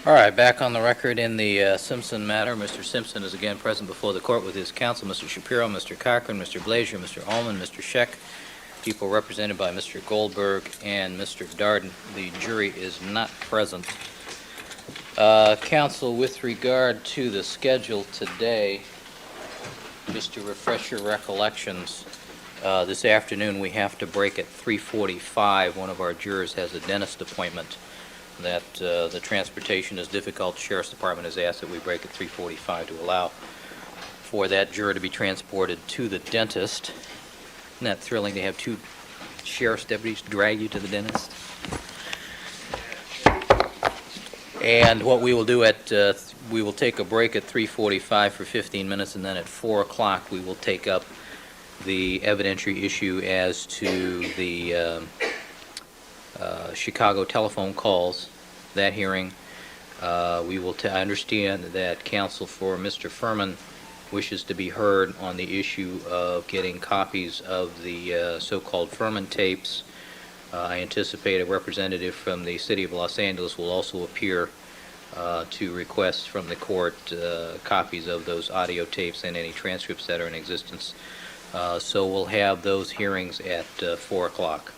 All right, back on the record in the Simpson matter. Mr. Simpson is again present before the court with his counsel, Mr. Shapiro, Mr. Cochran, Mr. Blazier, Mr. Ullman, Mr. Scheck, people represented by Mr. Goldberg and Mr. Darden. The jury is not present. Counsel, with regard to the schedule today, just to refresh your recollections, this afternoon we have to break at 3:45. One of our jurors has a dentist appointment. That the transportation is difficult. The Sheriff's Department has asked that we break at 3:45 to allow for that juror to be transported to the dentist. Isn't that thrilling to have two sheriff's deputies drag you to the dentist? And what we will do we will take a break at 3:45 for 15 minutes, and then at 4 o'clock we will take up the evidentiary issue as to the Chicago telephone calls, that hearing. We will I understand that counsel for Mr. Furman wishes to be heard on the issue of getting copies of the so-called Furman tapes. I anticipate a representative from the City of Los Angeles will also appear to request from the court copies of those audio tapes and any transcripts that are in existence. So we'll have those hearings at 4 o'clock.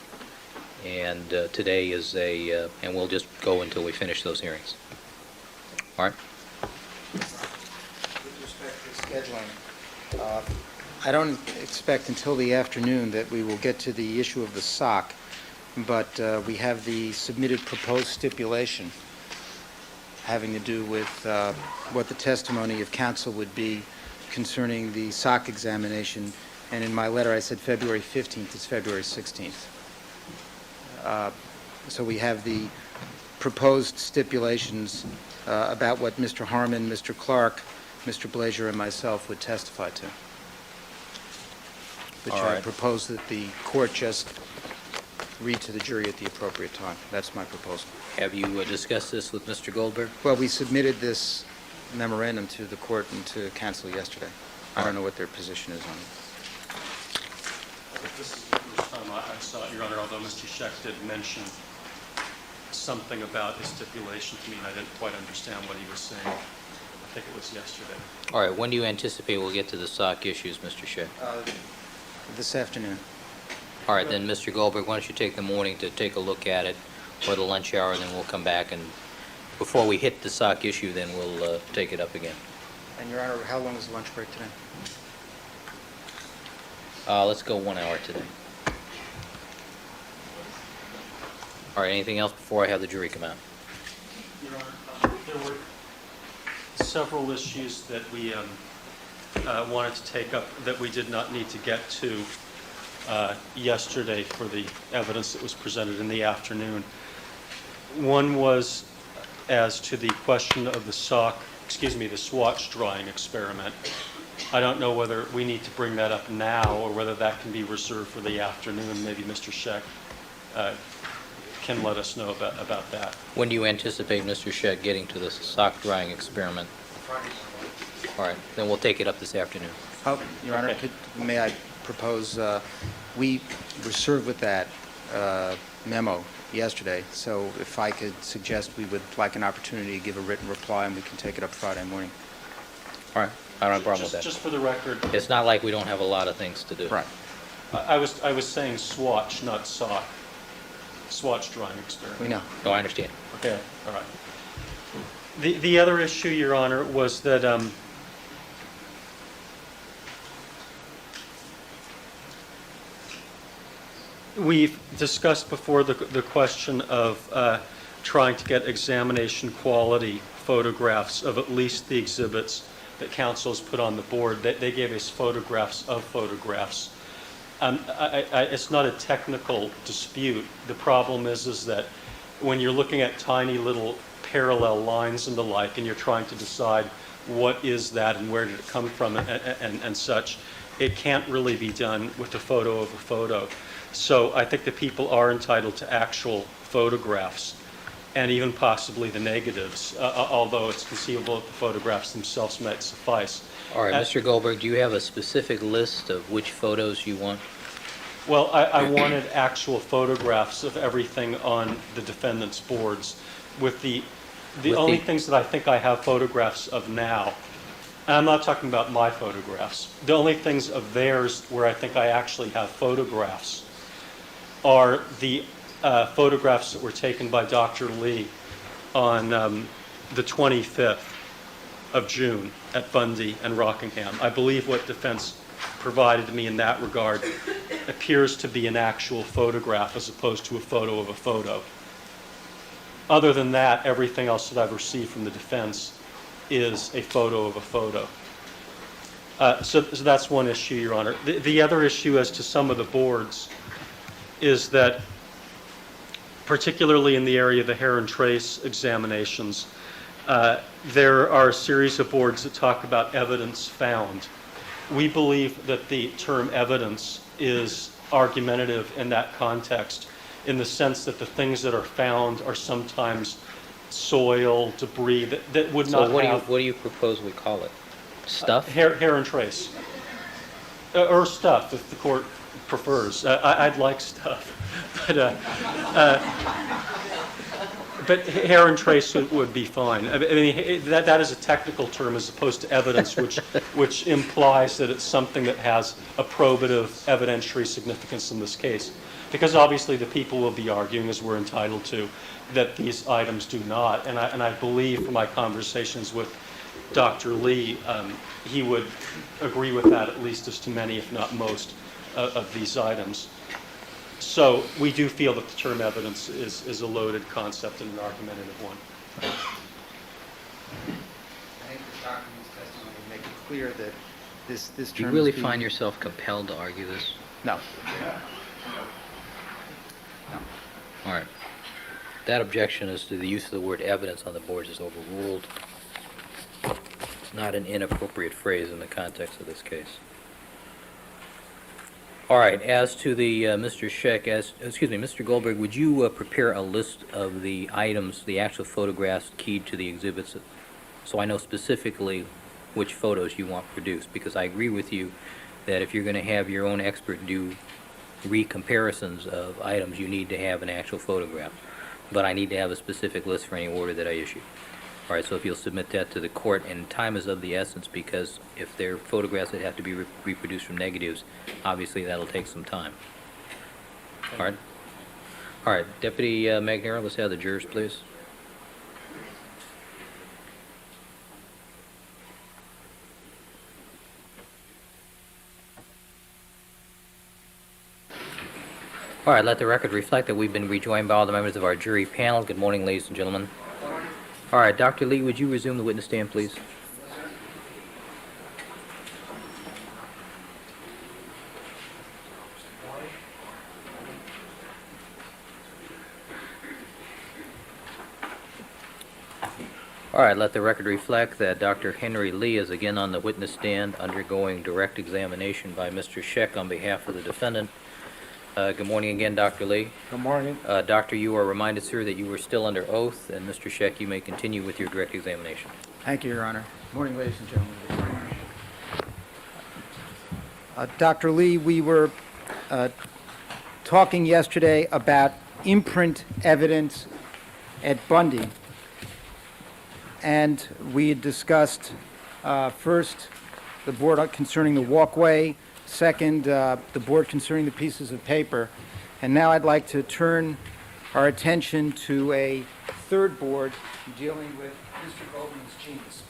And today is and we'll just go until we finish those hearings. All right? With respect to scheduling, I don't expect until the afternoon that we will get to the issue of the SOC, but we have the submitted proposed stipulation having to do with what the testimony of counsel would be concerning the SOC examination. And in my letter I said February 15th. It's February 16th. So we have the proposed stipulations about what Mr. Harmon, Mr. Clark, Mr. Blazier, and myself would testify to, which I propose that the court just read to the jury at the appropriate time. That's my proposal. Have you discussed this with Mr. Goldberg? Well, we submitted this memorandum to the court and to counsel yesterday. I don't know what their position is on it. This is the first time I saw it, Your Honor, although Mr. Scheck did mention something about his stipulation to me, and I didn't quite understand what he was saying. I think it was yesterday. All right. When do you anticipate we'll get to the SOC issues, Mr. Scheck? This afternoon. All right. Then, Mr. Goldberg, why don't you take the morning to take a look at it, or the lunch hour, and then we'll come back, and before we hit the SOC issue, then we'll take it up again. And, Your Honor, how long is the lunch break today? Let's go 1 hour today. All right, anything else before I have the jury come out? Your Honor, there were several issues that we wanted to take up that we did not need to get to yesterday for the evidence that was presented in the afternoon. One was as to the question of the the swatch drawing experiment. I don't know whether we need to bring that up now or whether that can be reserved for the afternoon. Maybe Mr. Scheck can let us know about that. When do you anticipate, Mr. Scheck, getting to the sock drying experiment? Friday. All right, then we'll take it up this afternoon. Oh, Your Honor, Okay. may I propose, we were served with that memo yesterday, so if I could suggest we would like an opportunity to give a written reply and we can take it up Friday morning. All right, I don't have a problem with that. Just for the record, It's not like we don't have a lot of things to do. Right. I was saying swatch, not sock. Swatch drawing experiment. We know. Oh, I understand. Okay, all right. The other issue, Your Honor, was that we've discussed before the question of trying to get examination quality photographs of at least the exhibits that counsel has put on the board. They gave us photographs of photographs. It's not a technical dispute. The problem is that when you're looking at tiny little parallel lines and the like, and you're trying to decide what is that and where did it come from and such, it can't really be done with a photo of a photo. So I think that people are entitled to actual photographs and even possibly the negatives, although it's conceivable that the photographs themselves might suffice. All right, Mr. Goldberg, do you have a specific list of which photos you want? Well, I wanted actual photographs of everything on the defendant's boards with the The With only the- things that I think I have photographs of now, and I'm not talking about my photographs, the only things of theirs where I think I actually have photographs are the photographs that were taken by Dr. Lee on the 25th of June at Bundy and Rockingham. I believe what defense provided to me in that regard appears to be an actual photograph as opposed to a photo of a photo. Other than that, everything else that I've received from the defense is a photo of a photo. So that's one issue, Your Honor. The other issue as to some of the boards is that, particularly in the area of the hair and trace examinations, there are a series of boards that talk about evidence found. We believe that the term evidence is argumentative in that context, in the sense that the things that are found are sometimes soil, debris, that would So not have... what do you propose we call it? Stuff? Hair and trace. Or stuff, if the court prefers. I'd like stuff. But hair and trace would be fine. I mean, that is a technical term as opposed to evidence, which implies that it's something that has a probative evidentiary significance in this case. Because obviously the people will be arguing, as we're entitled to, that these items do not. And I believe from my conversations with Dr. Lee, he would agree with that, at least as to many, if not most, of these items. So we do feel that the term evidence is a loaded concept and an argumentative one. I think the document's testimony will make it clear that this term... Do you really find yourself compelled to argue this? No. All right. That objection as to the use of the word evidence on the boards is overruled. It's not an inappropriate phrase in the context of this case. All right, as to the, Mr. Scheck, Mr. Goldberg, would you prepare a list of the items, the actual photographs keyed to the exhibits, so I know specifically which photos you want produced? Because I agree with you that if you're going to have your own expert do re-comparisons of items, you need to have an actual photograph. But I need to have a specific list for any order that I issue. All right, so if you'll submit that to the court, and time is of the essence, because if they're photographs that have to be reproduced from negatives, obviously that'll take some time. All right. All right, Deputy Magnero, let's have the jurors, please. All right, let the record reflect that we've been rejoined by all the members of our jury panel. Good morning, ladies and gentlemen. All right, Dr. Lee, would you resume the witness stand, please? All right, let the record reflect that Dr. Henry Lee is again on the witness stand undergoing direct examination by Mr. Scheck on behalf of the defendant. Good morning again, Dr. Lee. Good morning. Doctor, you are reminded, sir, that you were still under oath, and Mr. Scheck, you may continue with your direct examination. Thank you, Your Honor. Good morning, ladies and gentlemen. Dr. Lee, we were talking yesterday about imprint evidence at Bundy, and we had discussed first the board concerning the walkway, second the board concerning the pieces of paper, and now I'd like to turn our attention to a third board dealing with Mr. Goldman's jeans.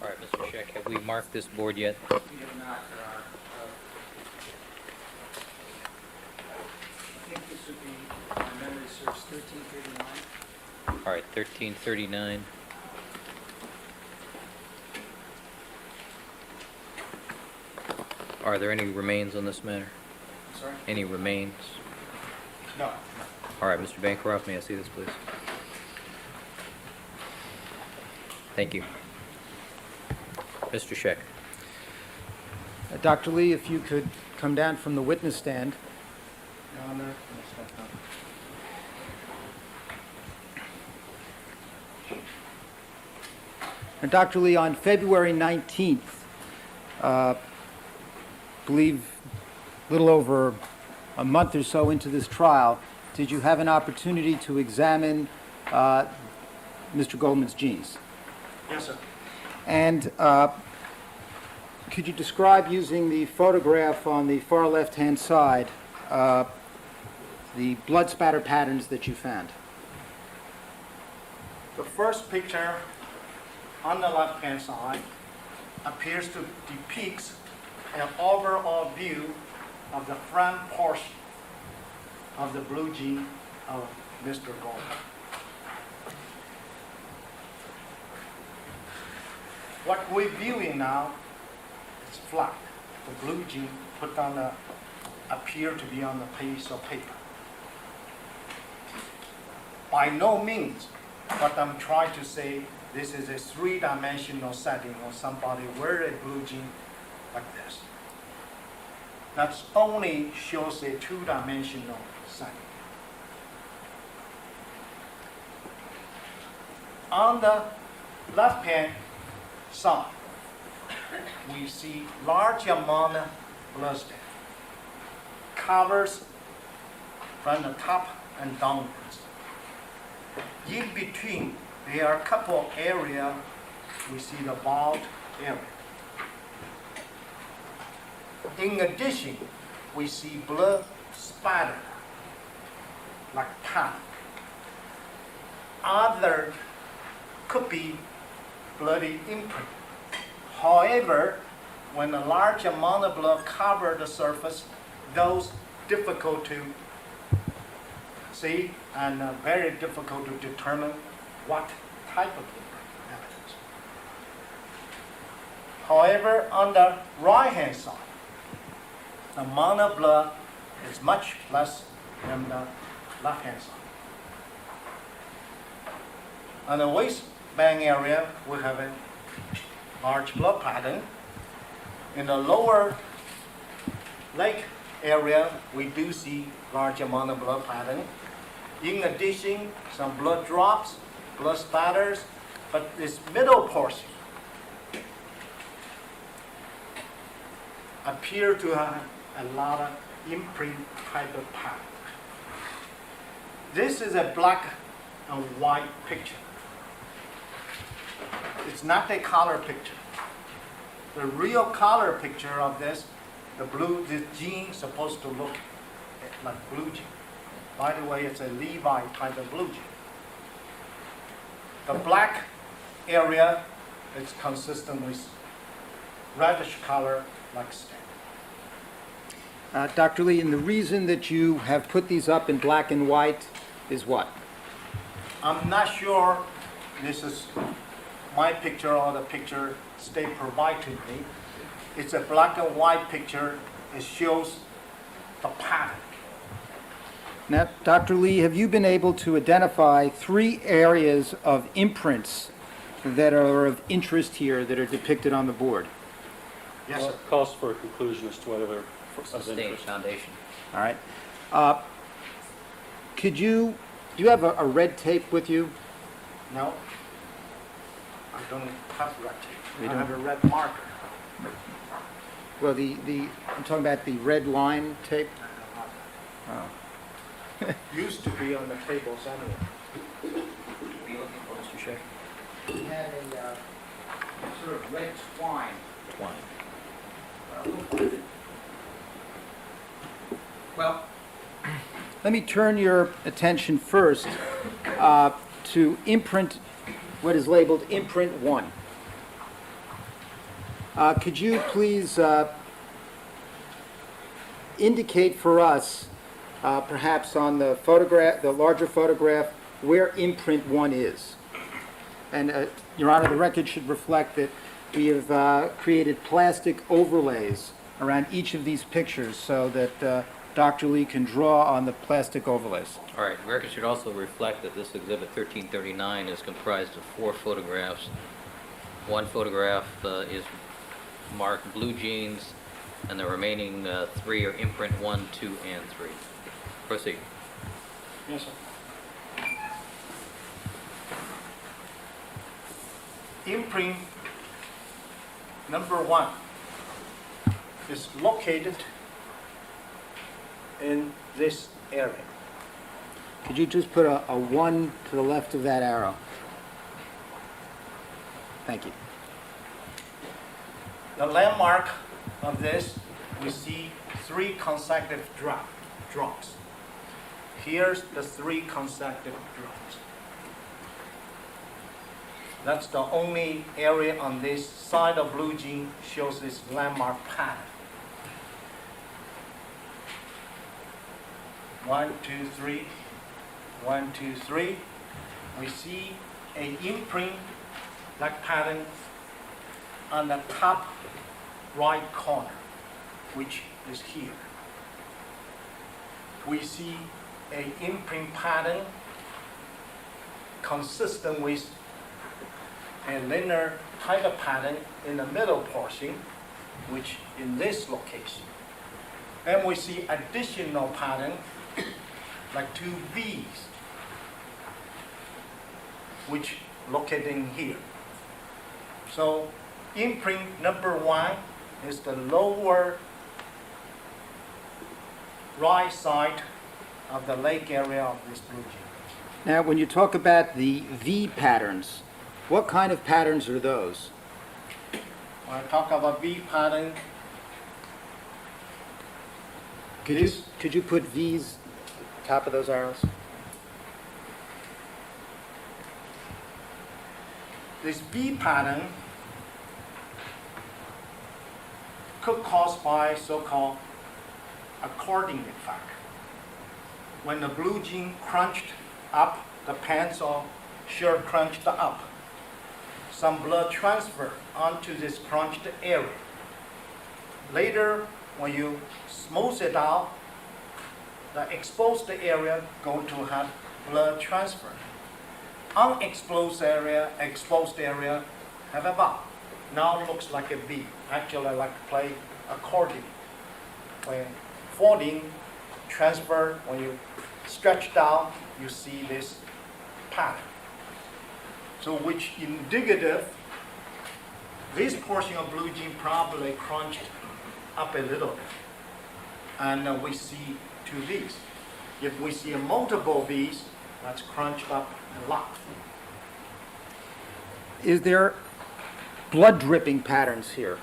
All right, Mr. Scheck, have we marked this board yet? We have not, Your Honor. I think this would be, if my memory serves, 1339. All right, 1339. Are there any remains on this matter? Sorry? Any remains? No. All right, Mr. Bancroft, may I see this, please? Thank you. Mr. Scheck. Dr. Lee, if you could come down from the witness stand. Your Honor. And Dr. Lee, on February 19th, believe a little over a month or so into this trial, did you have an opportunity to examine Mr. Goldman's jeans? Yes, sir. And could you describe, using the photograph on the far left-hand side, the blood spatter patterns that you found? The first picture on the left-hand side appears to depict an overall view of the front portion of the blue jean of Mr. Goldman. What we're viewing now is flat. The blue jean put on the, appear to be on the piece of paper. By no means, what I'm trying to say, this is a three-dimensional setting of somebody wear a blue jean like this. That only shows a two-dimensional setting. On the left-hand side, we see large amount of blood stain, covers from the top and downwards. In between, there are a couple of areas we see the bald area. In addition, we see blood spatter, like pattern. Other could be bloody imprint. However, when a large amount of blood covers the surface, those difficult to see and very difficult to determine what type of evidence. However, on the right-hand side, the amount of blood is much less than the left-hand side. On the waistband area, we have a large blood pattern. In the lower leg area, we do see large amount of blood pattern. In addition, some blood drops, blood spatters, but this middle portion appear to have a lot of imprint type of pattern. This is a black and white picture. It's not a color picture. The real color picture of this, the jean is supposed to look like blue jean. By the way, it's a Levi type of blue jean. The black area is consistent with reddish color like stain. Dr. Lee, and the reason that you have put these up in black and white is what? I'm not sure this is my picture or the picture State provided to me. It's a black and white picture. It shows the pattern. Now, Dr. Lee, have you been able to identify 3 areas of imprints that are of interest here that are depicted on the board? Yes, Well, sir. it calls for a conclusion as to whether they're of Sustained interest. foundation. All right. Do you have a red tape with you? No, I don't have red tape. You I don't? have a red marker. Well, I'm talking about the red line tape. Oh. Used to be on the tables anyway. What are you looking for, Mr. Scheck? We had a sort of red twine. Twine. Well, let me turn your attention first to imprint, what is labeled imprint 1. Could you please indicate for us, perhaps on the photograph, the larger photograph, where imprint 1 is? And, Your Honor, the record should reflect that we have created plastic overlays around each of these pictures so that Dr. Lee can draw on the plastic overlays. All right, record should also reflect that this Exhibit 1339 is comprised of 4 photographs. One photograph is marked blue jeans, and the remaining 3 are imprint 1, 2, and 3. Proceed. Yes, sir. Imprint number 1 is located in this area. Could you just put a 1 to the left of that arrow? Thank you. The landmark of this, we see 3 consecutive drops. Here's the 3 consecutive drops. That's the only area on this side of blue jean shows this landmark pattern. 1, 2, 3. 1, 2, 3. We see an imprint like pattern on the top right corner, which is here. We see an imprint pattern consistent with a linear type of pattern in the middle portion, which in this location. And we see additional pattern like 2 V's, which located in here. So imprint number 1 is the lower right side of the lake area of this blue jean. Now, when you talk about the V patterns, what kind of patterns are those? When I talk about V pattern, Could you put V's top of those arrows? this V pattern could cause by so-called according effect. When the blue jean crunched up, the pants or shirt crunched up, some blood transfer onto this crunched area. Later, when you smooth it out, the exposed area going to have blood transfer. Unexposed area, exposed area have a bar. Now it looks like a V. Actually, I like to play accordion. When folding, transfer, when you stretch down, you see this pattern. So which indicative, this portion of blue jean probably crunched up a little bit. And we see 2 V's. If we see a multiple V's, that's crunched up a lot. Is there blood dripping patterns here?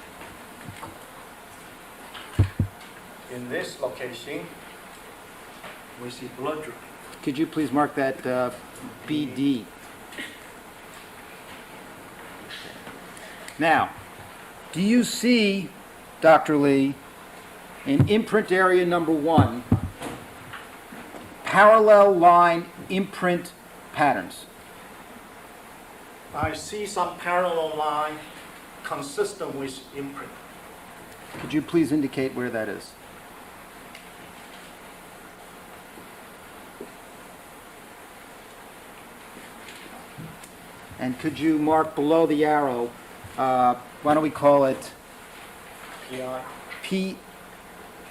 In this location, we see blood dripping. Could you please mark that BD? Now, do you see, Dr. Lee, in imprint area number 1, parallel line imprint patterns? I see some parallel line consistent with imprint. Could you please indicate where that is? And could you mark below the arrow, why don't we call it PI.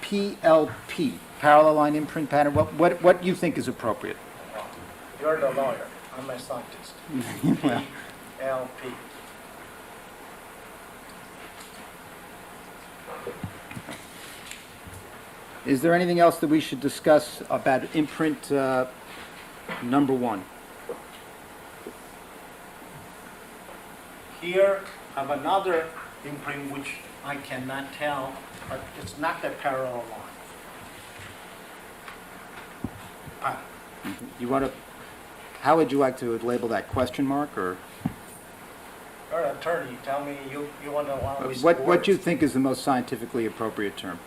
PLP, parallel line imprint pattern? What you think is appropriate? You're the lawyer. I'm a scientist. Well, LP. is there anything else that we should discuss about imprint number 1? Here I have another imprint which I cannot tell, but it's not a parallel line. You want to? How would you like to label that? Question mark or? You're an attorney. Tell me you want to allow me What do you think is the most scientifically appropriate term?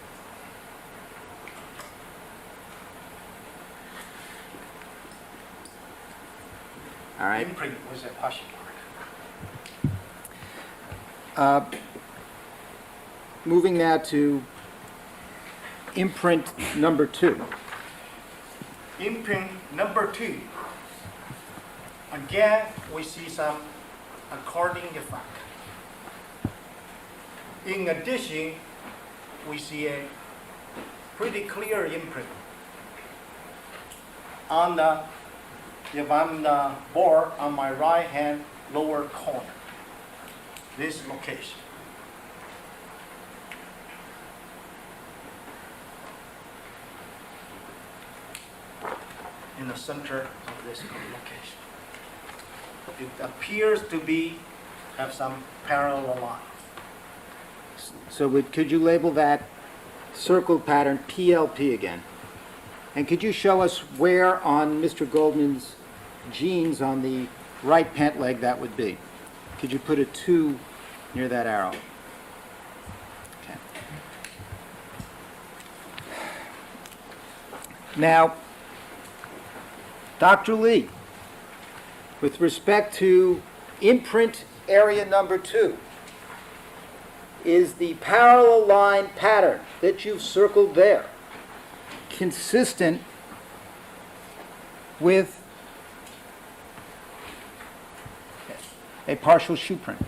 All right. Imprint with a question mark. Moving now to imprint number 2. Imprint number 2. Again, we see some according effect. In addition, we see a pretty clear imprint on the, if I'm the board on my right hand lower corner, this location. In the center of this location. It appears to be, have some parallel lines. So could you label that circled pattern PLP again? And could you show us where on Mr. Goldman's jeans on the right pant leg that would be? Could you put a 2 near that arrow? Okay. Now, Dr. Lee, with respect to imprint area number 2, is the parallel line pattern that you've circled there consistent with a partial shoe print?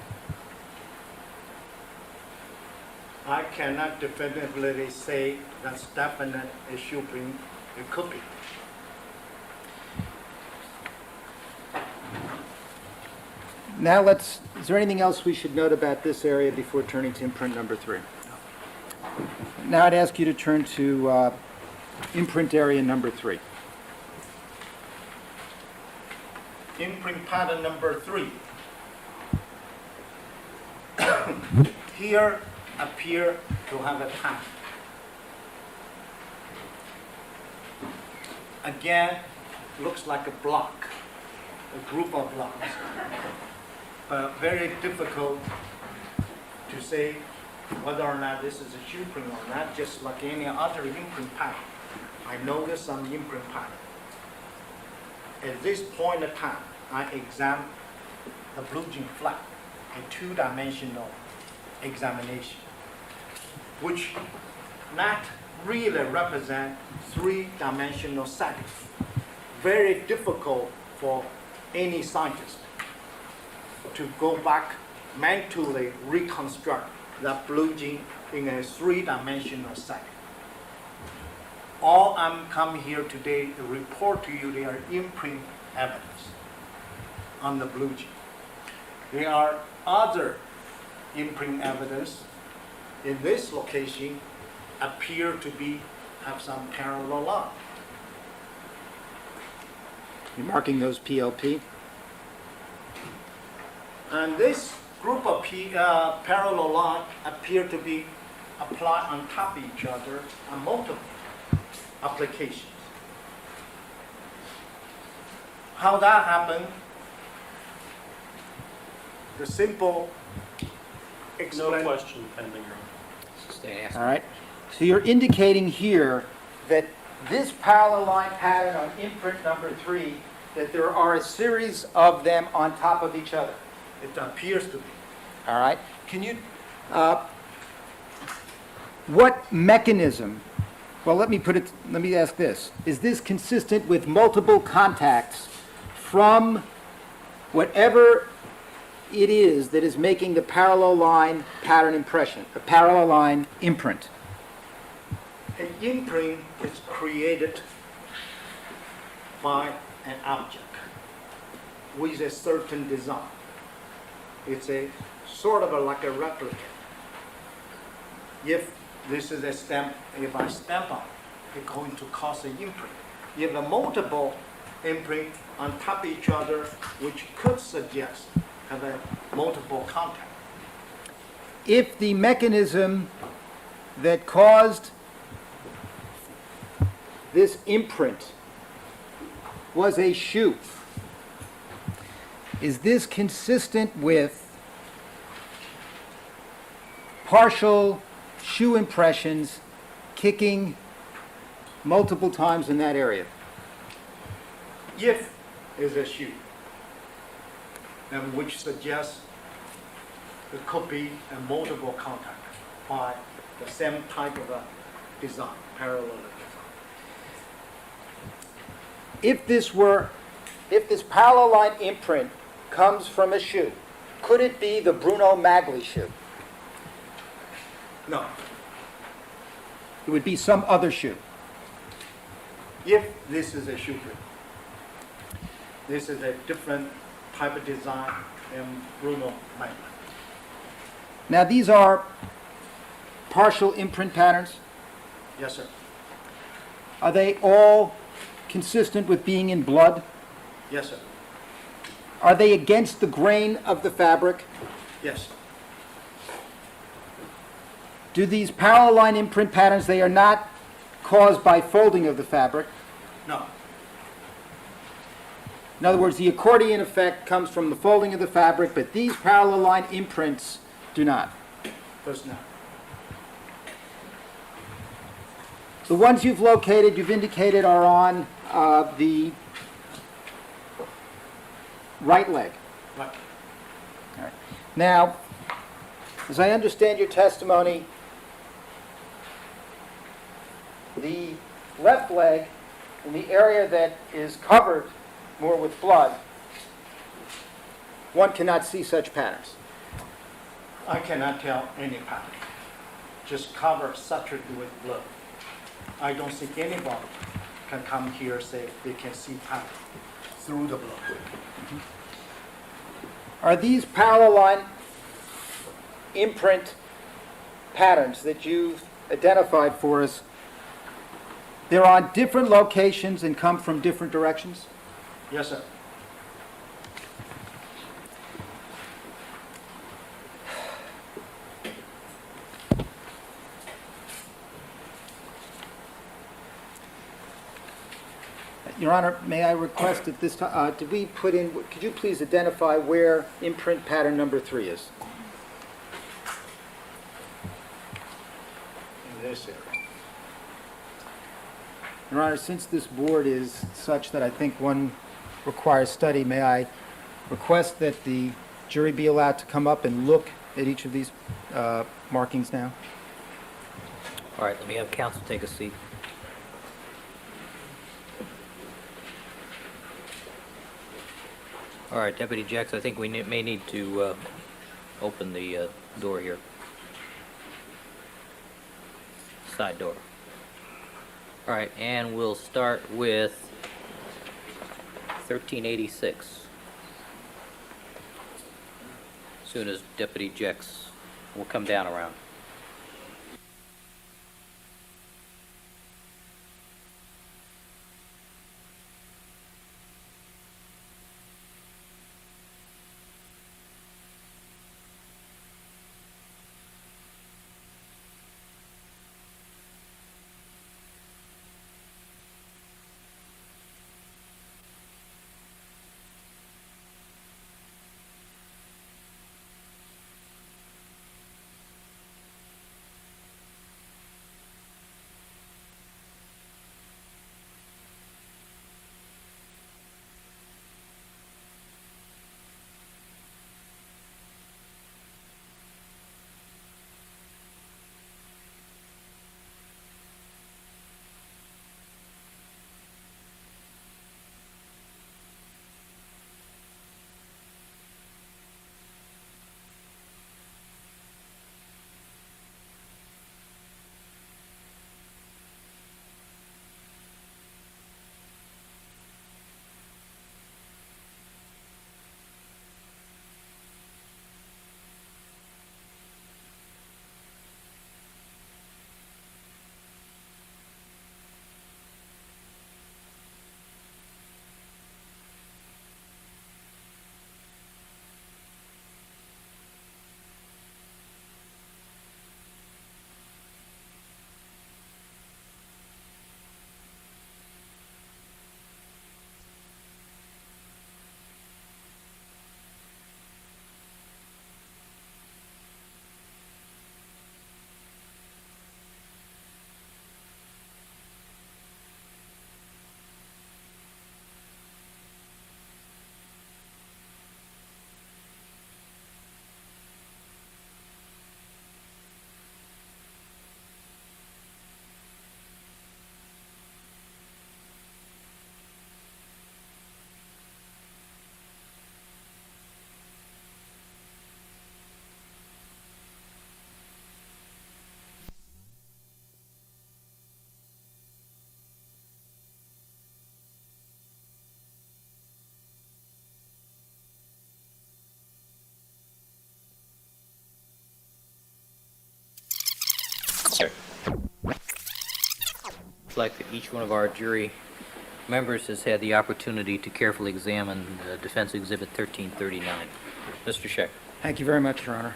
I cannot definitively say that's definite a shoe print. It could be. Now is there anything else we should note about this area before turning to imprint number 3? Now I'd ask you to turn to imprint area number 3. Imprint pattern number 3. Here appear to have a pattern. Again, looks like a block, a group of blocks. But very difficult to say whether or not this is a shoe print or not, just like any other imprint pattern. I noticed some imprint pattern. At this point in time, I examine the blue jean flag, a 2-dimensional examination, which not really represent 3-dimensional setting. Very difficult for any scientist to go back mentally reconstruct that blue jean in a 3-dimensional setting. All I'm coming here today to report to you, they are imprint evidence on the blue jean. There are other imprint evidence in this location appear to have some parallel line. You're marking those PLP? And this group of parallel lines appear to be applied on top of each other on multiple applications. How that happened? The simple No explanation. question pending, Your Honor. Stay asked. All right. So you're indicating here that this parallel line pattern on imprint number 3, that there are a series of them on top of each other. It appears to be. All right. Can you, what mechanism, well, let me ask this. Is this consistent with multiple contacts from whatever it is that is making the parallel line pattern impression, a parallel line imprint? An imprint is created by an object with a certain design. It's a sort of like a replica. If this is a stamp, if I stamp on it, it's going to cause an imprint. You have a multiple imprint on top of each other, which could suggest have a multiple contact. If the mechanism that caused this imprint was a shoe, is this consistent with partial shoe impressions kicking multiple times in that area? If is a shoe, and which suggests it could be a multiple contact by the same type of a design. parallelism. If this parallel line imprint comes from a shoe, could it be the Bruno Magli shoe? No. It would be some other shoe. If this is a shoe print, this is a different type of design than Bruno Magli. Now, these are partial imprint patterns. Yes, sir. Are they all consistent with being in blood? Yes, sir. Are they against the grain of the fabric? Yes. Do these parallel line imprint patterns, they are not caused by folding of the fabric? No. In other words, the accordion effect comes from the folding of the fabric, but these parallel line imprints do not. Does not. The ones you've located, you've indicated, are on the right leg. Right. All right. Now, as I understand your testimony, the left leg, in the area that is covered more with blood, one cannot see such patterns. I cannot tell any pattern. Just cover saturated with blood. I don't think anybody can come here and say they can see pattern through the blood. Are these parallel line imprint patterns that you've identified for us, they're on different locations and come from different directions? Yes, sir. Your Honor, may I request at this time, did we put in, could you please identify where imprint pattern number 3 is? In this area. Your Honor, since this board is such that I think one requires study, may I request that the jury be allowed to come up and look at each of these markings now? All right, let me have counsel take a seat. All right, Deputy Jex, I think we may need to open the door here. Side door. All right, and we'll start with 1386. As soon as Deputy Jex will come down around. Reflect that each one of our jury members has had the opportunity to carefully examine Defense Exhibit 1339. Mr. Scheck. Thank you very much, Your Honor.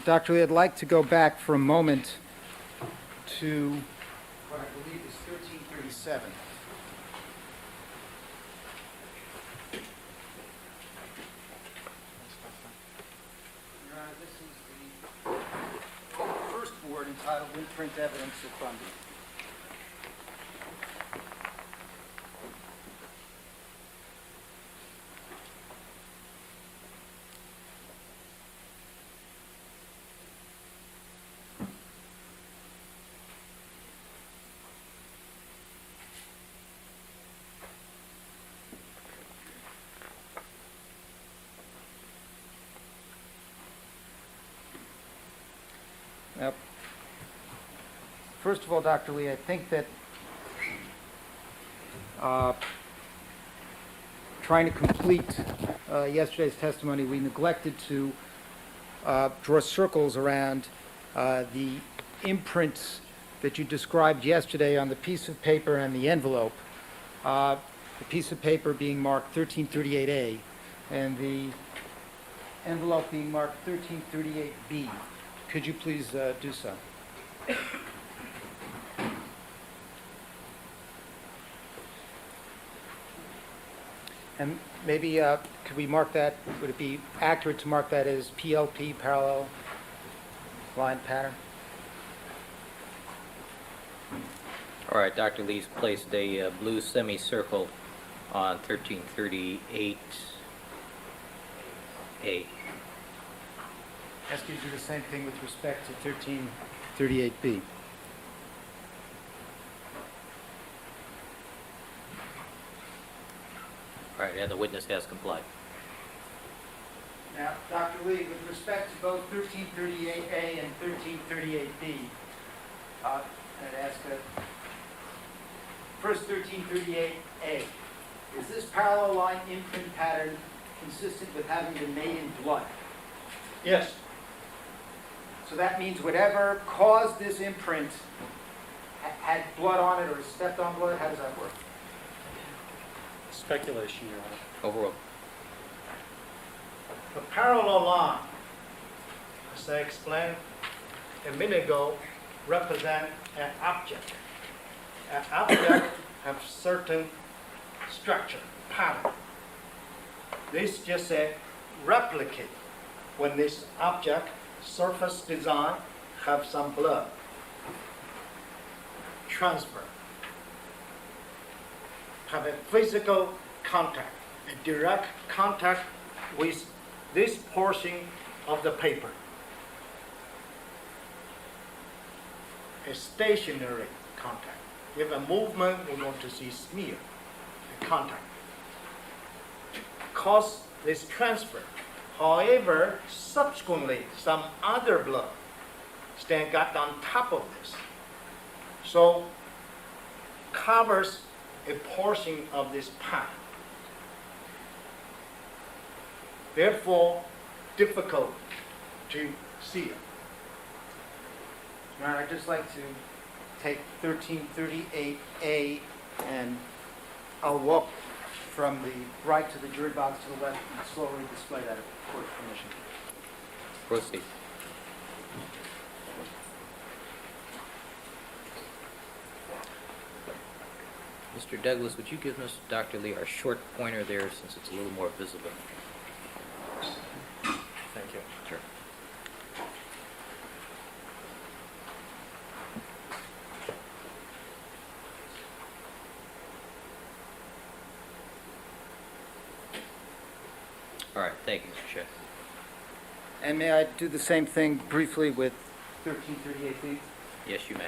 Dr. Lee, I'd like to go back for a moment to what I believe is 1337. Your Honor, this is the first board entitled Imprint Evidence of Funding. Now, first of all, Dr. Lee, I think that trying to complete yesterday's testimony, we neglected to draw circles around the imprints that you described yesterday on the piece of paper and the envelope, the piece of paper being marked 1338A and the envelope being marked 1338B. Could you please do so? And maybe could we mark that, would it be accurate to mark that as PLP, parallel line pattern? All right, Dr. Lee's placed a blue semicircle on 1338A. Ask you to do the same thing with respect to 1338B. All right, and the witness has complied. Now, Dr. Lee, with respect to both 1338A and 1338B, I'd ask first 1338A. Is this parallel line imprint pattern consistent with having been made in blood? Yes. So that means whatever caused this imprint had blood on it or stepped on blood? How does that work? Speculation, Your Honor. Overruled. The parallel line, as I explained a minute ago, represent an object. An object has certain structure, pattern. This just a replicate when this object surface design have some blood transfer, have a physical contact, a direct contact with this portion of the paper. A stationary contact. If a movement, we're going to see smear, a contact. Cause this transfer. However, subsequently, some other blood got on top of this. So, covers a portion of this pattern. Therefore, difficult to see it. Your Honor, I'd just like to take 1338A and I'll walk from the right to the jury box to the left and slowly display that with court permission. Proceed. Mr. Douglas, would you give Dr. Lee our short pointer there since it's a little more visible? Thank you. Sure. All right, thank you, Mr. Scheck. And may I do the same thing briefly with 1338B? Yes, you may.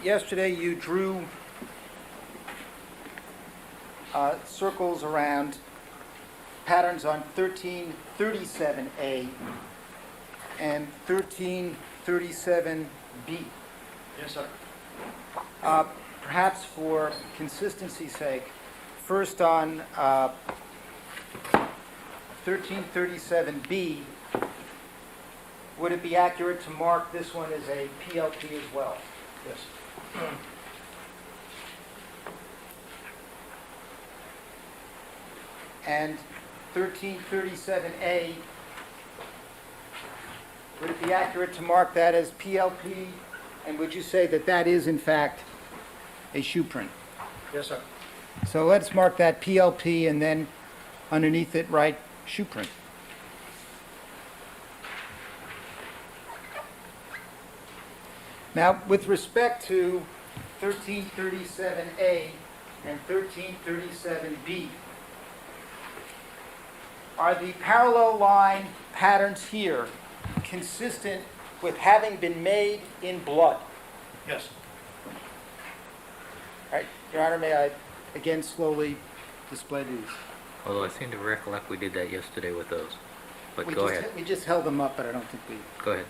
yesterday you drew circles around patterns on 1337A and 1337B. Yes, sir. Perhaps for consistency's sake, first on 1337B, would it be accurate to mark this one as a PLP as well? Yes. And 1337A, would it be accurate to mark that as PLP? And would you say that that is in fact a shoe print? Yes, sir. So let's mark that PLP and then underneath it write shoe print. Now, with respect to 1337A and 1337B, are the parallel line patterns here consistent with having been made in blood? Yes. All right, Your Honor, may I again slowly display these? Although I seem to recollect we did that yesterday with those. But We go just- ahead. We just held them up, but I don't think we... Go ahead.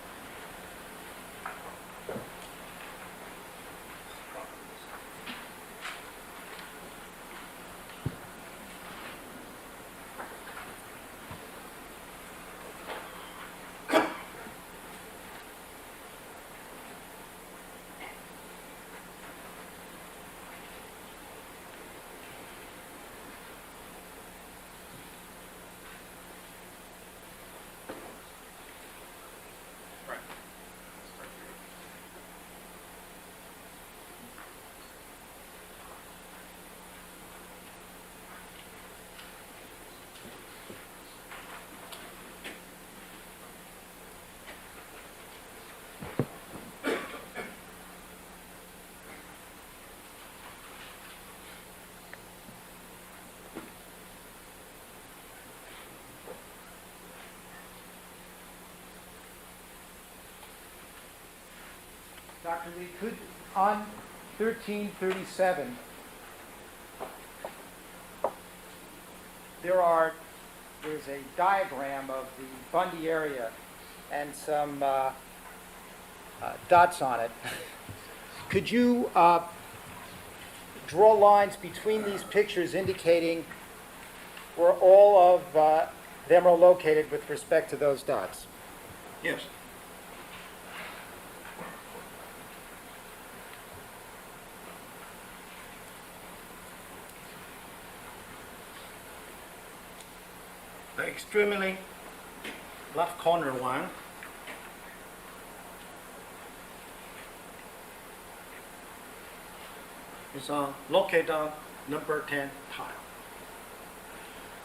Dr. Lee, could, on 1337, there's a diagram of the Bundy area and some dots on it. Could you draw lines between these pictures indicating where all of them are located with respect to those dots? Yes. The extremely left corner one is located on number 10 tile.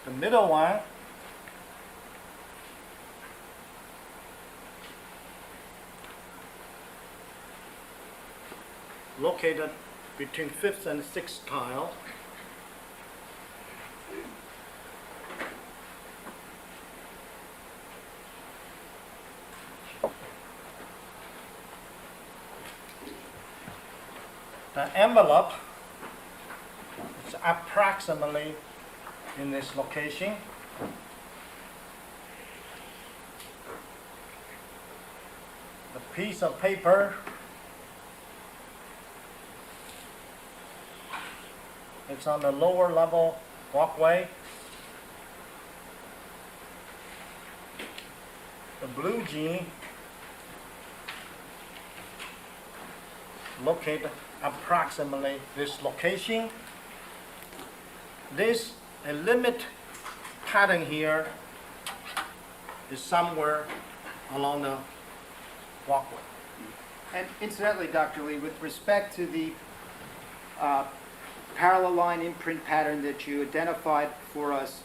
The middle one located between 5th and 6th tile. The envelope is approximately in this location. The piece of paper is on the lower level walkway. The blue jean located approximately this location. This a limit pattern here is somewhere along the walkway. And incidentally, Dr. Lee, with respect to the parallel line imprint pattern that you identified for us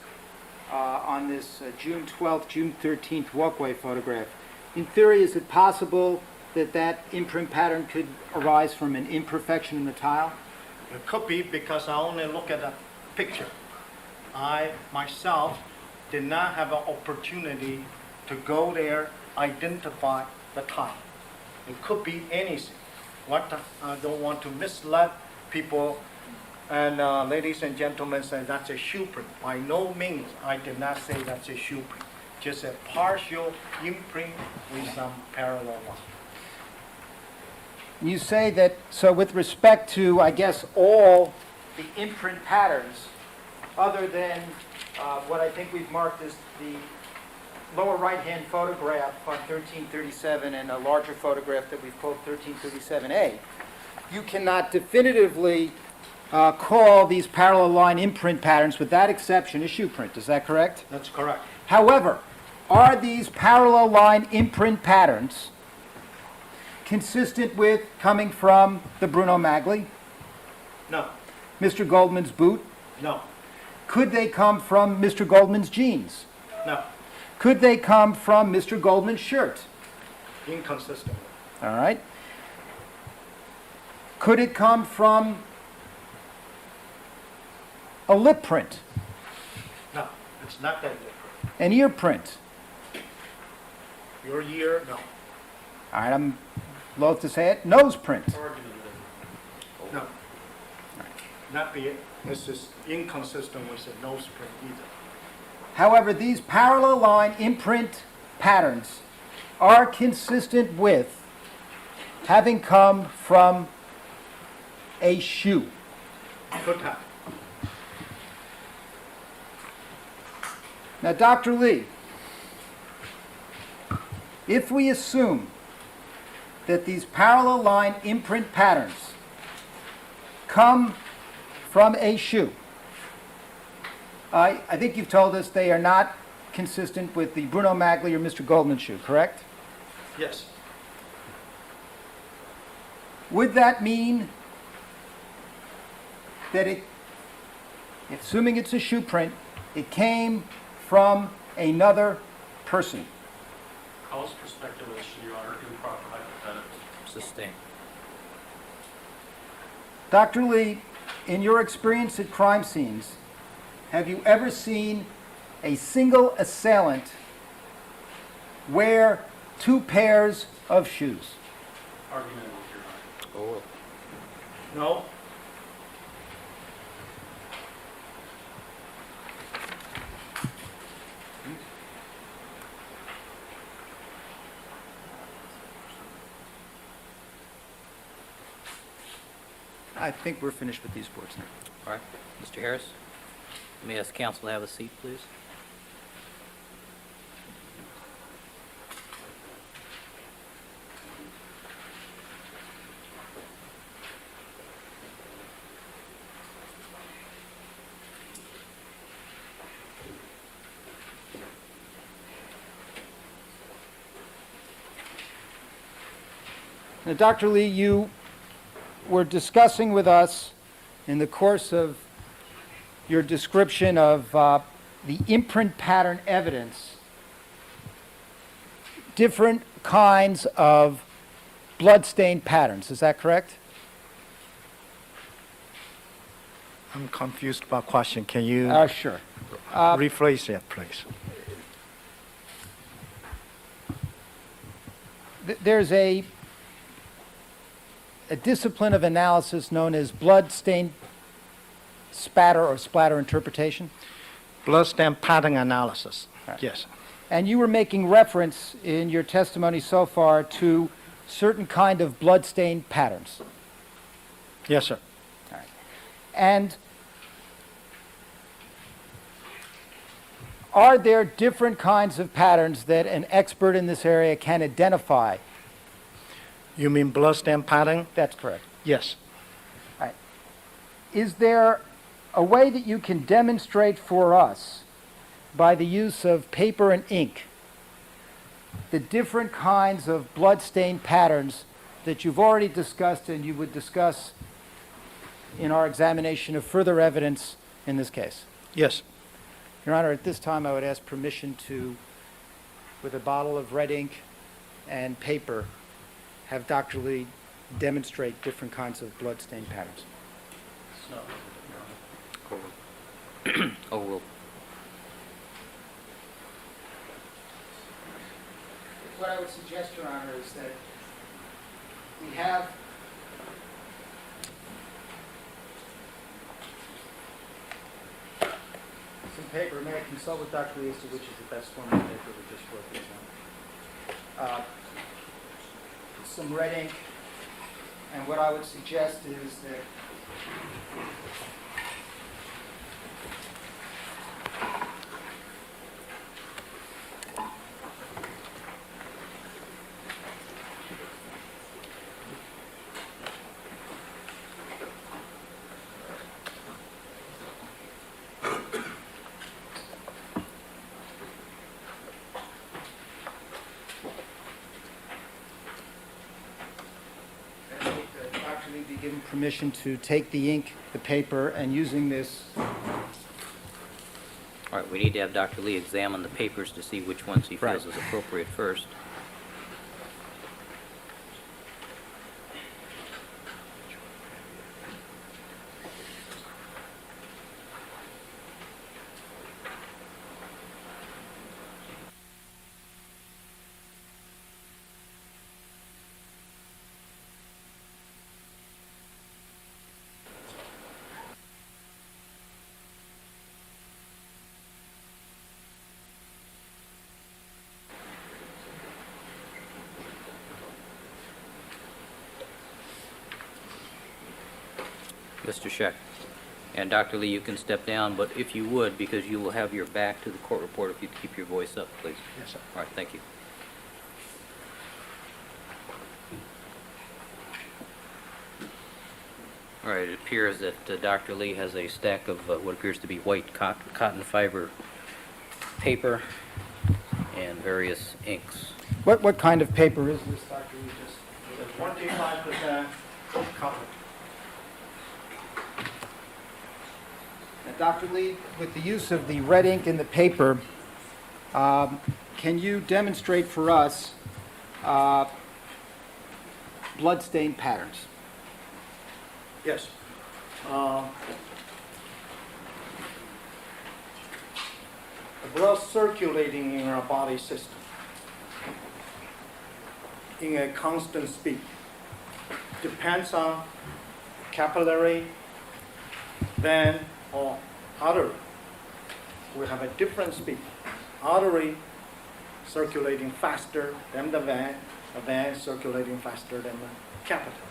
on this June 12th, June 13th walkway photograph, in theory, is it possible that that imprint pattern could arise from an imperfection in the tile? It could be because I only look at the picture. I myself did not have an opportunity to go there, identify the tile. It could be anything. I don't want to mislead people. And ladies and gentlemen, say that's a shoe print. By no means, I did not say that's a shoe print. Just a partial imprint with some parallel line. You say that, so with respect to, I guess, all the imprint patterns, other than what I think we've marked as the lower right-hand photograph on 1337 and a larger photograph that we've called 1337A, you cannot definitively call these parallel line imprint patterns, with that exception, a shoe print. Is that correct? That's correct. However, are these parallel line imprint patterns consistent with coming from the Bruno Magli, No, Mr. Goldman's boot? no, Could they come from Mr. Goldman's jeans? no. Could they come from Mr. Goldman's shirt? Inconsistent. All right. Could it come from a lip print, No, it's not that different. an ear print? Your year, no. All right, I'm loath to say it, nose print. No. Not be, this is inconsistent with the nose print either. However, these parallel line imprint patterns are consistent with having come from a shoe. Good time. Now, Dr. Lee, if we assume that these parallel line imprint patterns come from a shoe, I think you've told us they are not consistent with the Bruno Magli or Mr. Goldman shoe, correct? Yes. Would that mean that it, assuming it's a shoe print, it came from another person? Calls for speculation, Your Honor, improper hypotheticals. Sustained. Dr. Lee, in your experience at crime scenes, have you ever seen a single assailant wear two pairs of shoes? Argument with Your Honor. Oh, No? I think we're finished with these boards now. all right. Mr. Harris, let me ask counsel to have a seat, please. Now, Dr. Lee, you were discussing with us in the course of your description of the imprint pattern evidence, different kinds of blood-stained patterns. Is that correct? I'm confused about question. Can you Sure. rephrase that, please? There's a discipline of analysis known as blood-stained spatter or splatter interpretation. Blood-stain pattern analysis. Right. Yes. And you were making reference in your testimony so far to certain kind of blood-stained patterns. Yes, sir. And are there different kinds of patterns that an expert in this area can identify? You mean blood-stain pattern? That's correct. Yes. Is there a way that you can demonstrate for us, by the use of paper and ink, the different kinds of blood-stained patterns that you've already discussed and you would discuss in our examination of further evidence in this case? Yes. Your Honor, at this time I would ask permission to, with a bottle of red ink and paper, have Dr. Lee demonstrate different kinds of blood-stained patterns. It's not Your Honor. Overruled. What I would suggest, Your Honor, is that we have some paper. May I consult with Dr. Lee as to which is the best form of paper we just wrote this on? Some red ink, and what I would suggest is that Dr. Lee be given permission to take the ink, the paper, and using this. All right, we need to have Dr. Lee examine the papers to see which ones he feels Right. is appropriate first. Mr. Scheck. And Dr. Lee, you can step down, but if you would, because you will have your back to the court report, if you'd keep your voice up, please. Yes, sir. All right, thank you. All right, it appears that Dr. Lee has a stack of what appears to be white cotton fiber paper and various inks. What kind of paper is this, Dr. Lee? Just 25% copper. Dr. Lee, with the use of the red ink in the paper, can you demonstrate for us blood-stained patterns? Yes. The blood circulating in our body system in a constant speed depends on capillary, vein, or artery. We have a different speed. Artery circulating faster than the vein circulating faster than the capillary.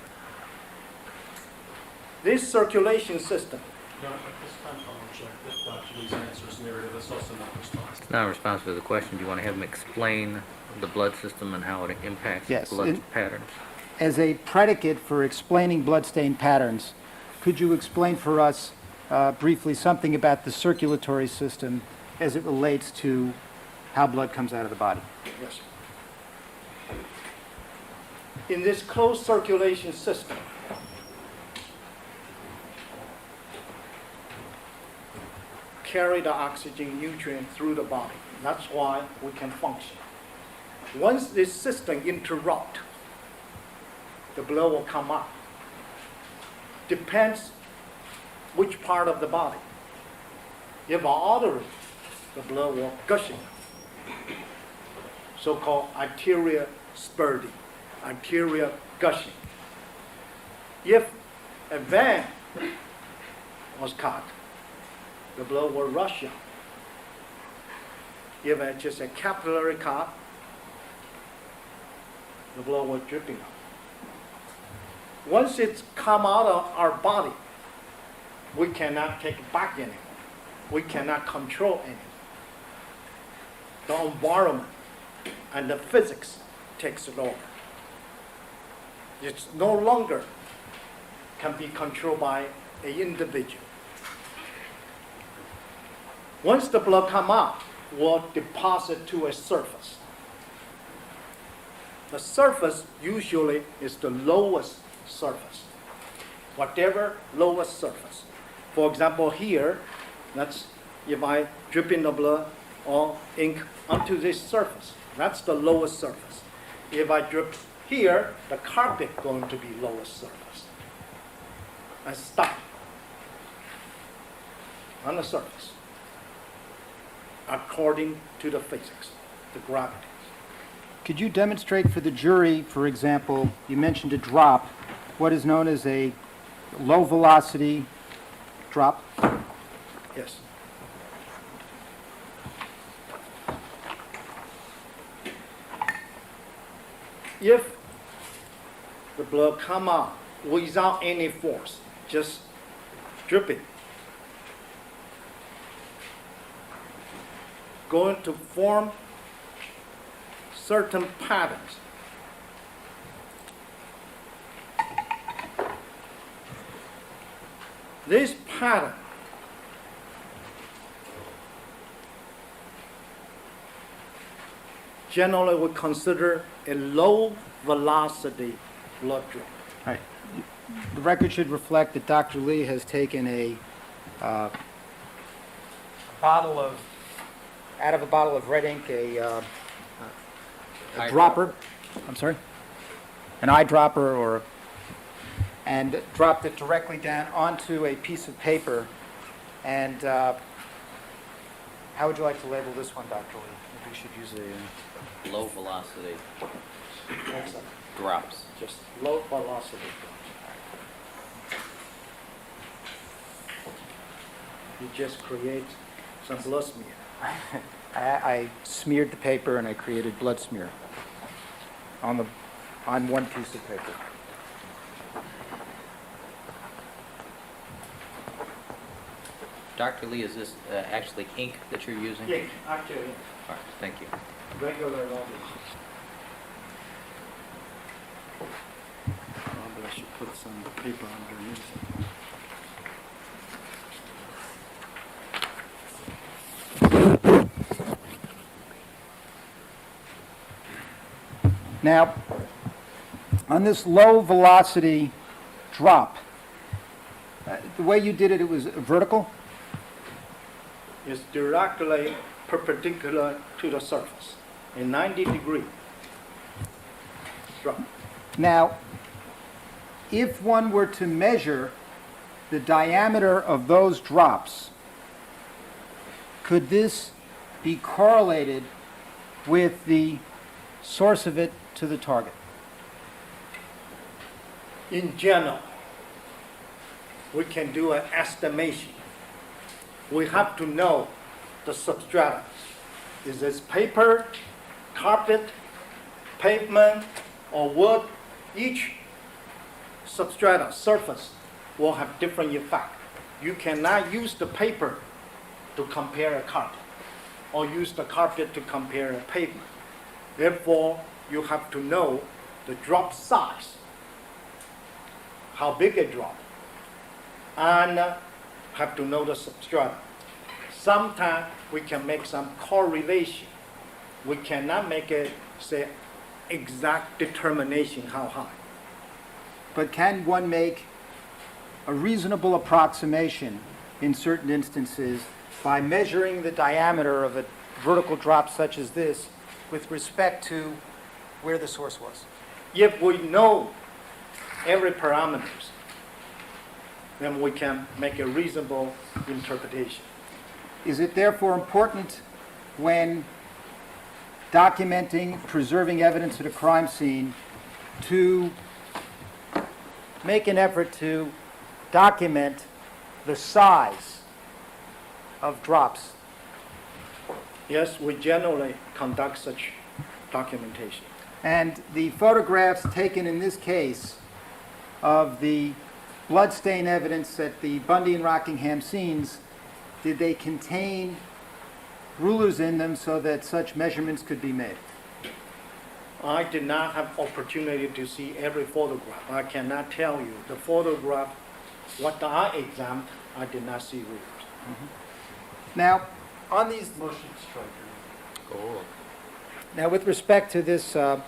This circulation system, No, at this time, I'll check that Dr. Lee's answer is narrative. That's also not responsive. Not responsive to the question. Do you want to have him explain the blood system and how it impacts Yes, blood and- patterns? As a predicate for explaining blood-stained patterns, could you explain for us briefly something about the circulatory system as it relates to how blood comes out of the body? yes. In this closed circulation system, carry the oxygen nutrient through the body. That's why we can function. Once this system interrupts, the blood will come up. Depends which part of the body. If an artery, the blood will gushing, so-called arterial spurting, arterial gushing. If a vein was cut, the blood will rush out. If it's just a capillary cut, the blood will dripping out. Once it's come out of our body, we cannot take it back anymore. We cannot control anything. The environment and the physics takes it over. It's no longer can be controlled by an individual. Once the blood come out, we'll deposit to a surface. The surface usually is the lowest surface. Whatever lowest surface. For example, here, that's if I drip in the blood or ink onto this surface. That's the lowest surface. If I drip here, the carpet going to be lowest surface. I stop on the surface according to the physics, the gravity. Could you demonstrate for the jury, for example, you mentioned a drop, what is known as a low velocity drop? Yes. If the blood come out without any force, just dripping, going to form certain patterns. This pattern generally we consider a low velocity blood drop. All right. The record should reflect that Dr. Lee has taken bottle of, out of a bottle of red ink, a dropper, I'm sorry, an eyedropper and dropped it directly down onto a piece of paper. And how would you like to label this one, Dr. Lee? Maybe we should use Low velocity Excellent. drops. Just low velocity drops. You just create some blood smear. I smeared the paper and I created blood smear on one piece of paper. Dr. Lee, is this actually ink that you're using? Yeah, actually, All right, thank you. regular level. Probably I should put some paper underneath. Now, on this low velocity drop, the way you did it, it was vertical? Is directly perpendicular to the surface, a 90-degree drop. Now, if one were to measure the diameter of those drops, could this be correlated with the source of it to the target? In general, we can do an estimation. We have to know the substrata. Is this paper, carpet, pavement, or wood? Each substrata surface will have different effect. You cannot use the paper to compare a carpet, or use the carpet to compare a pavement. Therefore, you have to know the drop size, how big a drop, and have to know the substrata. Sometimes we can make some correlation. We cannot make a, say, exact determination how high. But can one make a reasonable approximation in certain instances by measuring the diameter of a vertical drop such as this with respect to where the source was? If we know every parameters, then we can make a reasonable interpretation. Is it therefore important when documenting, preserving evidence at a crime scene to make an effort to document the size of drops? Yes, we generally conduct such documentation. And the photographs taken in this case of the bloodstain evidence at the Bundy and Rockingham scenes, did they contain rulers in them so that such measurements could be made? I did not have opportunity to see every photograph. I cannot tell you the photograph, what I examined, I did not see rulers. Now, on these, Oh. now with respect to this low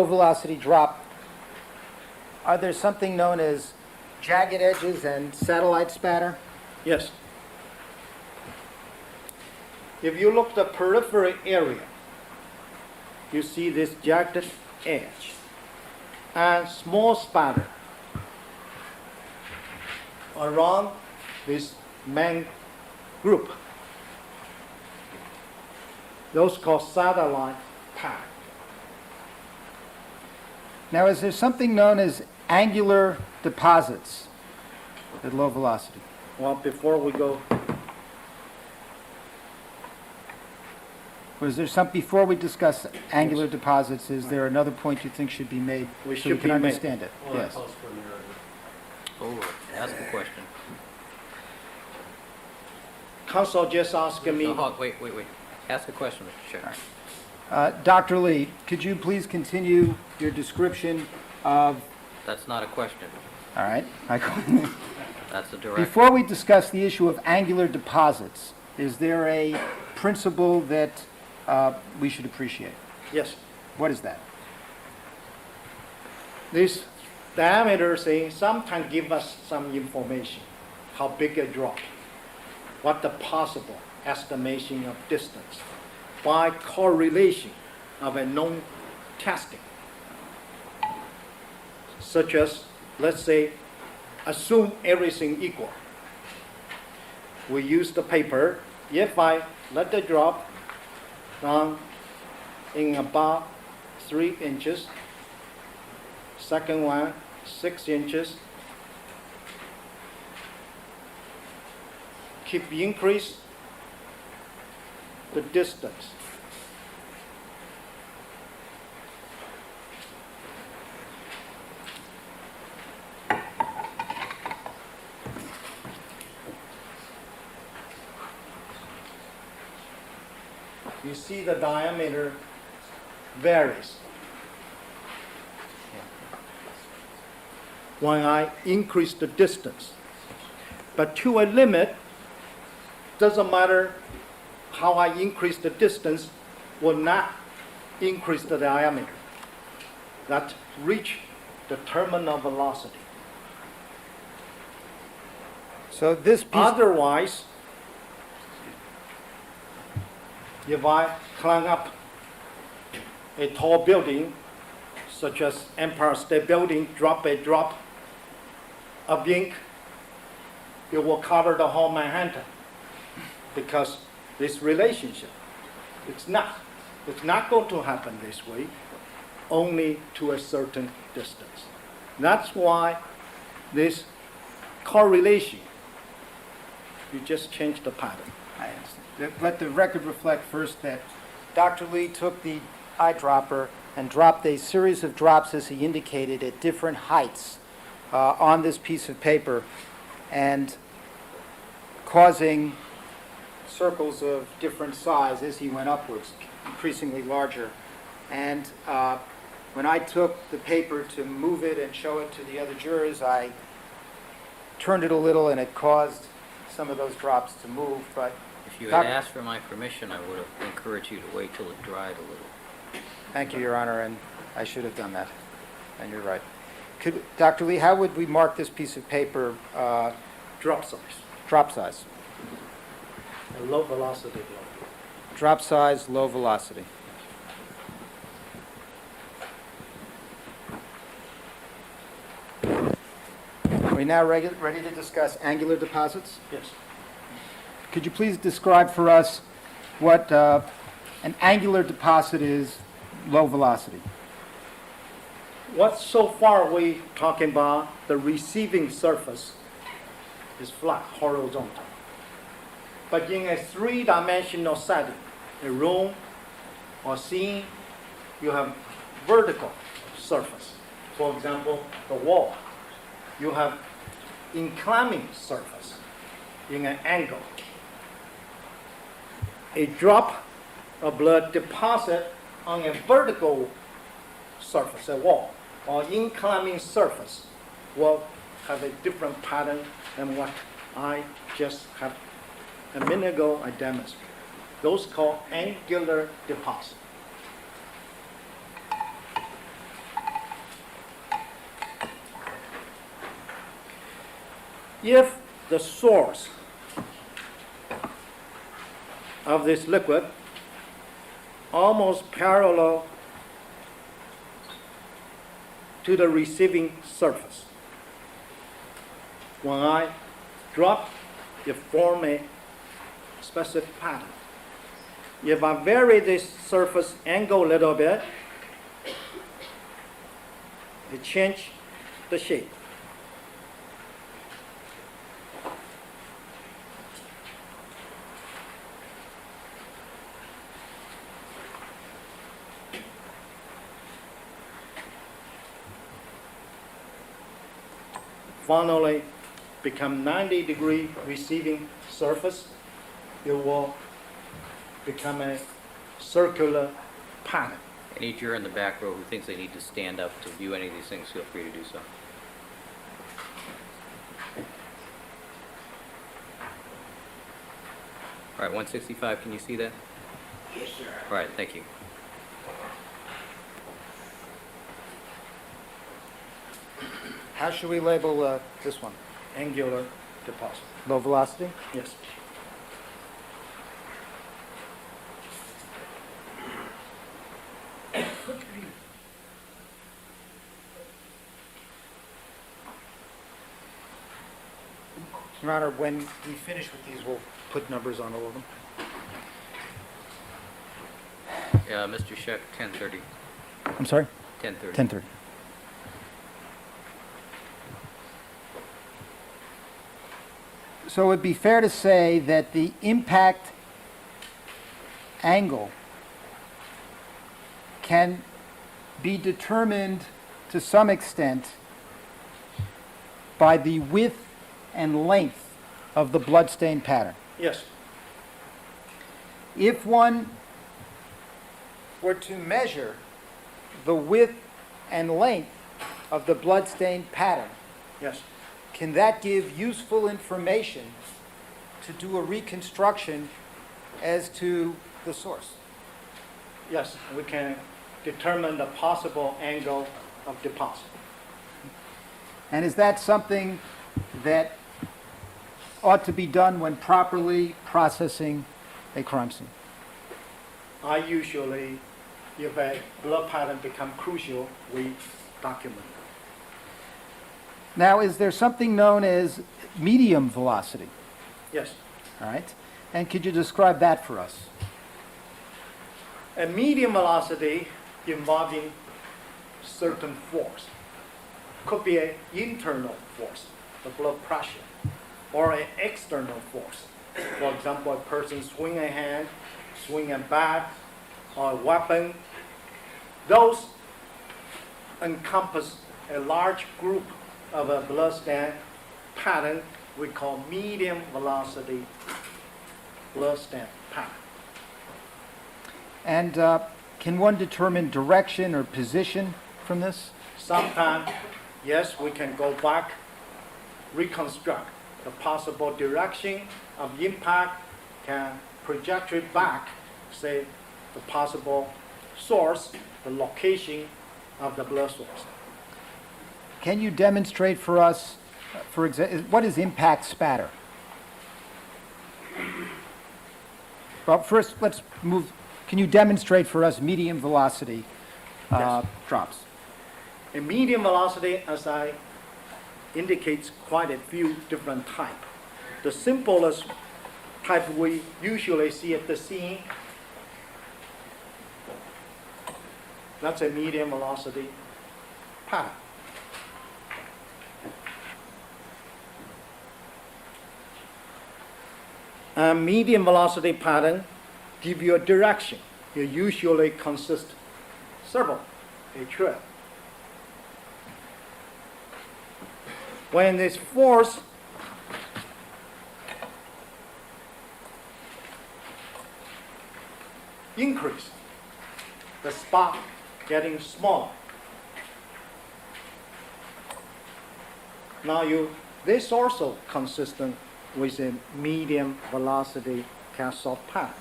velocity drop, are there something known as jagged edges and satellite spatter? Yes. If you look at the periphery area, you see this jagged edge and small spatter around this main group. Those called satellite pattern. Now, is there something known as angular deposits at low velocity? Well, before we go, Was there some, before we discuss angular deposits, is there another point you think should be made? We so should we can be made. understand it? Yes. Oh, ask a question. Council just asked me, Oh, wait. Ask a question, Mr. Chair. Dr. Lee, could you please continue your description of, That's not a question. all right, That's a direct. before we discuss the issue of angular deposits, is there a principle that we should appreciate? yes, What is that? this diameter thing sometimes give us some information, how big a drop, what the possible estimation of distance by correlation of a known testing, such as, let's say, assume everything equal. We use the paper. If I let the drop down in about 3 inches, second one 6 inches, keep increase the distance. You see the diameter varies. When I increase the distance. But to a limit, doesn't matter how I increase the distance, will not increase the diameter. That reach the terminal velocity. So this piece, Otherwise, if I climb up a tall building, such as Empire State Building, drop of ink, it will cover the whole Manhattan. Because this relationship, it's not going to happen this way, only to a certain distance. That's why this correlation, you just change the pattern. I understand. Let the record reflect first that Dr. Lee took the eyedropper and dropped a series of drops, as he indicated, at different heights on this piece of paper, and causing circles of different size as he went upwards, increasingly larger. And when I took the paper to move it and show it to the other jurors, I turned it a little, and it caused some of those drops to move, but If you had asked for my permission, I would have encouraged you to wait till it dried a little. thank you, Your Honor, and I should have done that, and you're right. Dr. Lee, how would we mark this piece of paper Drop size, drop size? a low velocity drop. Drop size, low velocity. Are we now ready to discuss angular deposits? Yes. Could you please describe for us what an angular deposit is, low velocity? What so far we talking about, the receiving surface is flat, horizontal. But in a three-dimensional setting, a room or scene, you have vertical surface. For example, the wall. You have inclining surface in an angle. A drop of blood deposit on a vertical surface, a wall, or inclining surface will have a different pattern than what I just have a minute ago I demonstrated. Those called angular deposit. If the source of this liquid almost parallel to the receiving surface, when I drop, it form a specific pattern. If I vary this surface angle a little bit, it change the shape. finally become 90-degree receiving surface, it will become a circular pattern. Any juror in the back row who thinks they need to stand up to view any of these things, feel free to do so. All right, 165, can you see that? Yes, sir. All right, thank you. How should we label this one? Angular deposit. Low velocity? Yes. Your Honor, when we finish with these, we'll put numbers on all of them. Mr. Scheck, 10:30. I'm sorry? 10:30. 10:30. So it would be fair to say that the impact angle can be determined to some extent by the width and length of the bloodstain pattern. Yes. If one were to measure the width and length of the bloodstain pattern, Yes. can that give useful information to do a reconstruction as to the source? Yes, we can determine the possible angle of deposit. And is that something that ought to be done when properly processing a crime scene? I usually, if a blood pattern become crucial, we document it. Now, is there something known as medium velocity? Yes. All right? And could you describe that for us? A medium velocity involving certain force. Could be an internal force, the blood pressure, or an external force. For example, a person swing a hand, swing a bat, or a weapon. Those encompass a large group of a blood stain pattern we call medium velocity blood stain pattern. And can one determine direction or position from this? Sometimes, yes, we can go back, reconstruct the possible direction of impact, can project it back, say the possible source, the location of the blood source. Can you demonstrate for us, for example, what is impact spatter? Well, first, let's move. Can you demonstrate for us medium velocity Yes. drops? A medium velocity, as I indicates quite a few different types. The simplest type we usually see at the scene, that's a medium velocity pattern. A medium velocity pattern give you a direction. It usually consists several, a trail. When this force increase, the spot getting smaller. Now this also consistent with a medium velocity cast-off path.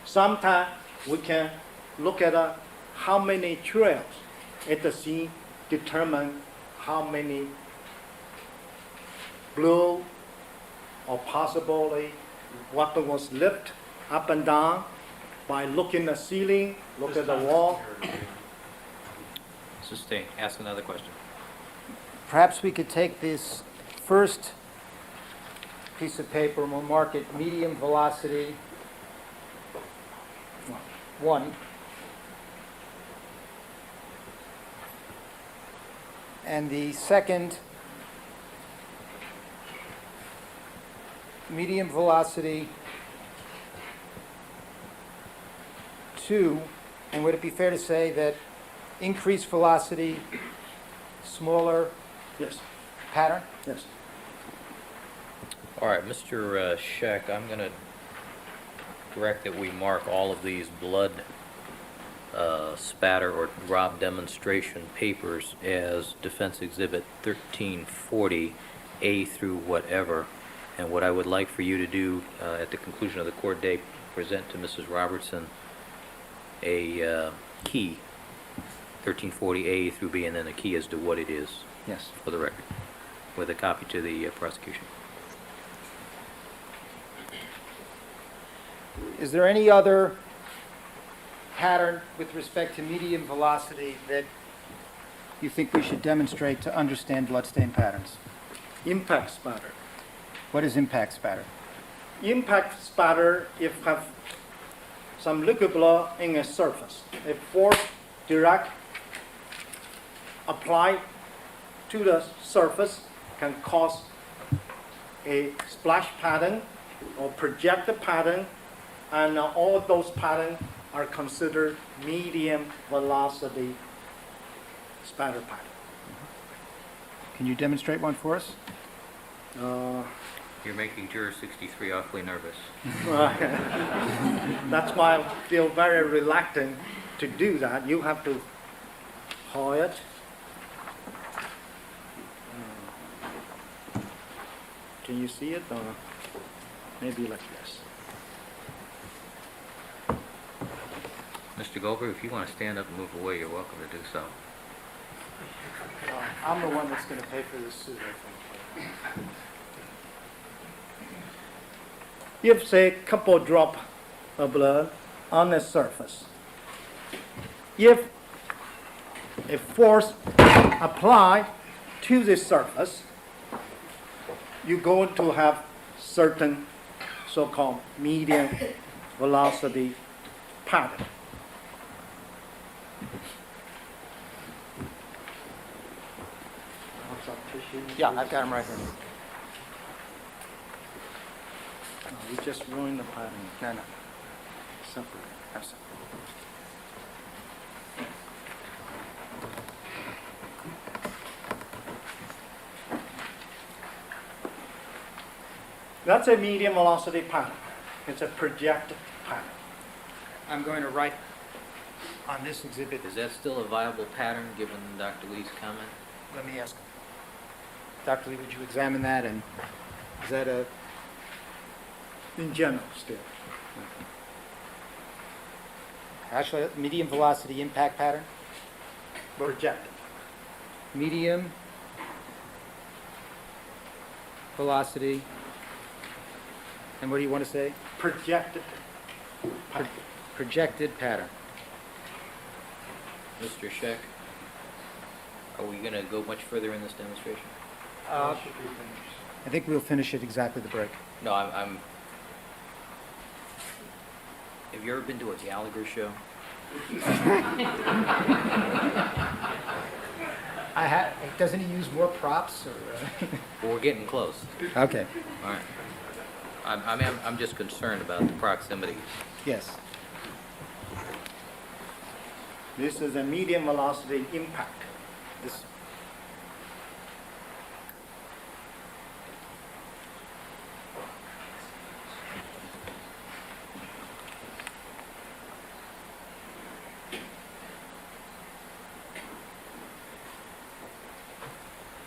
Sometimes we can look at how many trails at the scene, determine how many blow or possibly weapon was lifted up and down by looking at the ceiling, look at the wall. Sustain. Ask another question. Perhaps we could take this first piece of paper and we'll mark it medium velocity 1. And the second, medium velocity 2. And would it be fair to say that increased velocity, smaller Yes. pattern? Yes. All right, Mr. Scheck, I'm going to direct that we mark all of these blood spatter or drop demonstration papers as Defense Exhibit 1340A through whatever. And what I would like for you to do at the conclusion of the court date, present to Mrs. Robertson a key, 1340A through B, and then a key as to what it is. Yes. For the record, with a copy to the prosecution. Is there any other pattern with respect to medium velocity that you think we should demonstrate to understand bloodstain patterns? Impact spatter. What is impact spatter? Impact spatter, if have some liquid blood in a surface, a force direct apply to the surface can cause a splash pattern or projected pattern, and all those patterns are considered medium velocity spatter pattern. Can you demonstrate one for us? You're making Juror 63 awfully nervous. That's why I feel very reluctant to do that. You have to hold it. Can you see it? Or maybe like this. Mr. Goldberg, if you want to stand up and move away, you're welcome to do so. I'm the one that's going to pay for this suit, I think. If, say, couple drop of blood on the surface, if a force applied to the surface, you're going to have certain so-called medium velocity pattern. Yeah, I've got them right here. We just ruined the pattern. No, no. Separate. Have some. That's a medium velocity pattern. It's a projected pattern. I'm going to write on this exhibit. Is that still a viable pattern, given Dr. Lee's comment? Let me ask. Dr. Lee, would you examine that, and is that a... In general, still. Actually, a medium velocity impact pattern? Projected. Medium velocity, and what do you want to say? Projected pattern. Projected pattern. Mr. Scheck, are we going to go much further in this demonstration? I think we'll finish it exactly the break. No, I'm... Have you ever been to a Gallagher show? Doesn't he use more props? Or, Well, we're getting close. Okay. All right. I'm just concerned about the proximity. Yes. This is a medium velocity impact. This.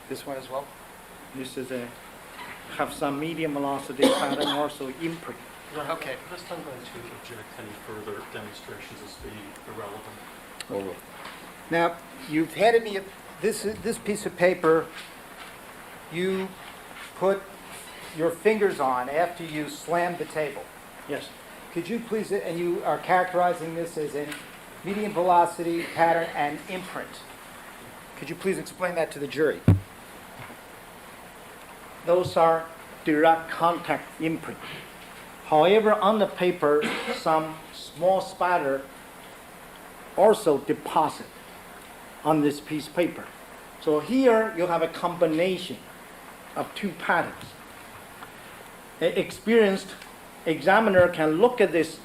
This one as well? This is a have some medium velocity pattern, also imprint. Okay. This time I'm going to object any further demonstrations as being irrelevant. Over. Now, you've handed me this piece of paper. You put your fingers on after you slammed the table. Yes. Could you please, and you are characterizing this as a medium velocity pattern and imprint. Could you please explain that to the jury? Those are direct contact imprint. However, on the paper, some small spatter also deposit on this piece of paper. So here you have a combination of two patterns. An experienced examiner can look at this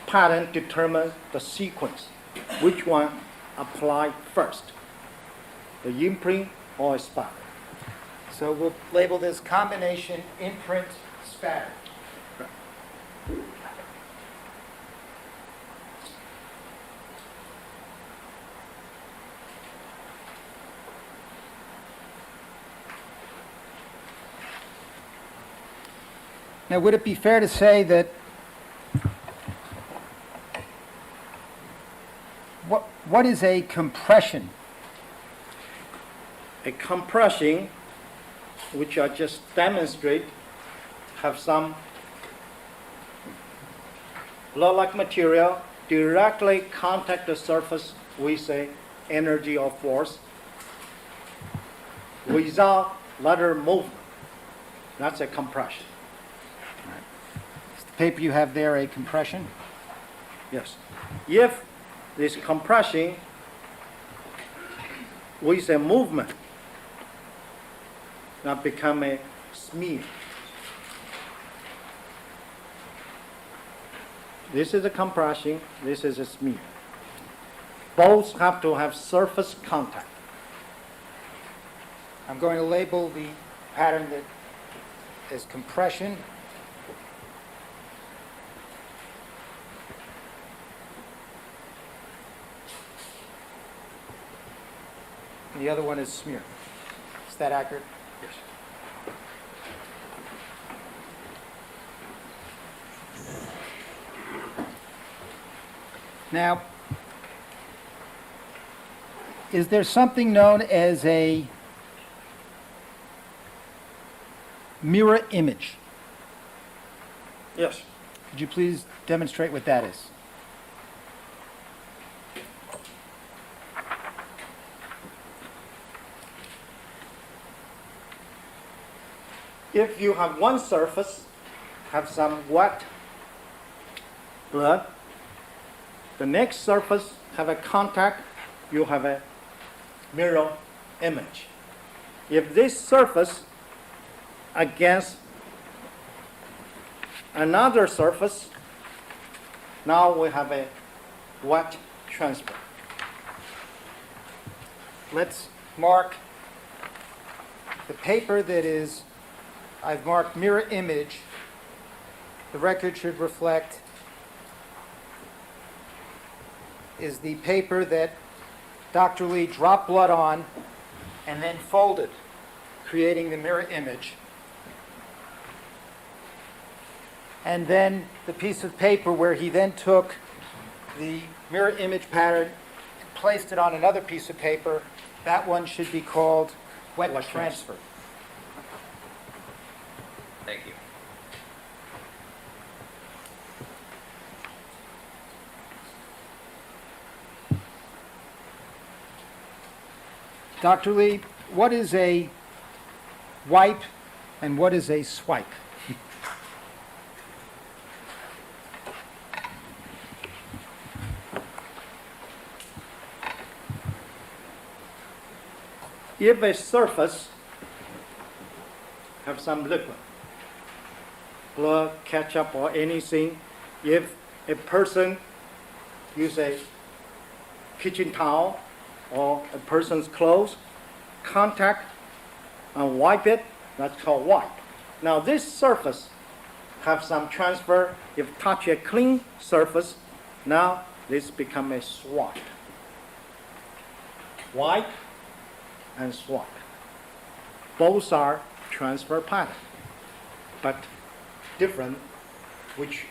pattern, determine the sequence, which one apply first, the imprint or a spatter. So we'll label this combination imprint spatter. Now, would it be fair to say that what is a compression? A compression, which I just demonstrate, have some blood-like material directly contact the surface with a energy or force without lateral movement. That's a compression. Is the paper you have there a compression? Yes. If this compression with a movement, that become a smear. This is a compression, this is a smear. Both have to have surface contact. I'm going to label the pattern that is compression. And the other one is smear. Is that accurate? Yes. Now, is there something known as a mirror image? Yes. Could you please demonstrate what that is? If you have one surface, have some wet blood, the next surface have a contact, you have a mirror image. If this surface against another surface, now we have a wet transfer. Let's mark the paper that is, I've marked mirror image. The record should reflect is the paper that Dr. Lee dropped blood on and then folded, creating the mirror image. And then the piece of paper where he then took the mirror image pattern and placed it on another piece of paper, that one should be called wet Wet transfer. Thank you. Dr. Lee, what is a wipe and what is a swipe? If a surface have some liquid, blood, ketchup, or anything, if a person use a kitchen towel or a person's clothes, contact and wipe it, that's called wipe. Now this surface have some transfer, if touch a clean surface, now this become a swipe. Wipe and swipe. Both are transfer pattern, but different, which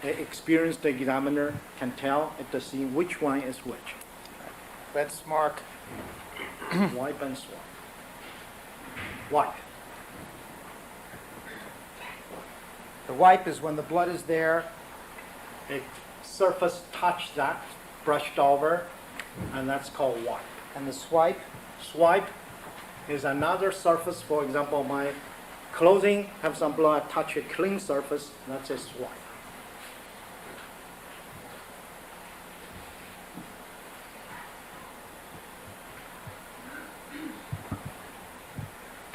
the experienced examiner can tell at the scene which one is which. Let's mark Wipe and swipe. Wipe. the wipe is when the blood is there. A surface touch that, brushed over, and that's called wipe. And the swipe, Swipe is another surface. For example, my clothing have some blood, touch a clean surface, that's a swipe.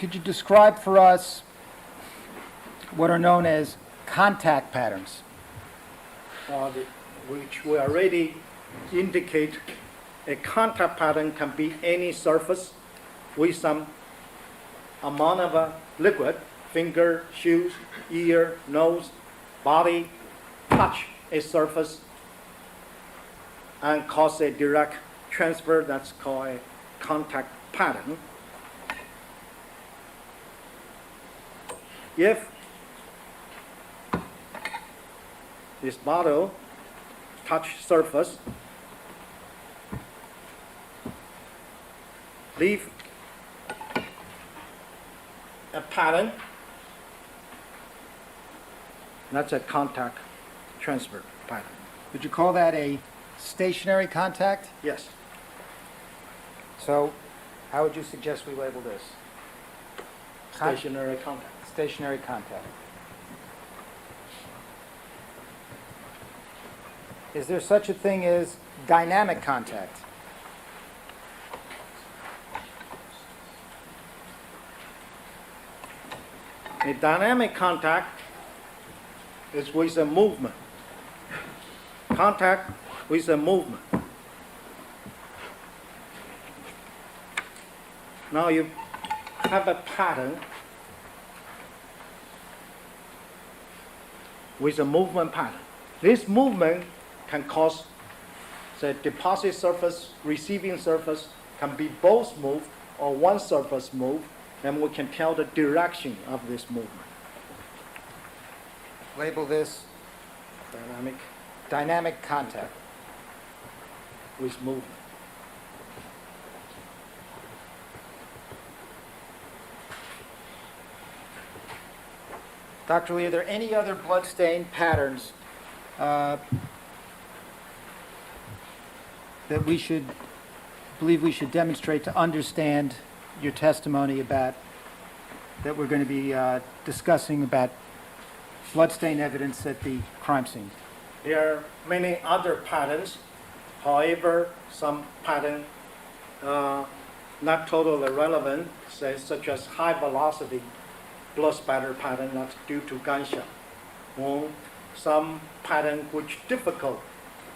could you describe for us what are known as contact patterns? Which we already indicate a contact pattern can be any surface with some amount of liquid, finger, shoes, ear, nose, body, touch a surface and cause a direct transfer. That's called a contact pattern. If this bottle touch surface leave a pattern, that's a contact transfer pattern. Would you call that a stationary contact? Yes. So how would you suggest we label this? Stationary contact. Stationary contact. Is there such a thing as dynamic contact? A dynamic contact is with a movement. Contact with a movement. Now you have a pattern with a movement pattern. This movement can cause the deposit surface, receiving surface can be both moved or one surface moved, and we can tell the direction of this movement. Label this dynamic contact. With movement. Dr. Lee, are there any other bloodstain patterns that we should believe we should demonstrate to understand your testimony about, that we're going to be discussing about bloodstain evidence at the crime scene? There are many other patterns. However, some pattern not totally relevant, such as high velocity blood spatter pattern that's due to gunshot wound. Some pattern which difficult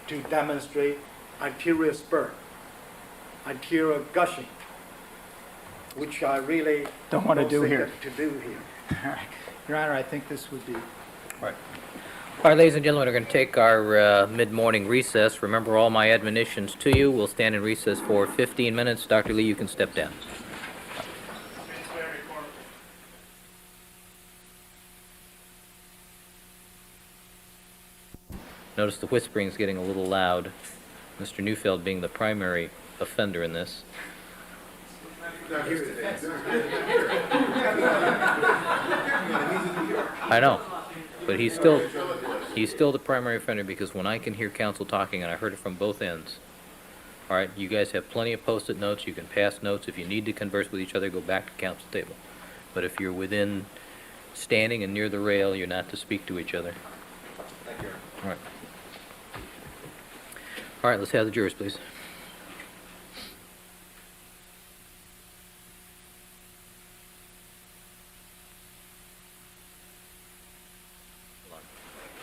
to demonstrate arterial spurt, arterial gushing, which I really Don't want to do think here. to do here. All right. Your Honor, I think this would be... All right, ladies and gentlemen, we're going to take our mid-morning recess. Remember all my admonitions to you. We'll stand in recess for 15 minutes. Dr. Lee, you can step down. Notice the whispering is getting a little loud. Mr. Neufeld being the primary offender in this. I know, but he's still the primary offender, because when I can hear counsel talking, and I heard it from both ends. All right, you guys have plenty of post-it notes. You can pass notes. If you need to converse with each other, go back to counsel table. But if you're within standing and near the rail, you're not to speak to each other. Thank you. All right. All right, let's have the jurors, please.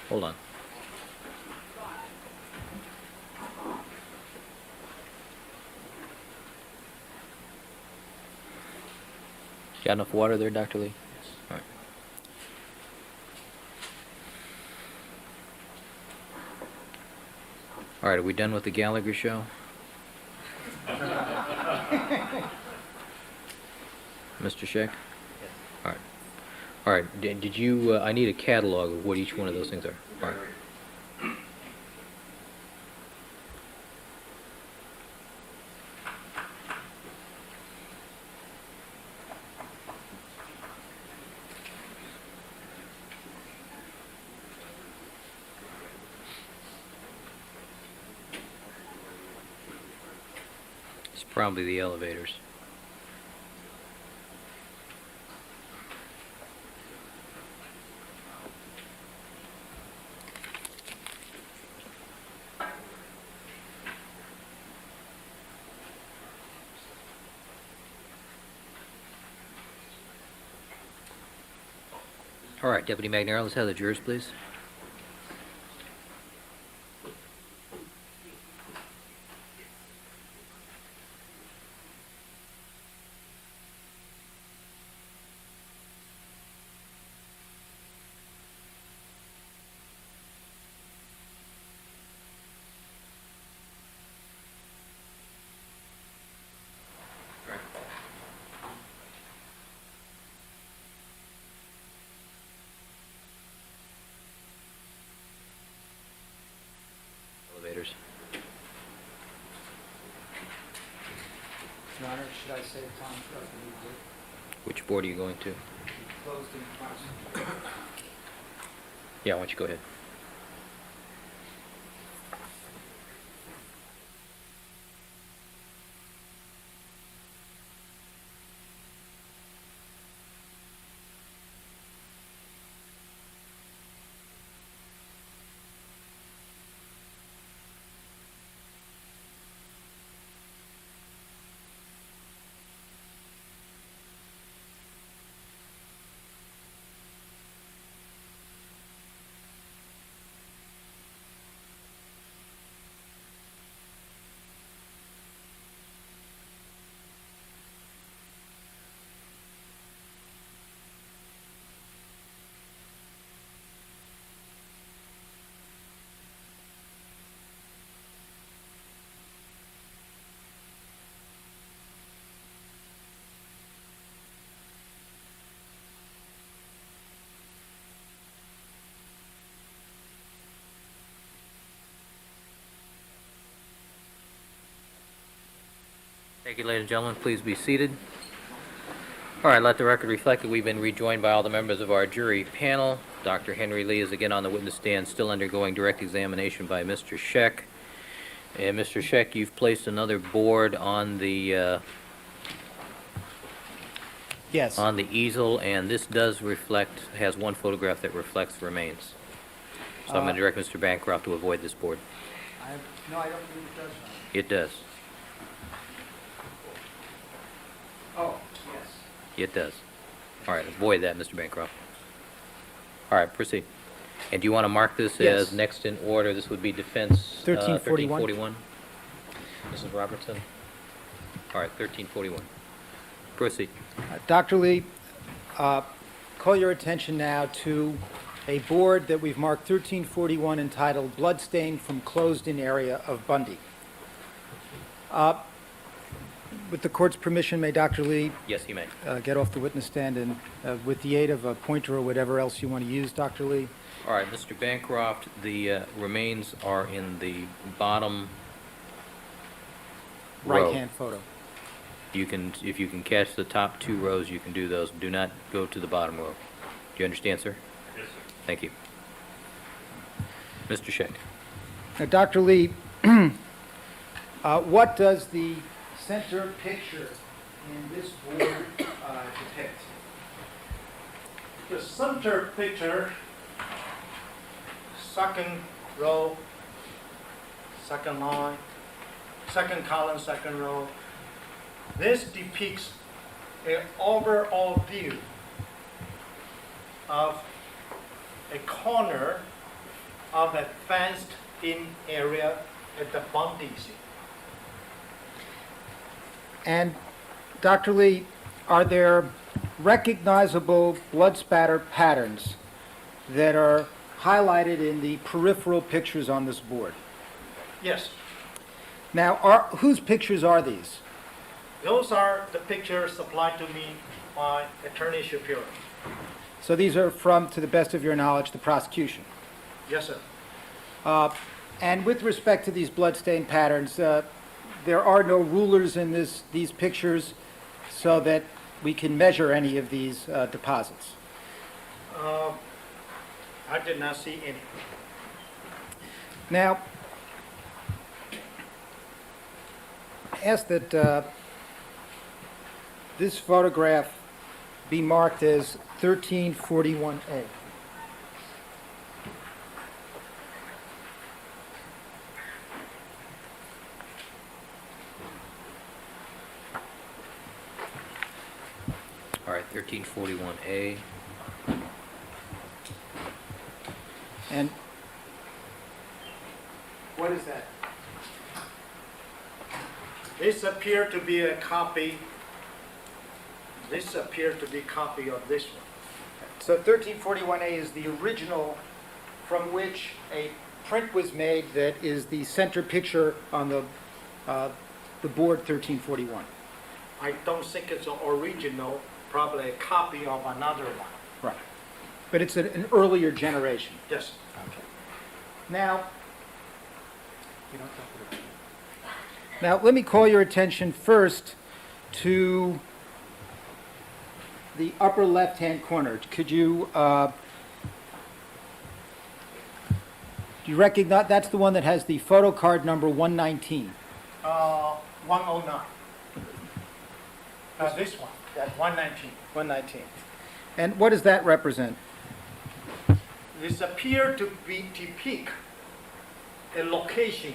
Hold on. Got enough water there, Dr. Lee? All right. All right, are we done with the Gallagher show? Mr. Scheck? All right. All right, did you, I need a catalog of what each one of those things are. All right. It's probably the elevators. All right, Deputy McNair, let's have the jurors, please. Your Honor, should I say Tom Sharp? Which board are you going to? Closed in prosecutor. Yeah, why don't you go ahead? Thank you, ladies and gentlemen. Please be seated. All right, let the record reflect that we've been rejoined by all the members of our jury panel. Dr. Henry Lee is again on the witness stand, still undergoing direct examination by Mr. Scheck. And Mr. Scheck, you've placed another board on the Yes. easel, and this does reflect, has one photograph that reflects the remains. So I'm going to direct Mr. Bancroft to avoid this board. No, I don't believe it does. It does. Oh, yes. It does. All right, avoid that, Mr. Bancroft. All right, proceed. And do you want to mark this Yes. as next in order? This would be defense 1341. 1341. Mrs. Robertson? All right, 1341. Proceed. Dr. Lee, call your attention now to a board that we've marked 1341 entitled Bloodstain from Closed-In Area of Bundy. With the court's permission, may Dr. Lee Yes, you may. get off the witness stand and with the aid of a pointer or whatever else you want to use, Dr. Lee? All right, Mr. Bancroft, the remains are in the bottom row. Right-hand photo. You can, if you can catch the top two rows, you can do those. Do not go to the bottom row. Do you understand, sir? Yes, sir. Thank you. Mr. Scheck. Now, Dr. Lee, what does the center picture in this board depict? The center picture, second row, second line, second column, second row. This depicts an overall view of a corner of a fenced-in area at the Bundy scene. And Dr. Lee, are there recognizable blood spatter patterns that are highlighted in the peripheral pictures on this board? Yes, Now, whose pictures are these? those are the pictures supplied to me by Attorney Shapiro. So these are from, to the best of your knowledge, the prosecution. Yes, sir. And with respect to these bloodstain patterns, there are no rulers in these pictures so that we can measure any of these deposits. I did not see any. Now, I ask that this photograph be marked as 1341A. All right, 1341A. And what is that? This appeared to be a copy. This appeared to be a copy of this one. So 1341A is the original from which a print was made that is the center picture on the board 1341. I don't think it's an original, probably a copy of another one. Right. But it's an earlier generation. Yes. Okay. Now, let me call your attention first to the upper left-hand corner. Could you, do you recognize, that's the one that has the photo card number 119. 109. This one, that 119. 119. And what does that represent? This appear to be depict a location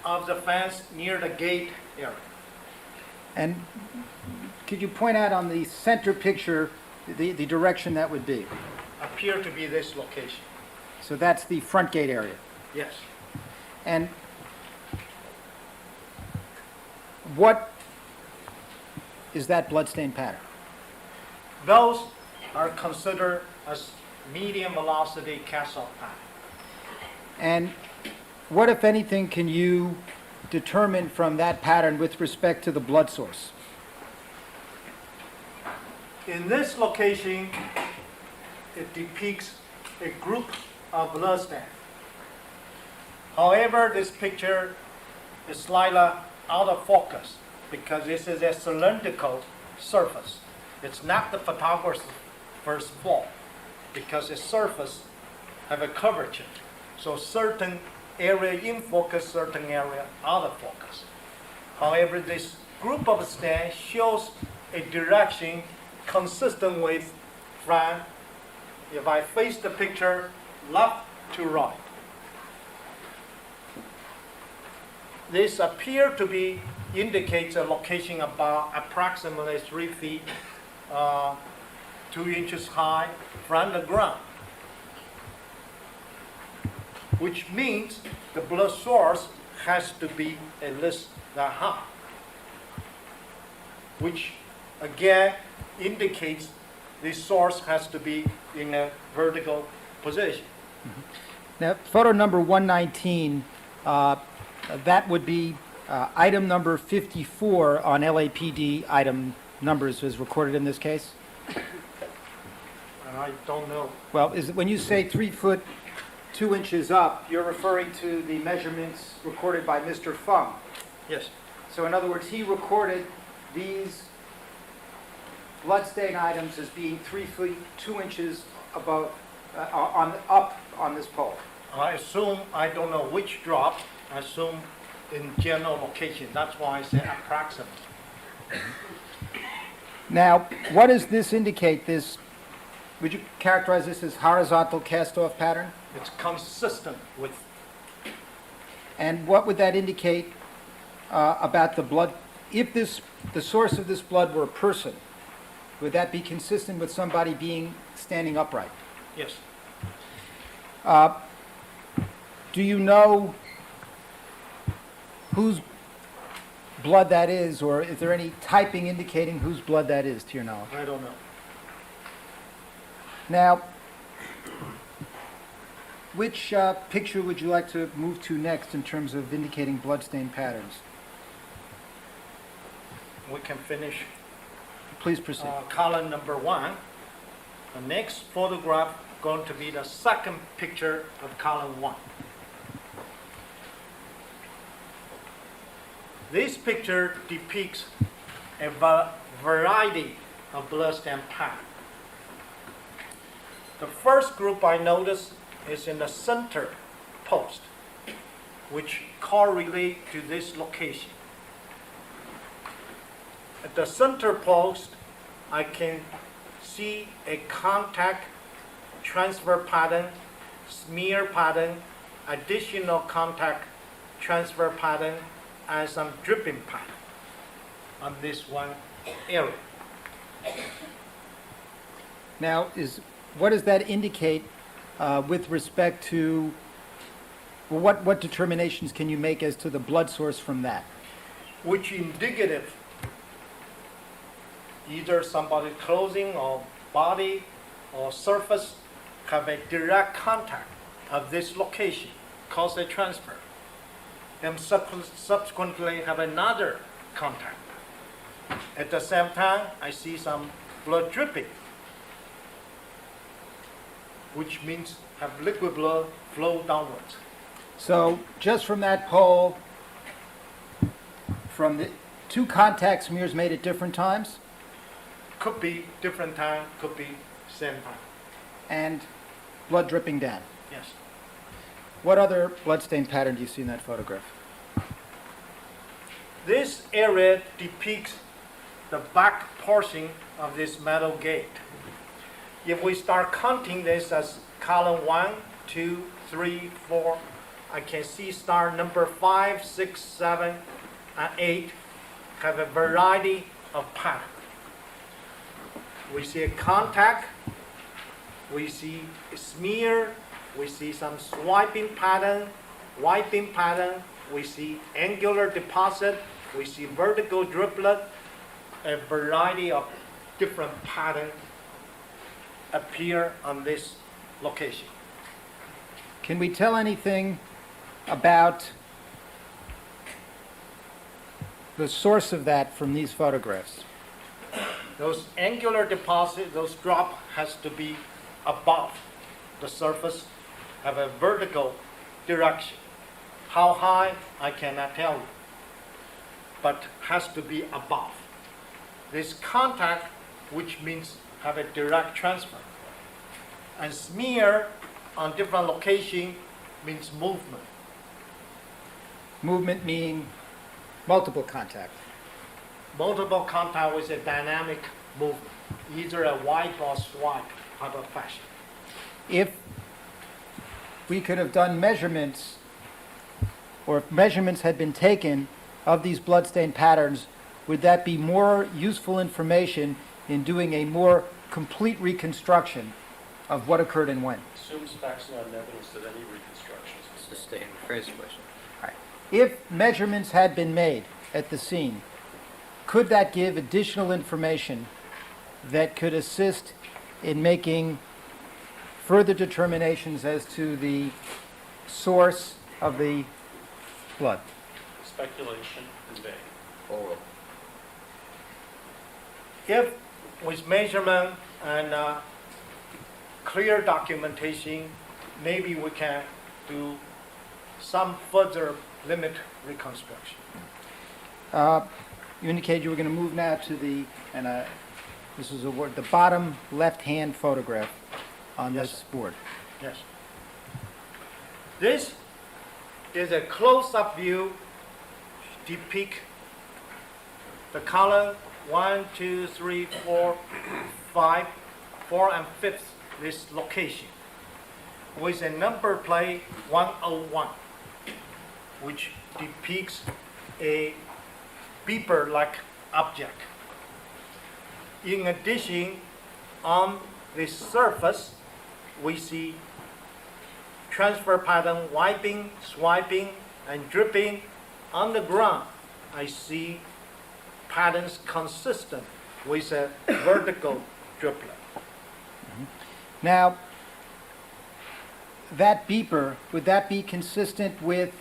of the fence near the gate area. And could you point out on the center picture the direction that would be? Appear to be this location. So that's the front gate area. Yes. And what is that bloodstain pattern? Those are considered as medium velocity cast-off pattern. And what, if anything, can you determine from that pattern with respect to the blood source? In this location, it depicts a group of bloodstains. However, this picture is slightly out of focus because this is a cylindrical surface. It's not the photographer's first fault because the surface have a curvature. So certain area in focus, certain area out of focus. However, this group of stands shows a direction consistent with from, if I face the picture, left to right. This appear to be indicates a location about approximately 3 feet, 2 inches high from the ground, which means the blood source has to be at least that high, which again indicates the source has to be in a vertical position. Now, photo number 119, that would be item number 54 on LAPD item numbers as recorded in this case? I don't know. Well, is it, when you say 3 foot 2 inches up, you're referring to the measurements recorded by Mr. Fung. Yes. So in other words, he recorded these bloodstain items as being 3 feet 2 inches above, up on this pole. I assume, I don't know which drop, I assume in general location. That's why I say approximate. Now, what does this indicate? This, would you characterize this as horizontal cast-off pattern? It's consistent with, And what would that indicate about the blood? If this, the source of this blood were a person, would that be consistent with somebody being standing upright? yes. Do you know whose blood that is, or is there any typing indicating whose blood that is, to your knowledge? I don't know. Now, which picture would you like to move to next in terms of indicating bloodstain patterns? We can finish Please proceed. column number 1. The next photograph going to be the second picture of column 1. This picture depicts a variety of bloodstain patterns. The first group I notice is in the center post, which correlate to this location. At the center post, I can see a contact transfer pattern, smear pattern, additional contact transfer pattern, and some dripping pattern on this one area. Now, what does that indicate with respect to, well, what determinations can you make as to the blood source from that? Which indicative either somebody's clothing or body or surface have a direct contact of this location, cause a transfer, and subsequently have another contact. At the same time, I see some blood dripping, which means have liquid blood flow downwards. So just from that pole from the two contact smears made at different times Could be different time, could be same time. and blood dripping down. Yes. What other bloodstain pattern do you see in that photograph? This area depicts the back portion of this metal gate. If we start counting this as column 1, 2, 3, 4, I can see star number 5, 6, 7, and 8 have a variety of patterns. We see a contact, we see a smear, we see some swiping pattern, wiping pattern, we see angular deposit, we see vertical driplet, a variety of different patterns appear on this location. Can we tell anything about the source of that from these photographs? Those angular deposits, those drop has to be above the surface, have a vertical direction. How high, I cannot tell you, but has to be above. This contact, which means have a direct transfer. And smear on different location means movement. Movement meaning multiple contact. Multiple contact with a dynamic movement, either a wipe or swipe type of fashion. If we could have done measurements, or if measurements had been taken of these bloodstain patterns, would that be more useful information in doing a more complete reconstruction of what occurred and when? Assumes facts not evidence that any reconstructions. Sustain. Rephrase the question. If measurements had been made at the scene, could that give additional information that could assist in making further determinations as to the source of the blood? Speculation and vague. Oral. If with measurement and clear documentation, maybe we can do some further limit reconstruction. You indicated you were going to move now to the, and this is the bottom left-hand photograph on Yes, this sir. board. Yes. This is a close-up view depict the column 1, 2, 3, 4, 5, 4 and 5th, this location, with a number plate 101, which depicts a beeper-like object. In addition, on the surface, we see transfer pattern, wiping, swiping, and dripping. On the ground, I see patterns consistent with a vertical driplet. Now, that beeper, would that be consistent with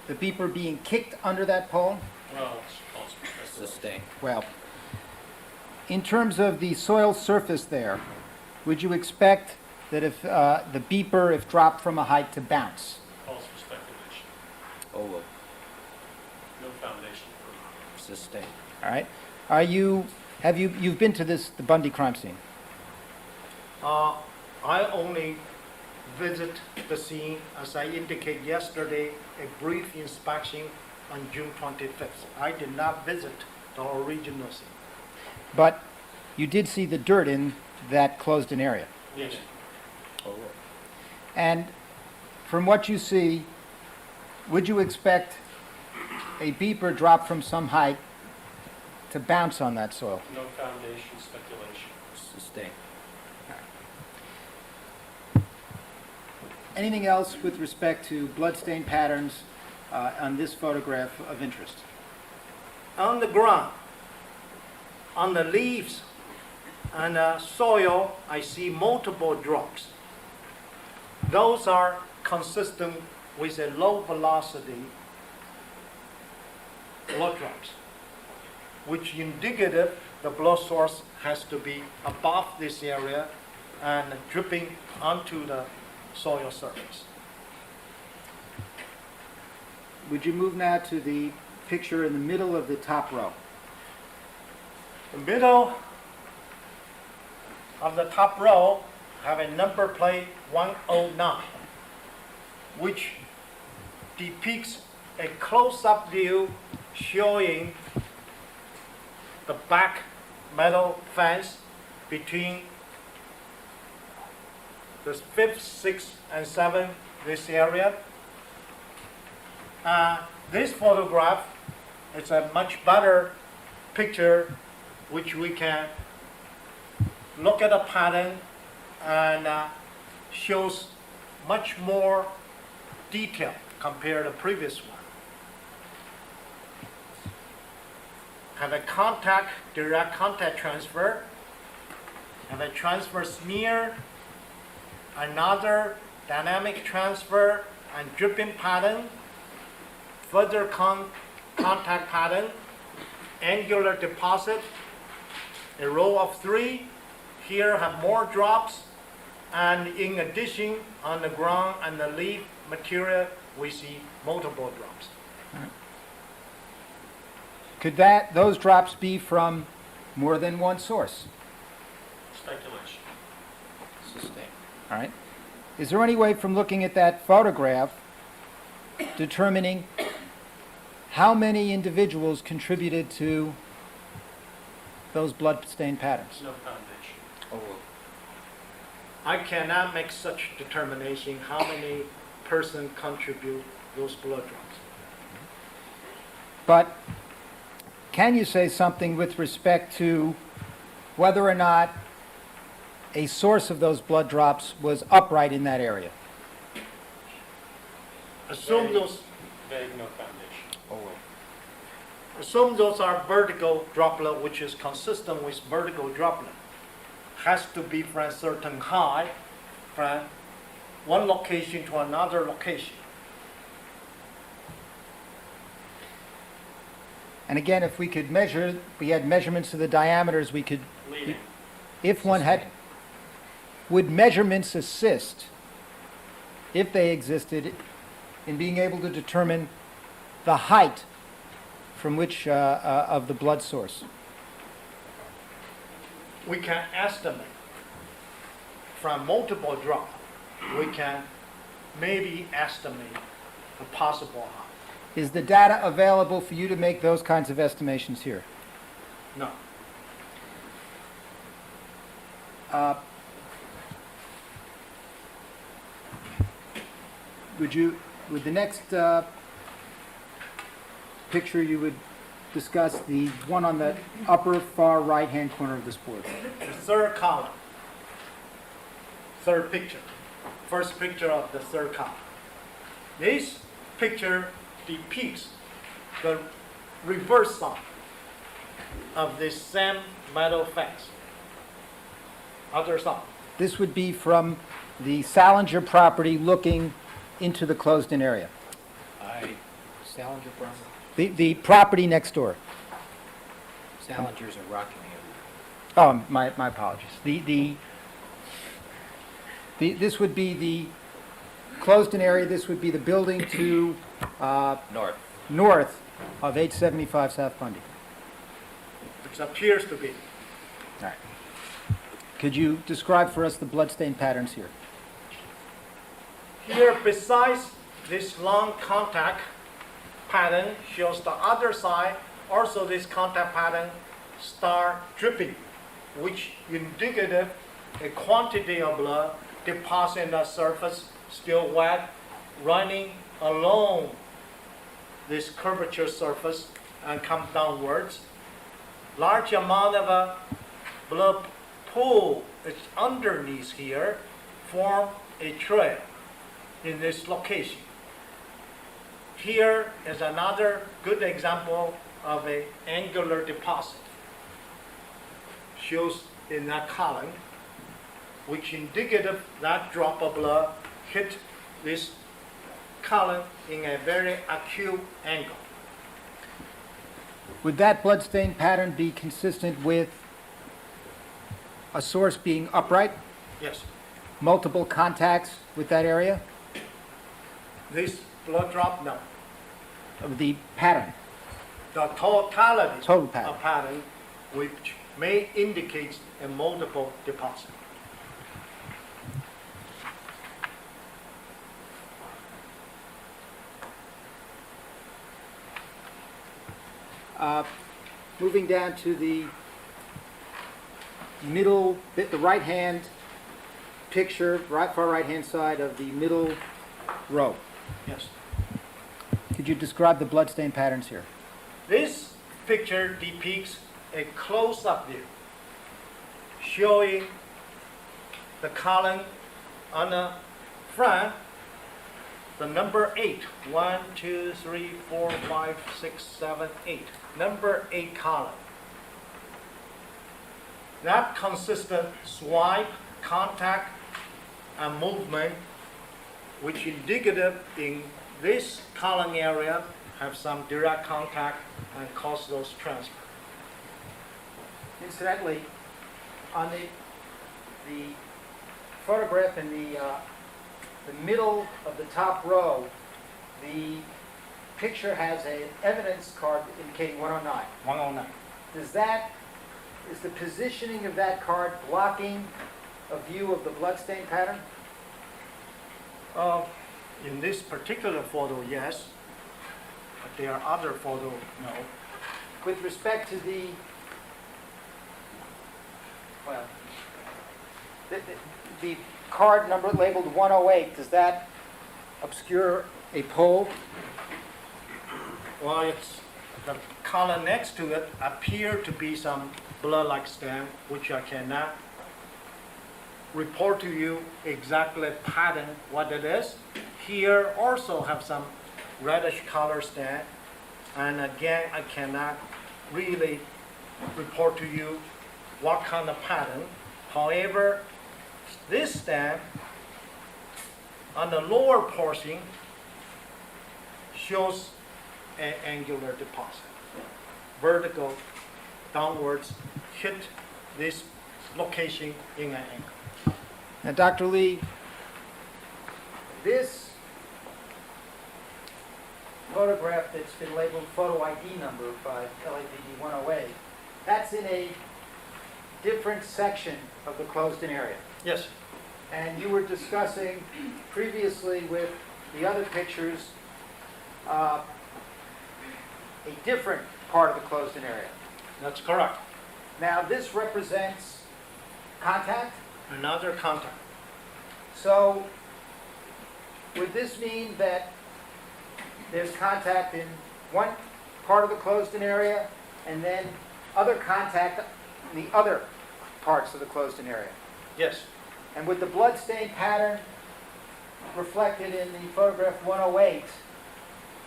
the beeper being kicked under that pole? Well, it's false perspective. Sustain. Well, in terms of the soil surface there, would you expect that if the beeper, if dropped from a height, to bounce? False for speculation. Oral. No foundation for Sustain. All right? You've been to the Bundy crime scene? I only visit the scene, as I indicated yesterday, a brief inspection on June 25th. I did not visit the original scene. But you did see the dirt in that closed-in area. Yes. Oral. And from what you see, would you expect a beeper dropped from some height to bounce on that soil? No foundation speculation. Sustain. Anything else with respect to bloodstain patterns on this photograph of interest? On the ground, on the leaves and soil, I see multiple drops. Those are consistent with a low velocity blood drops, which indicative the blood source has to be above this area and dripping onto the soil surface. would you move now to the picture in the middle of the top row? The middle of the top row have a number plate 109, which depicts a close-up view showing the back metal fence between the 5th, 6th, and 7th, this area. This photograph is a much better picture which we can look at the pattern and shows much more detail compared to the previous one. Have a contact, direct contact transfer, have a transfer smear, another dynamic transfer and dripping pattern, further contact pattern, angular deposit, a row of 3. Here have more drops, and in addition, on the ground and the leaf material, we see multiple drops. Could those drops be from more than one source? Speculation. Sustained. All right. Is there any way from looking at that photograph determining how many individuals contributed to those blood-stained patterns? No foundation. Oh, I cannot make such determination how many persons contribute those blood drops. But can you say something with respect to whether or not a source of those blood drops was upright in that area? Assume those, Vague, no foundation. assume those are vertical droplet, which is consistent with vertical droplet. Has to be from a certain height, from one location to another location. And again, if we could measure, we had measurements of the diameters, we could, Leading. if one had, would measurements assist, if they existed, in being able to determine the height from which, of the blood source? We can estimate from multiple drops. We can maybe estimate the possible height. Is the data available for you to make those kinds of estimations here? No. Would the next picture you would discuss, the one on the upper far right-hand corner of this board? The third column, third picture, first picture of the third column. This picture depicts the reverse side of this same metal fence. Other side. This would be from the Salinger property looking into the closed-in area. Salinger Brown. The property next door. Salinger's in Rockingham. Oh, my apologies. This would be the closed-in area. This would be the building to North. north of 875 South Bundy. Which appears to be. All right. Could you describe for us the bloodstain patterns here? Here, besides this long contact pattern, shows the other side, also this contact pattern start dripping, which indicative a quantity of blood deposit in the surface, still wet, running along this curvature surface and come downwards. Large amount of blood pool is underneath here, form a trail in this location. Here is another good example of an angular deposit. Shows in that column, which indicative that drop of blood hit this column in a very acute angle. Would that bloodstain pattern be consistent with a source being upright, Yes, multiple contacts with that area? this blood drop, no. of the pattern. The totality Total pattern. of pattern, which may indicate a multiple deposit. Moving down to the middle, the right-hand picture, far right-hand side of the middle row. Yes. Could you describe the bloodstain patterns here? This picture depicts a close-up view showing the column on the front, the number 8. 1, 2, 3, 4, 5, 6, 7, 8. Number 8 column. That consistent swipe, contact, and movement, which indicative in this column area have some direct contact and cause those transfer. Incidentally, on the photograph in the middle of the top row, the picture has an evidence card indicating 109. 109. Is the positioning of that card blocking a view of the bloodstain pattern? In this particular photo, yes. But there are other photos, no. With respect to the card number labeled 108, does that obscure a pole? Well, it's the column next to it appear to be some blood-like stain, which I cannot report to you exactly pattern what it is. Here also have some reddish color stain, and again I cannot really report to you what kind of pattern. However, this stain on the lower portion shows an angular deposit. Vertical downwards hit this location in an angle. Now, Dr. Lee, this photograph that's been labeled photo ID number by LAPD 108, that's in a different section of the closed-in area. Yes, And you were discussing previously with the other pictures a different part of the closed-in area. that's correct. Now, this represents contact. Another contact. So, would this mean that there's contact in one part of the closed-in area and then other contact in the other parts of the closed-in area? Yes, And with the bloodstain pattern reflected in the photograph 108,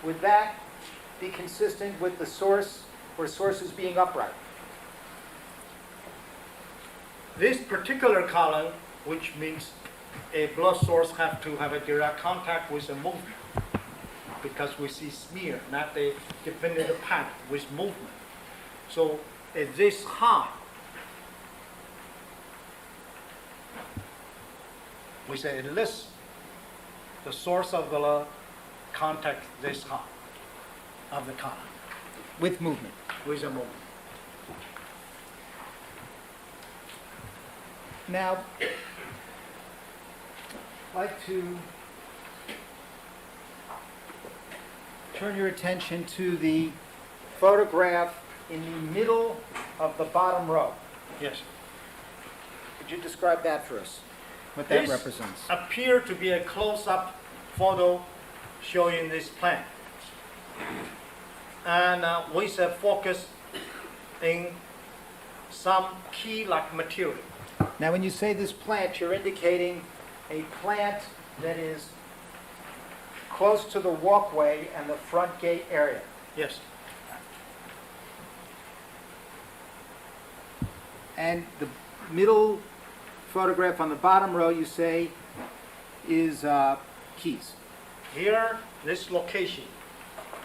would that be consistent with the source or sources being upright? this particular column, which means a blood source have to have a direct contact with a movement, because we see smear, not a definitive pattern with movement. So at this high, we say at least the source of the contact this high of the column With movement. with a movement. Now, I'd like to turn your attention to the photograph in the middle of the bottom row. Yes. Could you describe that for us? What that This represents? appear to be a close-up photo showing this plant. And with a focus in some key-like material. Now, when you say this plant, you're indicating a plant that is close to the walkway and the front gate area. Yes. And the middle photograph on the bottom row, you say, is keys. Here, this location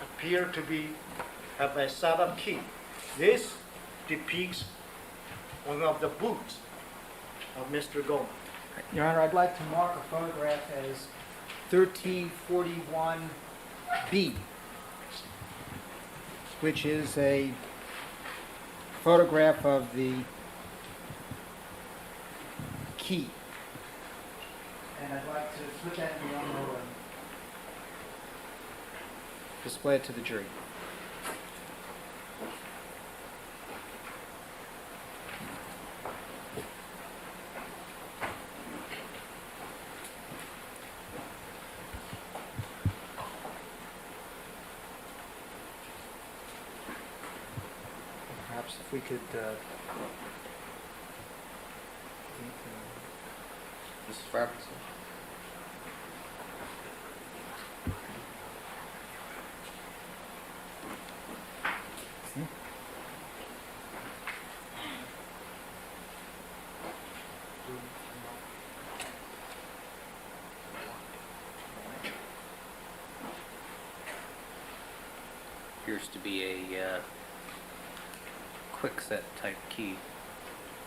appear to be have a set of key. This depicts one of the boots of Mr. Goldman. Your Honor, I'd like to mark a photograph as 1341B. which is a photograph of the key. And I'd like to put that in the envelope and display it to the jury. Perhaps if we could Mrs. Robertson? Appears to be a quick set type key.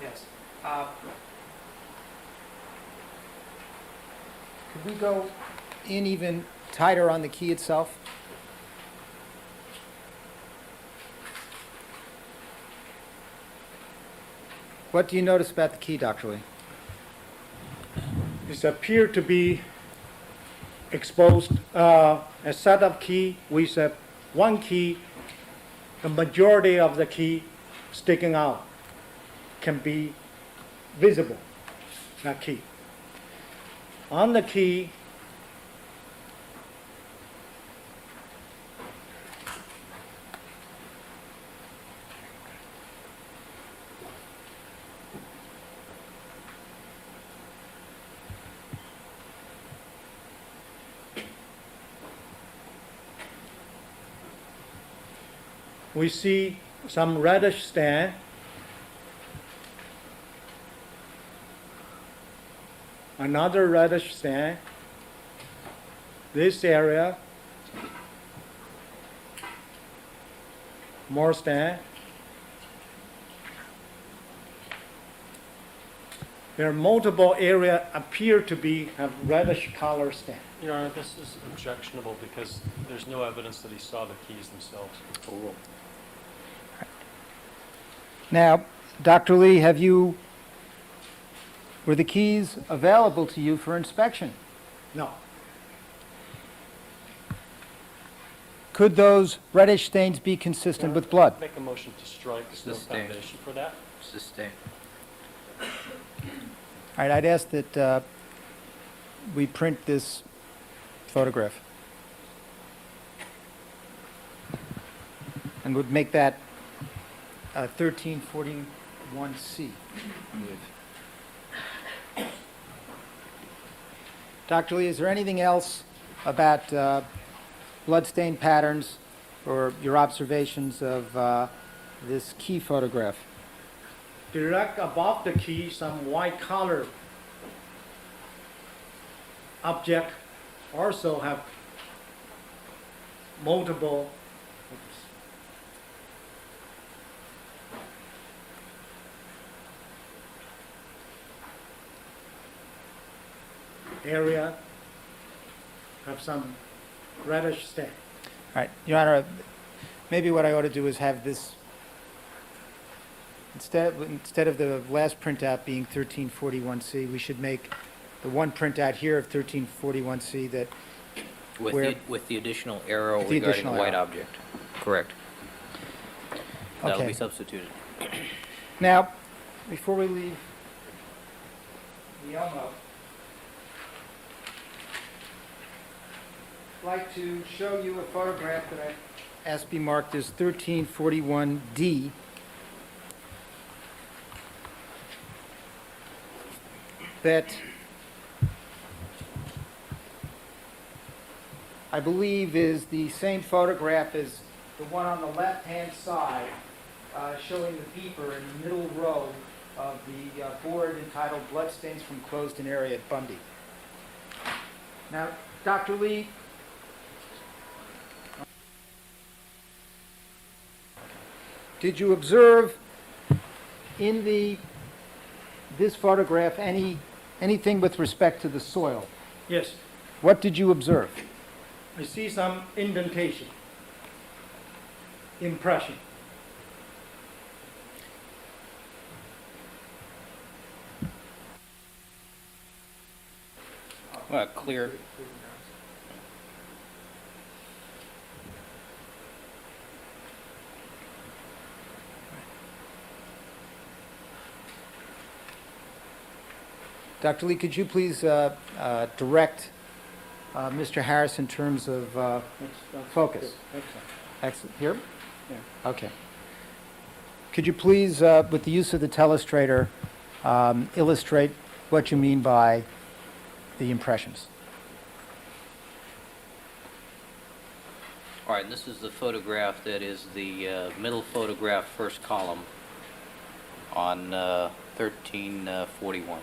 Yes. Could we go in even tighter on the key itself? What do you notice about the key, Dr. Lee? It appears to be exposed, a set of key with one key, the majority of the key sticking out can be visible, that key. On the key, we see some reddish stain. Another reddish stain. This area, more stain. There are multiple areas appear to be have reddish color stain. Your Honor, this is objectionable because there's no evidence that he saw the keys themselves. Now, Dr. Lee, were the keys available to you for inspection? No, Could those reddish stains be consistent with blood? Make a motion to strike. There's no Sustained. foundation for that. Sustained. All right, I'd ask that we print this photograph. And would make that 1341C. Dr. Lee, is there anything else about bloodstain patterns or your observations of this key photograph? direct above the key, some white color object also have multiple area, have some reddish stain. All right, Your Honor, maybe what I ought to do is have this, instead of the last printout being 1341C, we should make the one printout here of 1341C that, Where- With the additional arrow With the regarding the additional white arrow. object. Correct. That'll Okay. be substituted. now, before we leave the Elmo, I'd like to show you a photograph that I asked be marked as 1341D. That I believe is the same photograph as the one on the left-hand side, showing the beeper in the middle row of the board entitled Bloodstains from Closed-in Area at Bundy. Now, Dr. Lee, did you observe in this photograph anything with respect to the soil? Yes, What did you observe? I see some indentation. impression. Well, clear. Dr. Lee, could you please direct Mr. Harris in terms of focus? Excellent. Excellent. Here? Yeah. Okay. Could you please, with the use of the telestrator, illustrate what you mean by the impressions? All right, and this is the photograph that is the middle photograph, first column on 1341.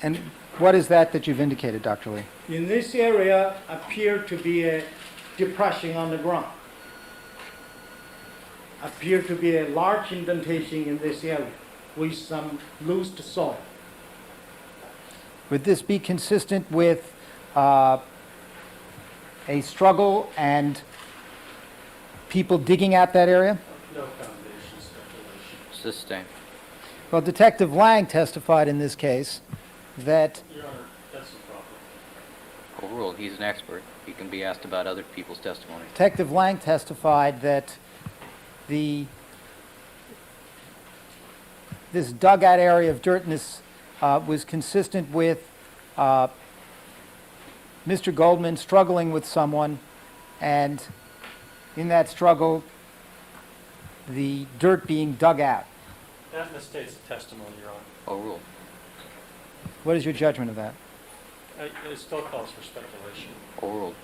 And what is that you've indicated, Dr. Lee? In this area appear to be a depression on the ground. Appear to be a large indentation in this area with some loose soil. Would this be consistent with a struggle and people digging at that area? No foundation speculation. Sustained. Well, Detective Lang testified in this case that Your Honor, that's the problem. Overruled. He's an expert. He can be asked about other people's testimony. Detective Lang testified that this dugout area of dirtness was consistent with Mr. Goldman struggling with someone, and in that struggle, the dirt being dug out. That misstates the testimony, Your Honor. Overruled. What is your judgment of that? It still calls for speculation. Overruled.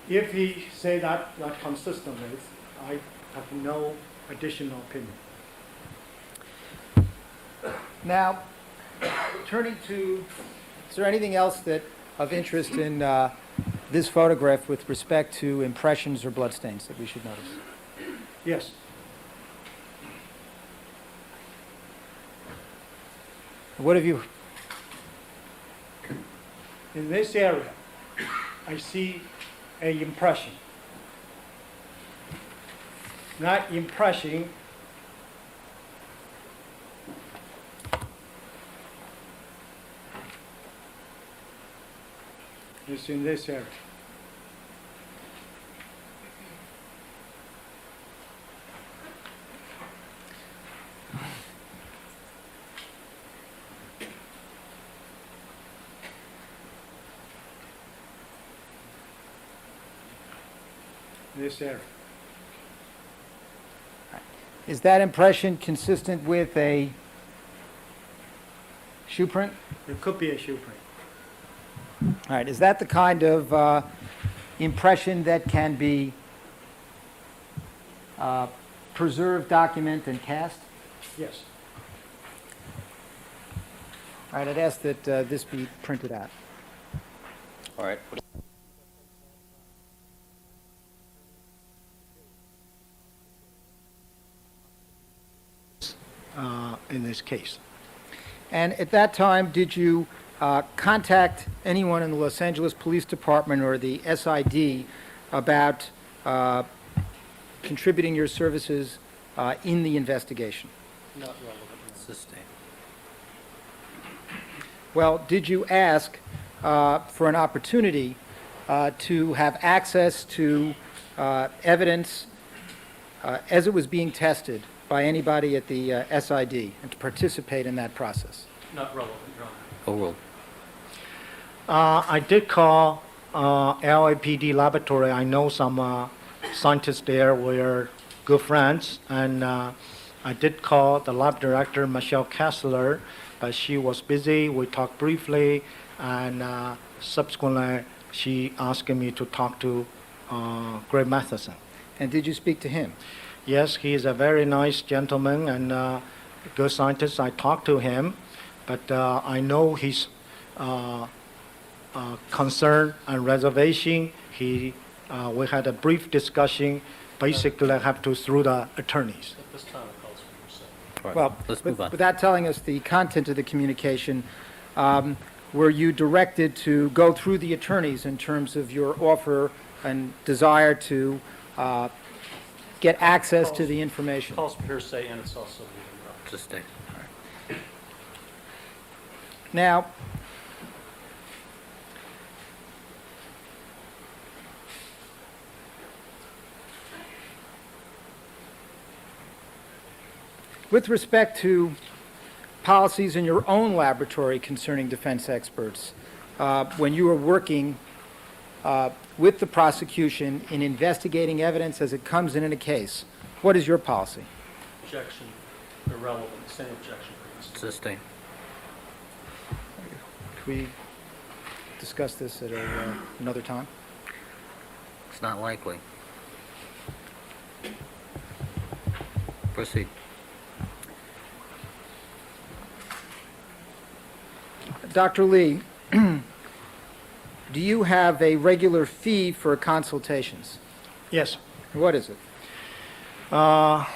If he say that consistent with, I have no additional opinion. Now, turning to, is there anything else of interest in this photograph with respect to impressions or bloodstains that we should notice? Yes. What have you? In this area, I see a impression. That impression is in this area. This area. Is that impression consistent with a shoe print? It could be a shoe print. All right. Is that the kind of impression that can be preserved, documented, and cast? Yes. All right. I'd ask that this be printed out. All right. In this case. And at that time, did you contact anyone in the Los Angeles Police Department or the SID about contributing your services in the investigation? Not relevant, Your Honor. Sustained. Well, did you ask for an opportunity to have access to evidence as it was being tested by anybody at the SID and to participate in that process? Not relevant, Your Honor. Overruled. I did call LAPD laboratory. I know some scientists there. We're good friends. And I did call the lab director, Michelle Kessler, but she was busy. We talked briefly. And subsequently, she asked me to talk to Greg Matheson. And did you speak to him? Yes, he is a very nice gentleman and good scientist. I talked to him, but I know his concern and reservation. We had a brief discussion. Basically, I have to through the attorneys. At this time, it calls for your say. All right. Well, Let's move on. without telling us the content of the communication, were you directed to go through the attorneys in terms of your offer and desire to get access to the information? Calls for hearsay, and it's also legal. Sustain. Now, with respect to policies in your own laboratory concerning defense experts, when you were working with the prosecution in investigating evidence as it comes in a case, what is your policy? Objection, irrelevant, same objection. Sustain. Could we discuss this at another time? It's not likely. Proceed. Dr. Lee, do you have a regular fee for consultations? Yes. What is it? I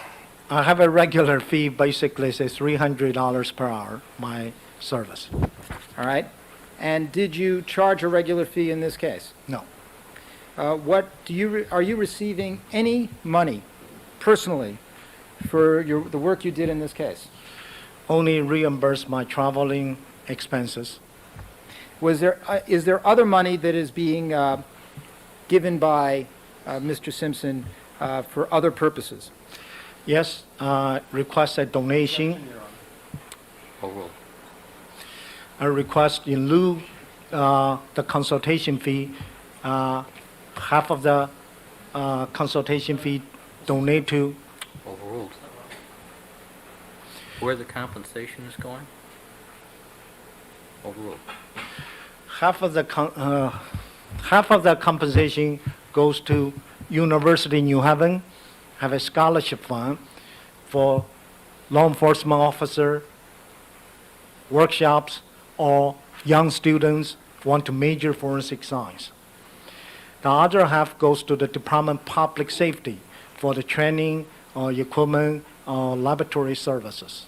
have a regular fee, basically say $300 per hour, my service. All right. And did you charge a regular fee in this case? No. Are you receiving any money personally for the work you did in this case? Only reimburse my traveling expenses. Is there other money that is being given by Mr. Simpson for other purposes? Yes, request a donation. Overruled. A request in lieu the consultation fee, half of the consultation fee donate to. Overruled. Where the compensation is going? Overruled. Half of the compensation goes to University of New Haven, have a scholarship fund for law enforcement officer workshops or young students who want to major forensic science. The other half goes to the Department of Public Safety for the training or equipment or laboratory services.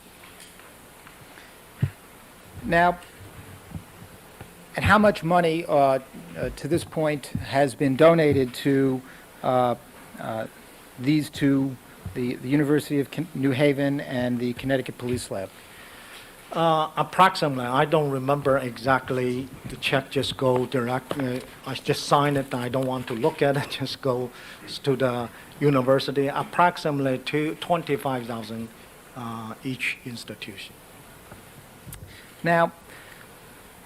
Now, and how much money to this point has been donated to these two, the University of New Haven and the Connecticut Police Lab? Approximately, I don't remember exactly. The check just go direct. I just sign it. I don't want to look at it. Just go to the university. Approximately $25,000 each institution. Now,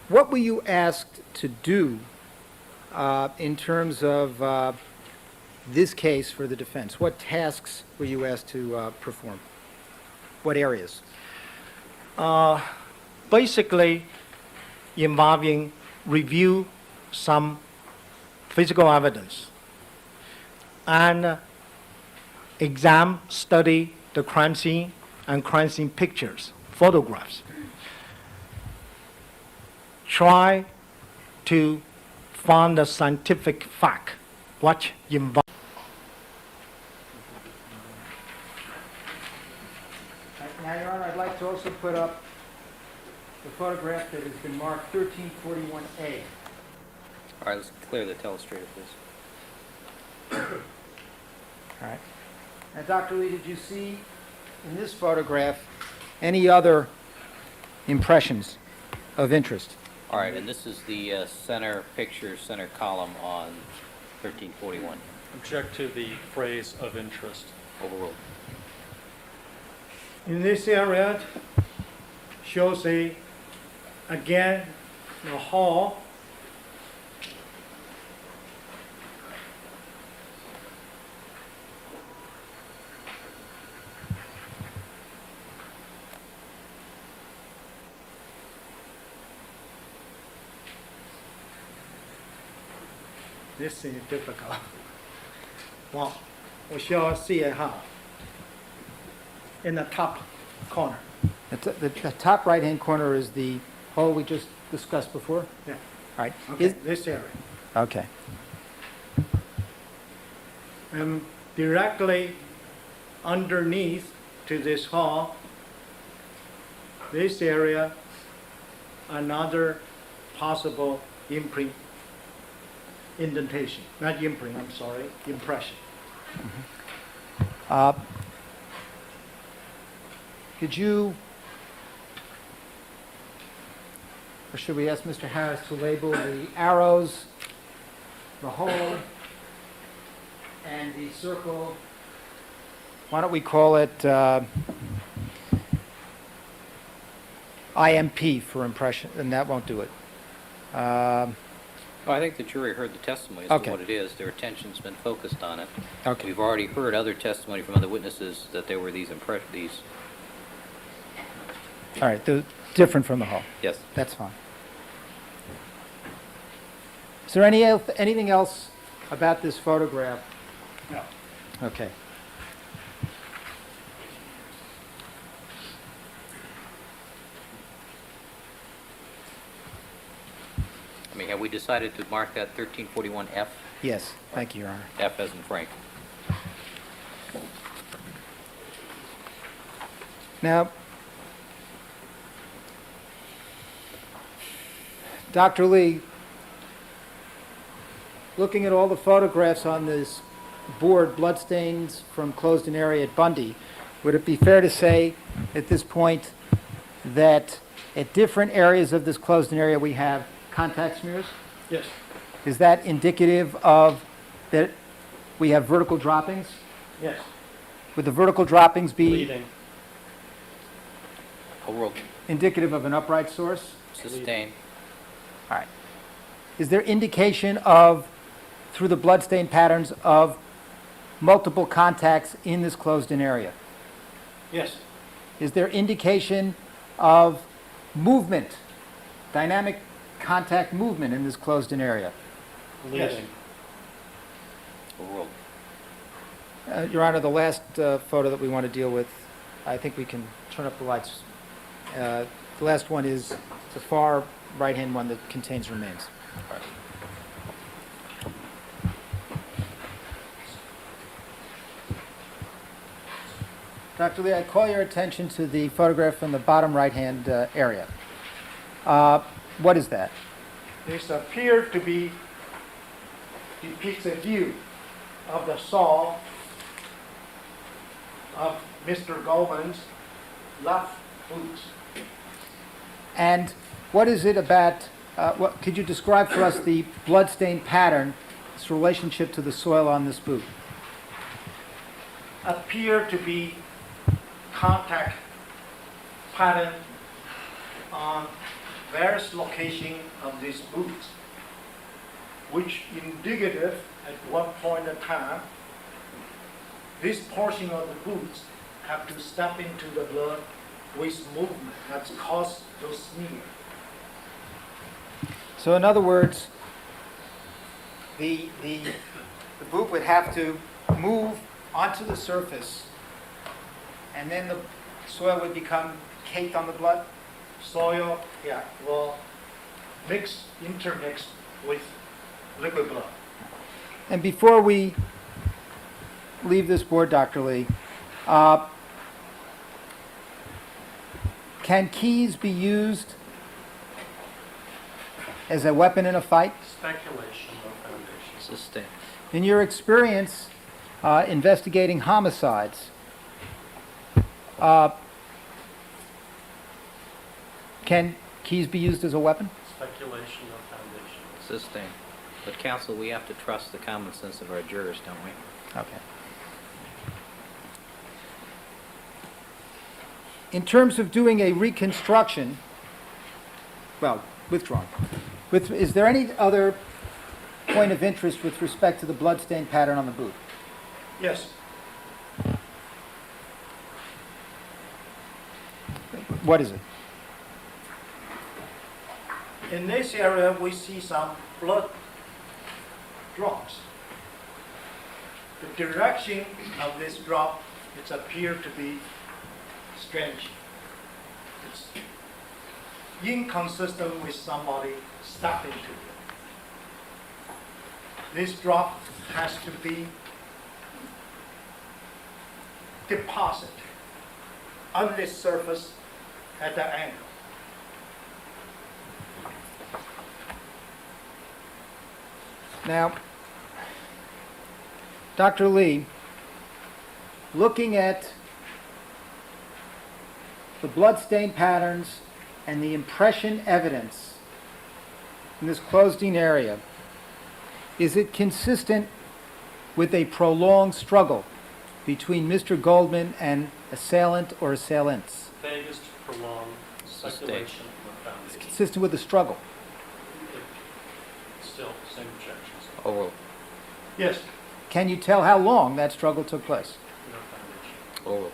what were you asked to do in terms of this case for the defense? What tasks were you asked to perform? What areas? Basically, involving review some physical evidence and study the crime scene and crime scene pictures, photographs. Try to find the scientific fact, what involves. Now, Your Honor, I'd like to also put up the photograph that has been marked 1341A. All right, let's clear the telestrator, please. All right. Now, Dr. Lee, did you see in this photograph any other impressions of interest? All right, and this is the center picture, center column on 1341. Object to the phrase of interest. Overruled. In this area, shows again, the hall. This is difficult. Well, we shall see it how. In the top corner. The top right-hand corner is the hole we just discussed before? Yeah. All right. Okay, this area. Okay. And directly underneath to this hall, this area, another possible imprint, indentation, not imprint, I'm sorry, impression. Could you, or should we ask Mr. Harris to label the arrows, the hole, and the circle? Why don't we call it IMP for impression, and that won't do it. Well, I think the jury heard the testimony as Okay. to what it is. Their attention's been focused on it. Okay. We've already heard other testimony from other witnesses that there were these All right, different from the hole. yes. That's fine. Is there anything else about this photograph? No. Okay. I mean, have we decided to mark that 1341F? Yes, thank you, Your Honor. F as in Frank. Now, Dr. Lee, looking at all the photographs on this board, bloodstains from closed-in area at Bundy, would it be fair to say at this point that at different areas of this closed-in area we have contact smears? Yes. Is that indicative of that we have vertical droppings? Yes. Would the vertical droppings be Bleeding. Overall, indicative of an upright source? sustain. All right. Is there indication of, through the bloodstain patterns, of multiple contacts in this closed-in area? Yes. Is there indication of movement, dynamic contact movement in this closed-in area? Bleeding. Overall. Your Honor, the last photo that we want to deal with, I think we can turn up the lights. The last one is the far right-hand one that contains remains. Dr. Lee, I call your attention to the photograph in the bottom right-hand area. What is that? This appears to be depicts a view of the saw of Mr. Goldman's left boot. And what is it about, could you describe for us the bloodstain pattern, its relationship to the soil on this boot? Appear to be contact pattern on various locations of these boots, which indicative at one point in time, this portion of the boots have to step into the blood with movement that's caused those smears. So in other words, the boot would have to move onto the surface, and then the soil would become caked on the blood? Soil, yeah, will intermix with liquid blood. And before we leave this board, Dr. Lee, can keys be used as a weapon in a fight? Speculation, no foundation. Sustain. In your experience investigating homicides, can keys be used as a weapon? Speculation, no foundation. Sustain. But counsel, we have to trust the common sense of our jurors, don't we? Okay. In terms of doing a reconstruction, well, withdrawn. Is there any other point of interest with respect to the bloodstain pattern on the boot? Yes, What is it? in this area we see some blood drops. The direction of this drop, it appears to be strange. It's inconsistent with somebody stepping to it. This drop has to be deposited on this surface at the angle. Now, Dr. Lee, looking at the bloodstain patterns and the impression evidence in this closed-in area, is it consistent with a prolonged struggle between Mr. Goldman and assailant or assailants? Vaguest prolonged speculation of foundation. Consistent with the struggle? Still, same objections. Overruled. Yes. Can you tell how long that struggle took place? No foundation. Overruled.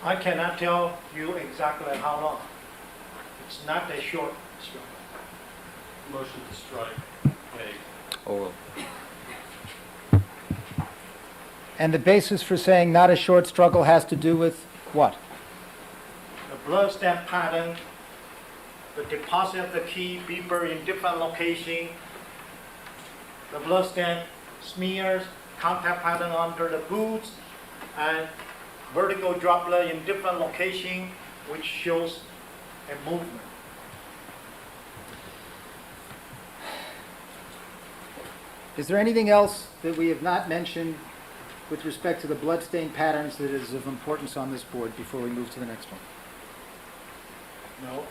I cannot tell you exactly how long. It's not a short struggle. Motion to strike. Vague. Overruled. And the basis for saying not a short struggle has to do with what? The blood stain pattern, the deposit of the key beeper in different location, the blood stain smears, contact pattern under the boots, and vertical droplet in different location, which shows a movement. Is there anything else that we have not mentioned with respect to the bloodstain patterns that is of importance on this board before we move to the next one? No.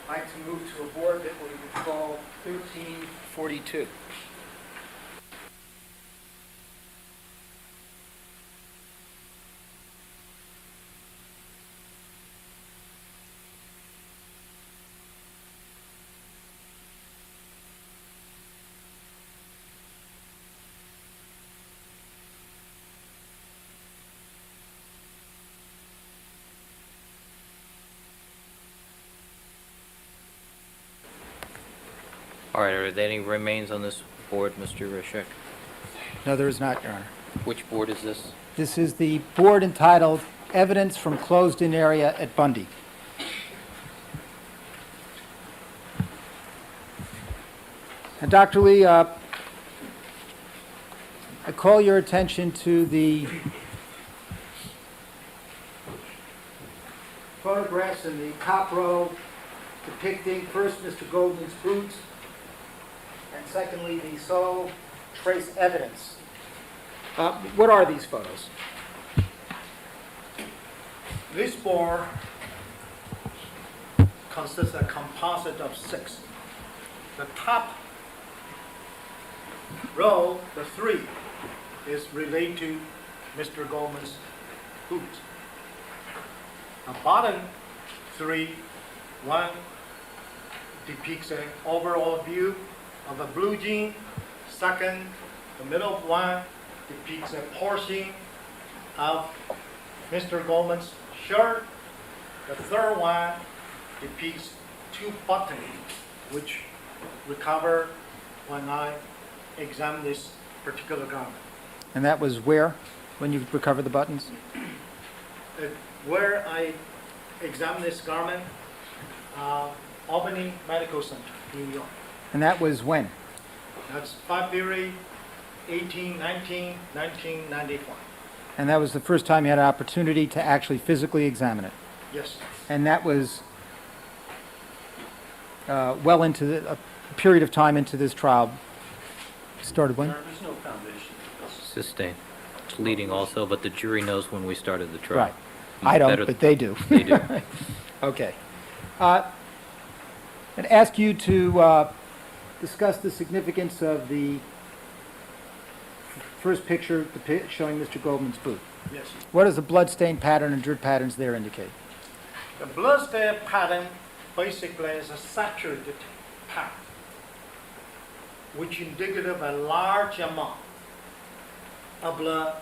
I'd like to move to a board that we would call 1342. All right, are there any remains on this board, Mr. Rishek? No, there is not, Your Honor. Which board is this? This is the board entitled Evidence from Closed-In Area at Bundy. And Dr. Lee, I call your attention to the photographs in the top row depicting first Mr. Goldman's boots and secondly the sole trace evidence. What are these photos? This board consists of a composite of 6. The top row, the 3, is related to Mr. Goldman's boots. The bottom 3, 1 depicts an overall view of a blue jean. Second, the middle one depicts a portion of Mr. Goldman's shirt. The third one depicts 2 buttons, which recovered when I examined this particular garment. And that was where, when you recovered the buttons? Where I examined this garment, Albany Medical Center, New York. And that was when? That's February 1995. And that was the first time you had an opportunity to actually physically examine it? Yes. And that was well into a period of time into this trial. Started when? There's no foundation for this. Sustained. It's leading also, but the jury knows when we started the trial. Right. I don't, Better- but they do. They do. Okay. And ask you to discuss the significance of the first picture showing Mr. Goldman's boot. Yes. What does the bloodstain pattern and dirt patterns there indicate? The blood stain pattern basically is a saturated pattern, which indicative a large amount of blood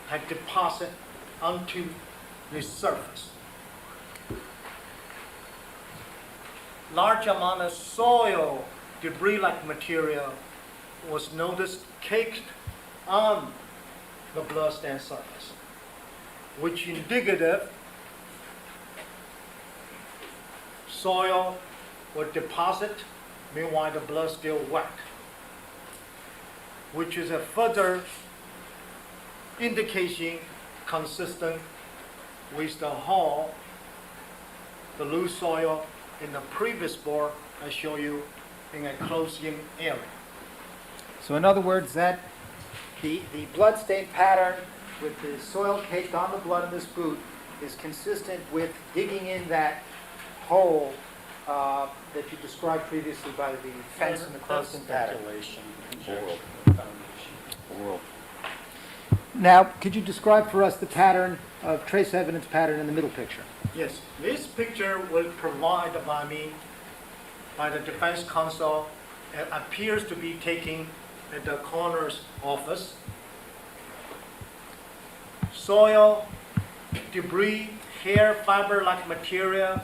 had deposited onto the surface. Large amount of soil, debris-like material was noticed caked on the blood stain surface, which indicative soil would deposit, meanwhile the blood still wet, which is a further indication consistent with the hole, the loose soil in the previous board, I show you in a closed-in area. So in other words, that the blood stain pattern with the soil caked on the blood in this boot is consistent with digging in that hole that you described previously by the fence and the closed-in pattern. Speculation, Oral. conjecture, foundation. Oral. Now, could you describe for us the pattern of trace evidence pattern in the middle picture? Yes, this picture was provided by me, by the defense counsel. It appears to be taken at the coroner's office. Soil, debris, hair fiber-like material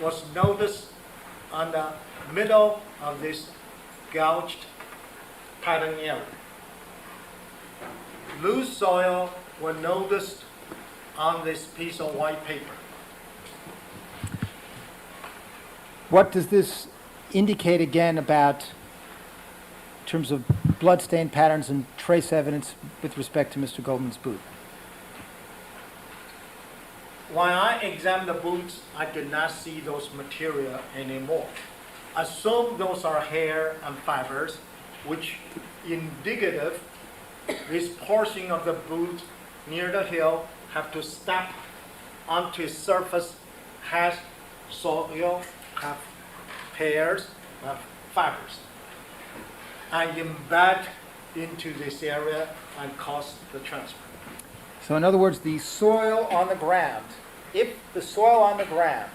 was noticed on the middle of this gouged pattern area. Loose soil was noticed on this piece of white paper. What does this indicate again about, in terms of blood stain patterns and trace evidence with respect to Mr. Goldman's boot? When I examined the boots, I did not see those material anymore. Assume those are hair and fibers, which indicative this portion of the boot near the heel have to step onto a surface, has soil, have hairs, have fibers, and embed into this area and cause the transfer. So in other words, the soil on the ground, if the soil on the ground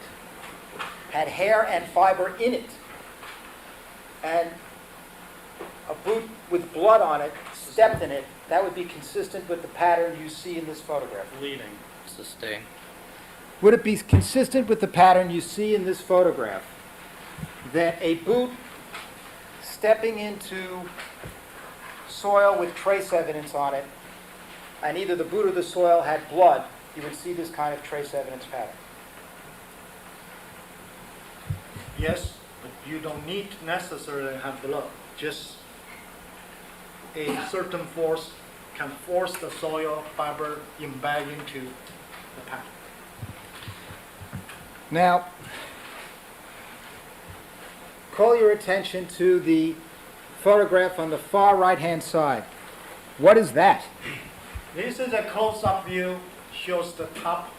had hair and fiber in it, and a boot with blood on it stepped in it, that would be consistent with the pattern you see in this photograph. Leading. Sustain. Would it be consistent with the pattern you see in this photograph that a boot stepping into soil with trace evidence on it, and either the boot or the soil had blood, you would see this kind of trace evidence pattern? Yes, but you don't need to necessarily have blood. Just a certain force can force the soil fiber embed into the pattern. Now, call your attention to the photograph on the far right-hand side. What is that? This is a close-up view, shows the top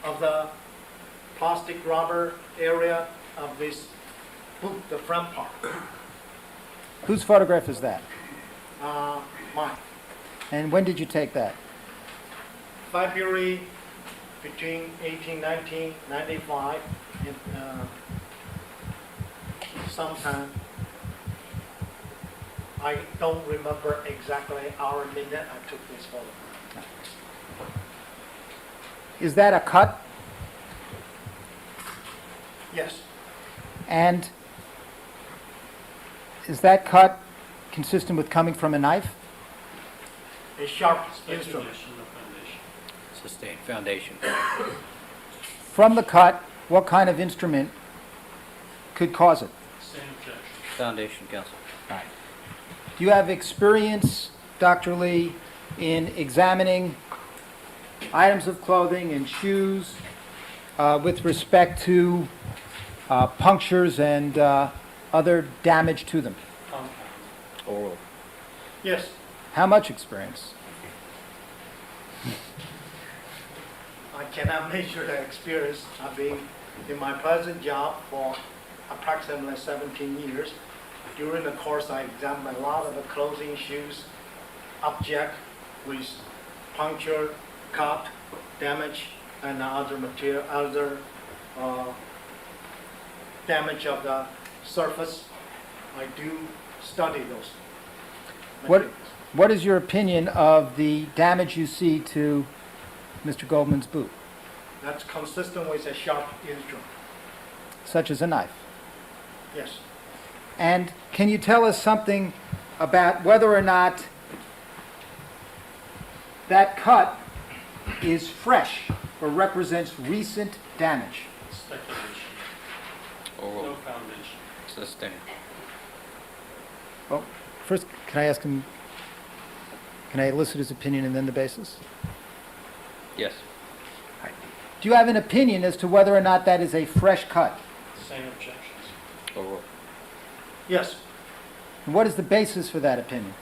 of the plastic rubber area of this boot, the front part. Whose photograph is that? Mine. And when did you take that? February between 1995 and sometime. I don't remember exactly hour and minute I took this photo. Is that a cut? Yes, And is that cut consistent with coming from a knife? a sharp instrument. Speculation, no foundation. Sustain. Foundation. From the cut, what kind of instrument could cause it? Same objection. Foundation, counsel. Right. Do you have experience, Dr. Lee, in examining items of clothing and shoes with respect to punctures and other damage to them? Compound. Oral. Yes, How much experience? I cannot measure the experience. I've been in my present job for approximately 17 years. During the course, I examined a lot of the clothing, shoes, object with puncture, cut, damage, and other material, other damage of the surface. I do study those materials. What is your opinion of the damage you see to Mr. Goldman's boot, That's consistent with a sharp instrument. such as a knife? Yes. And can you tell us something about whether or not that cut is fresh or represents recent damage? Speculation. Oral. No foundation. Sustain. Well, first, can I ask him, can I elicit his opinion and then the basis? Yes. Do you have an opinion as to whether or not that is a fresh cut? Same objections. Or- Yes, And what is the basis for that opinion?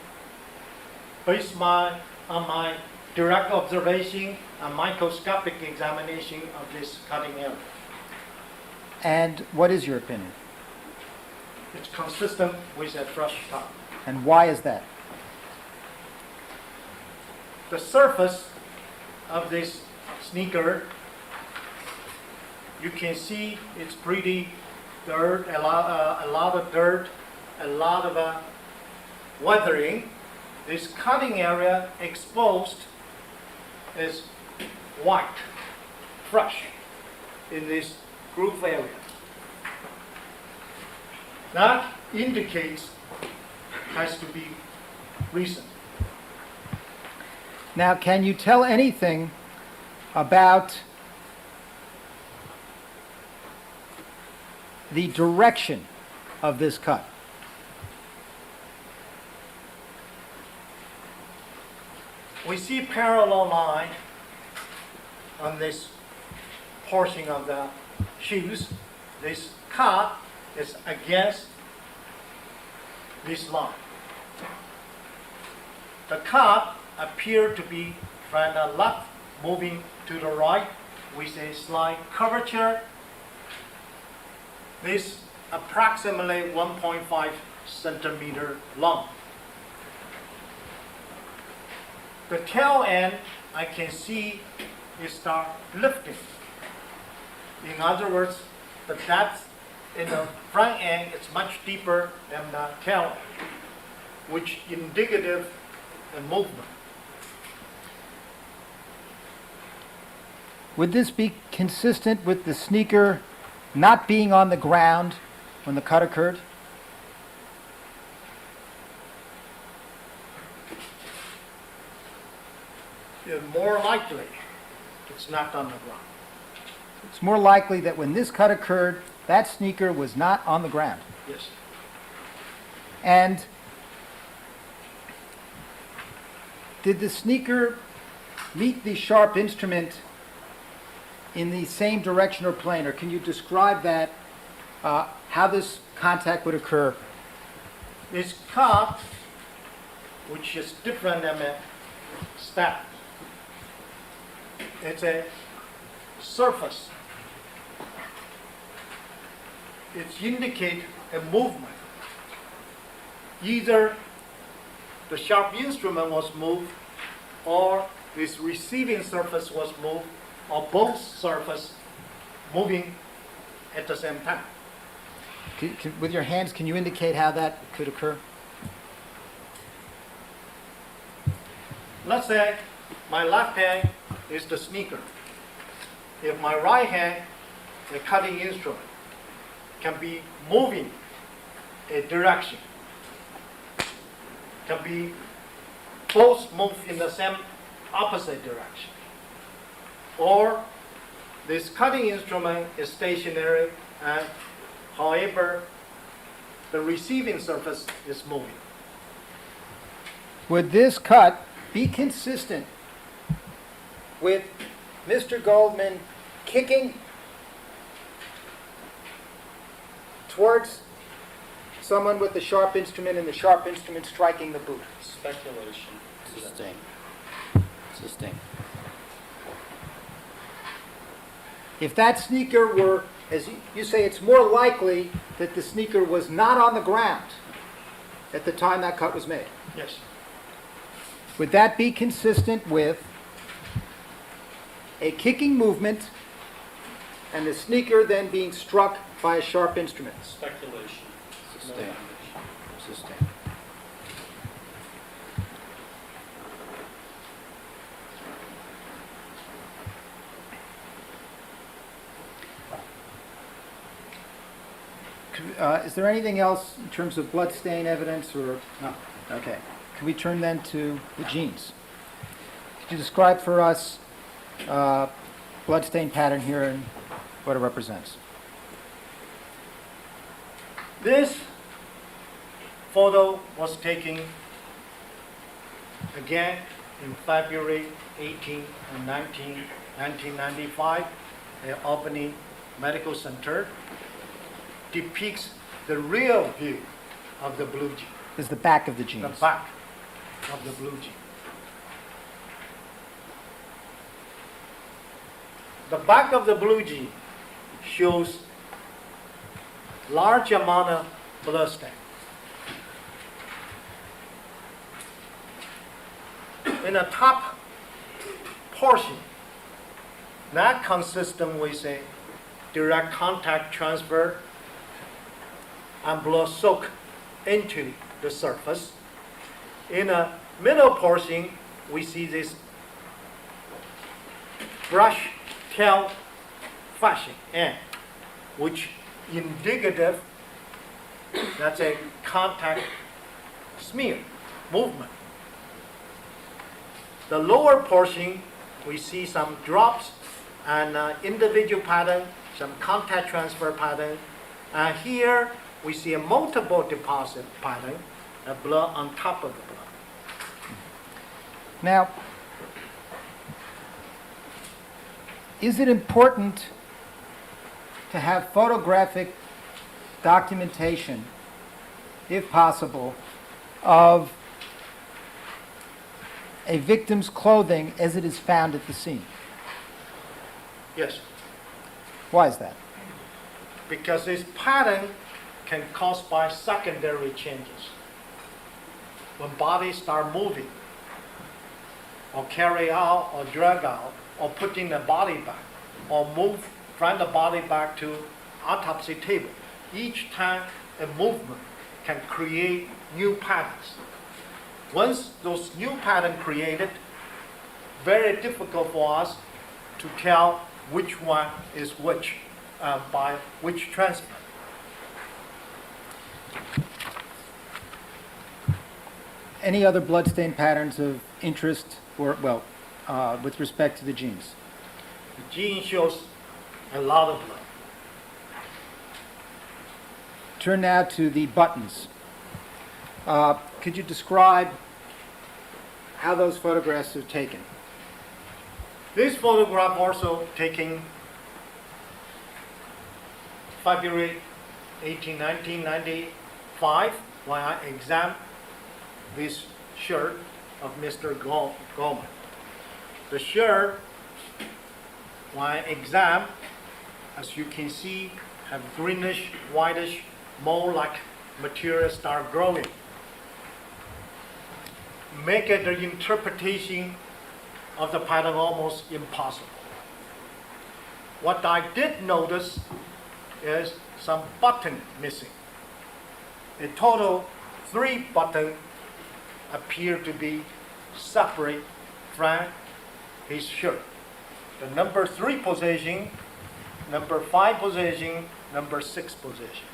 based on my direct observation and microscopic examination of this cutting area. And what is your opinion? It's consistent with a fresh cut. And why is that? The surface of this sneaker, you can see it's pretty dirt, a lot of dirt, a lot of weathering. This cutting area exposed is white, fresh in this groove area. That indicates has to be recent. Now, can you tell anything about the direction of this cut? We see parallel line on this portion of the shoes. This cut is against this line. The cut appear to be from the left moving to the right with a slight curvature. This approximately 1.5 centimeter long. The tail end, I can see it start lifting. In other words, the depth in the front end is much deeper than the tail end, which indicative of movement. Would this be consistent with the sneaker not being on the ground when the cut occurred? It's more likely it's not on the ground. It's more likely that when this cut occurred, that sneaker was not on the ground. Yes. And did the sneaker meet the sharp instrument in the same direction or plane, or can you describe that, how this contact would occur? This cut, which is different than a step, it's a surface. It indicates a movement. Either the sharp instrument was moved, or this receiving surface was moved, or both surfaces moving at the same time. With your hands, can you indicate how that could occur? Let's say my left hand is the sneaker. If my right hand, the cutting instrument, can be moving a direction, can be both move in the same opposite direction. Or this cutting instrument is stationary and however the receiving surface is moving. Would this cut be consistent with Mr. Goldman kicking towards someone with the sharp instrument and the sharp instrument striking the boot? Speculation. Sustain. Sustain. If that sneaker were, as you say, it's more likely that the sneaker was not on the ground at the time that cut was made. Yes. Would that be consistent with a kicking movement and the sneaker then being struck by a sharp instrument? Speculation. Sustain. Sustain. Is there anything else in terms of blood stain evidence or no? Okay. Can we turn then to the jeans? Could you describe for us blood stain pattern here and what it represents? This photo was taken again in February 18 and 19, 1995. at Albany Medical Center depicts the real view of the blue jean, Is the back of the the jeans. back of the blue jean. The back of the blue jean shows large amount of blood stain. In the top portion, that consistent with a direct contact transfer and blood soak into the surface. In the middle portion, we see this brush tail fashion end, which indicative that's a contact smear movement. The lower portion, we see some drops and individual pattern, some contact transfer pattern. And here we see a multiple deposit pattern, a blood on top of the blood. Now, is it important to have photographic documentation, if possible, of a victim's clothing as it is found at the scene? Yes, Why is that? because this pattern can cause by secondary changes. When bodies start moving, or carry out, or drag out, or putting the body back, or move from the body back to autopsy table. Each time a movement can create new patterns. Once those new patterns created, very difficult for us to tell which one is which by which transfer. Any other bloodstain patterns of interest, or, well, with respect to the jeans? The gene shows a lot of blood. Turn now to the buttons. Could you describe how those photographs are taken? This photograph also taken February 18, 1995, when I examined this shirt of Mr. Goldman. The shirt, when I examined, as you can see, have greenish, whitish, mold-like material start growing. Make it the interpretation of the pattern almost impossible. What I did notice is some button missing. A total 3 buttons appear to be separate from his shirt. The number 3 position, number 5 position, number 6 position.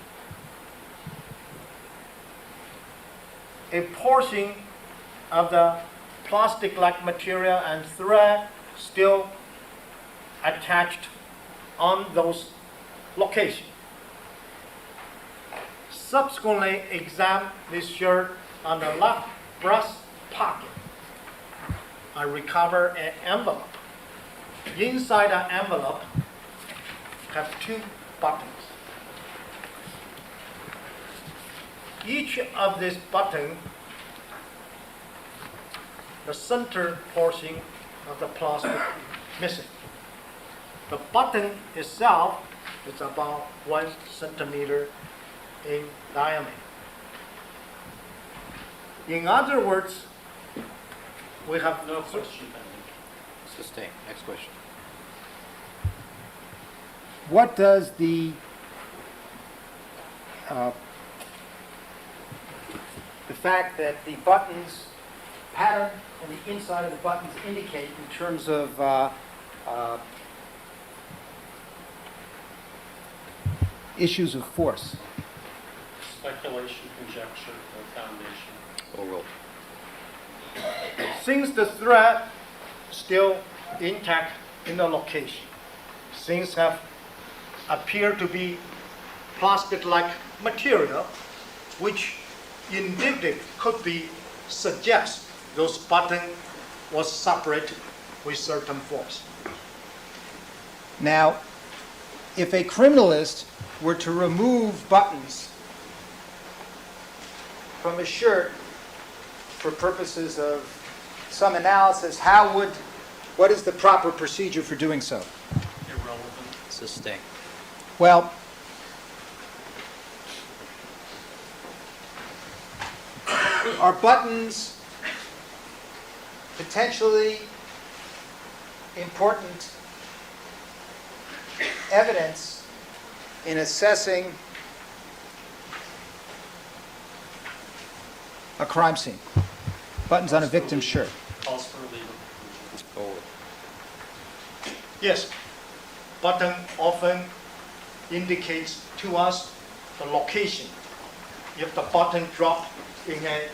A portion of the plastic-like material and thread still attached on those locations. Subsequently, examine this shirt on the left breast pocket. I recover an envelope. Inside the envelope have 2 buttons. Each of these buttons, the center portion of the plastic missing. The button itself is about 1 centimeter in diameter. In other words, we have No question pending. Sustain. Next question. What does the fact that the buttons pattern on the inside of the buttons indicate in terms of issues of force? Speculation, conjecture, no foundation. Overruled. since the thread still intact in the location, things have appeared to be plastic-like material, which indeed could be suggest those button was separated with certain force. Now, if a criminalist were to remove buttons from a shirt for purposes of some analysis, what is the proper procedure for doing so? Irrelevant. Sustain. Well, are buttons potentially important evidence in assessing a crime scene? Buttons on a victim's shirt. Calls for a legal conclusion. Forward. Yes, button often indicates to us the location. If the button dropped in a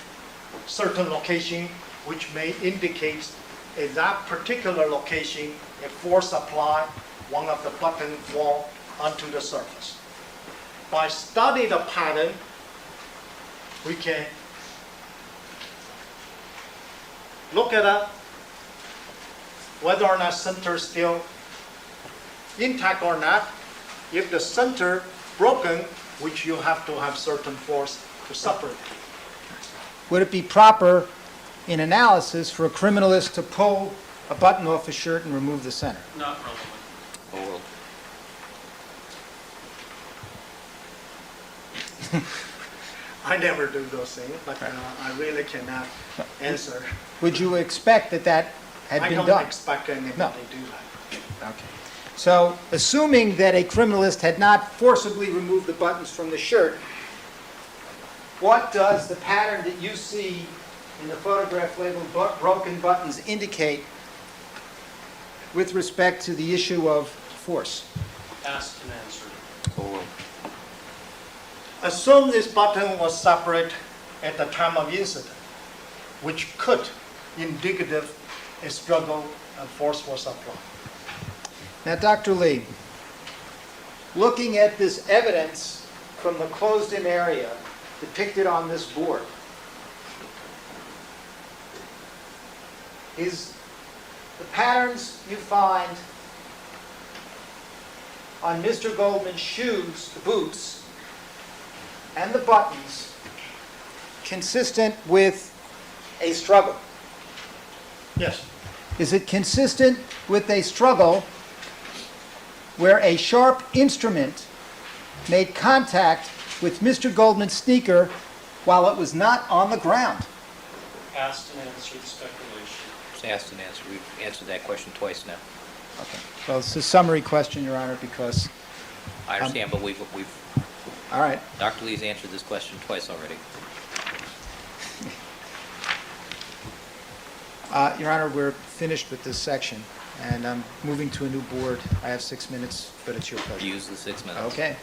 certain location, which may indicate at that particular location, a force applied, one of the button fall onto the surface. By studying the pattern, we can look at it, whether or not center is still intact or not. If the center broken, which you have to have certain force to separate. Would it be proper in analysis for a criminalist to pull a button off a shirt and remove the center? Not relevant. Forward. I never do those things, but I really cannot answer. Would you expect that that had I been don't done? expect anybody No. to do that. Okay. So, assuming that a criminalist had not forcibly removed the buttons from the shirt, what does the pattern that you see in the photograph labeled broken buttons indicate with respect to the issue of force? Asked and answered. Forward. Assume this button was separate at the time of incident, which could indicative a struggle and force was applied. Now, Dr. Lee, looking at this evidence from the closed-in area depicted on this board, is the patterns you find on Mr. Goldman's shoes, the boots, and the buttons consistent with a struggle? Yes. Is it consistent with a struggle where a sharp instrument made contact with Mr. Goldman's sneaker while it was not on the ground? Asked and answered speculation. It's asked and answered. We've answered that question twice now. Okay. Well, it's a summary question, Your Honor, because, I understand, but we've all right. Dr. Lee's answered this question twice already. Your Honor, we're finished with this section, and I'm moving to a new board. I have 6 minutes, but it's your pleasure. Use the 6 minutes. Okay.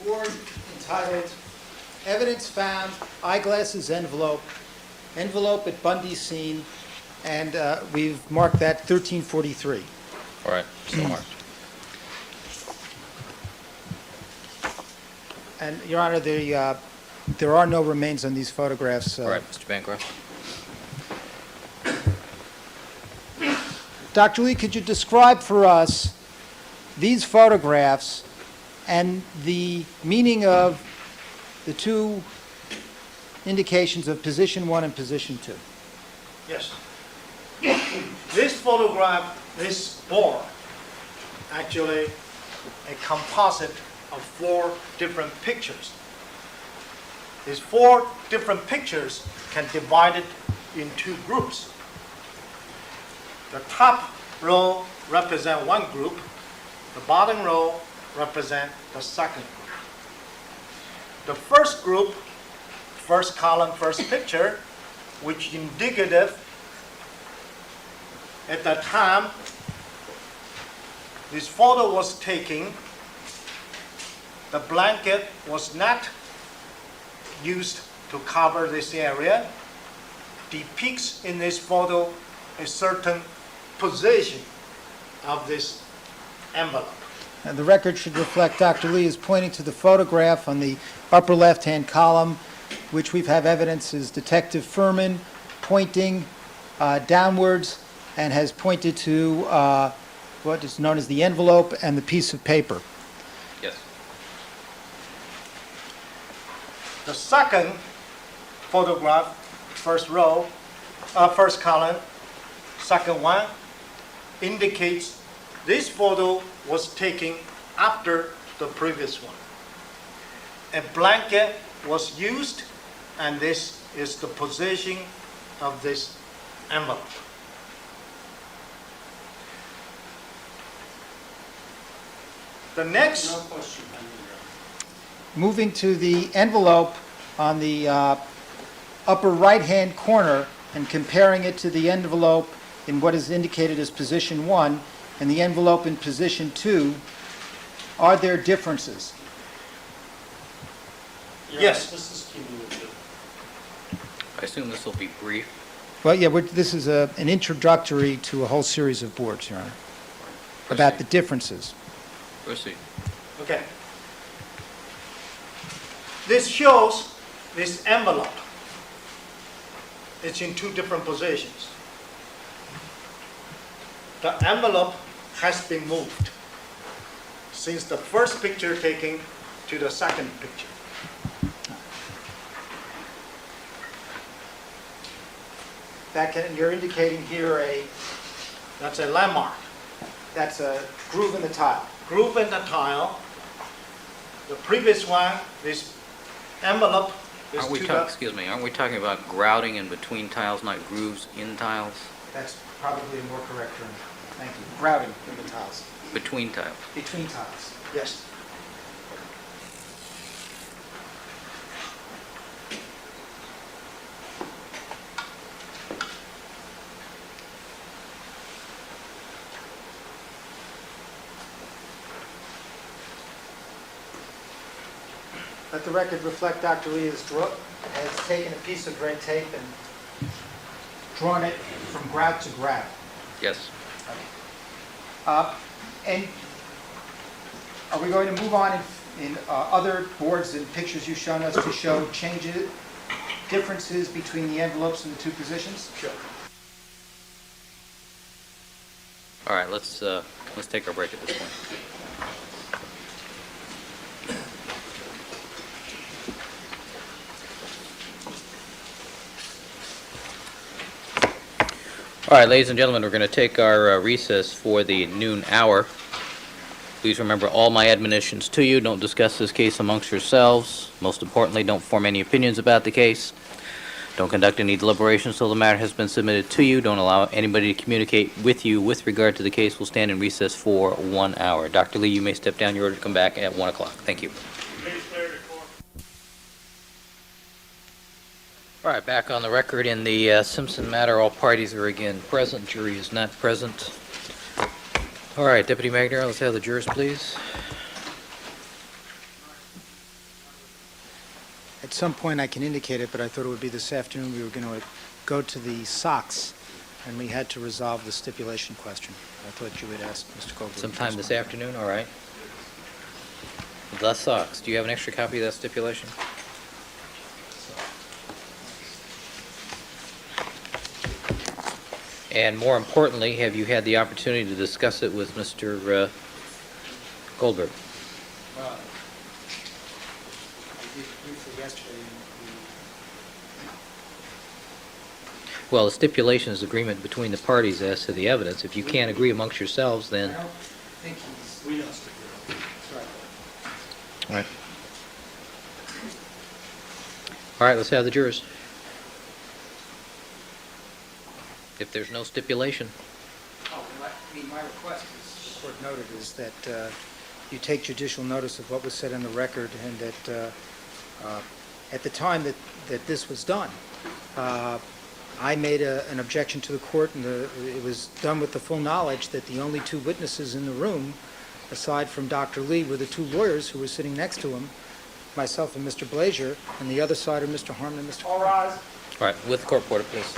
Board entitled Evidence Found, Eyeglasses Envelope, Envelope at Bundy's Scene, and we've marked that 1343. All right, so marked. And, Your Honor, there are no remains on these photographs. All right, Mr. Bancroft. Dr. Lee, could you describe for us these photographs and the meaning of the two indications of position 1 and position 2? Yes. This photograph, this board, actually a composite of 4 different pictures. These 4 different pictures can divide it in 2 groups. The top row represent one group. The bottom row represent the second group. The first group, first column, first picture, which indicative at that time this photo was taken, the blanket was not used to cover this area, depicts in this photo a certain position of this envelope. And the record should reflect Dr. Lee is pointing to the photograph on the upper left-hand column, which we have evidence is Detective Furman pointing downwards and has pointed to what is known as the envelope and the piece of paper. Yes. The second photograph, first row, first column, second one, indicates this photo was taken after the previous one. A blanket was used, and this is the position of this envelope. The next, No question. Moving to the envelope on the upper right-hand corner and comparing it to the envelope in what is indicated as position 1 and the envelope in position 2, are there differences? Yes. This is cumulative. I assume this will be brief. Well, yeah, this is an introductory to a whole series of boards, Your Honor, about the differences. Proceed. okay. This shows this envelope. It's in 2 different positions. The envelope has been moved since the first picture taken to the second picture. You're indicating here That's a landmark. that's a groove in the tile. Groove in the tile. The previous one, this envelope is Aren't we to talking, the... excuse me, aren't we talking about grouting in between tiles, not grooves in tiles? That's probably a more correct term. Thank you. Grouting in the tiles, Between tiles. between tiles. Yes. Let the record reflect Dr. Lee has taken a piece of red tape and drawn it from grout to grout. Yes. And are we going to move on in other boards and pictures you've shown us to show changes, differences between the envelopes and the 2 positions? Sure. All right, let's take our break at this point. All right, ladies and gentlemen, we're going to take our recess for the noon hour. Please remember all my admonitions to you. Don't discuss this case amongst yourselves. Most importantly, don't form any opinions about the case. Don't conduct any deliberations until the matter has been submitted to you. Don't allow anybody to communicate with you with regard to the case. We'll stand in recess for 1 hour. Dr. Lee, you may step down. You're ordered to come back at 1 o'clock. Thank you. All right, back on the record in the Simpson matter. All parties are again present. Jury is not present. All right, Deputy Magner, let's have the jurors, please. At some point, I can indicate it, but I thought it would be this afternoon. We were going to go to the SOX, and we had to resolve the stipulation question. I thought you would ask Mr. Goldberg. Sometime this afternoon, all right. The SOX. Do you have an extra copy of that stipulation? And more importantly, have you had the opportunity to discuss it with Mr. Goldberg? Well, I did briefly yesterday. Well, the stipulation is agreement between the parties as to the evidence. If you can't agree amongst yourselves, I then... don't think he's... We know. That's right. All right. All right, let's have the jurors. If there's no stipulation. My request, as the court noted, is that you take judicial notice of what was said in the record, and that at the time that this was done, I made an objection to the court, and it was done with the full knowledge that the only two witnesses in the room, aside from Dr. Lee, were the two lawyers who were sitting next to him, myself and Mr. Blazier, and the other side are Mr. Harmon and Mr. All rise. All right, with the court reporter, please.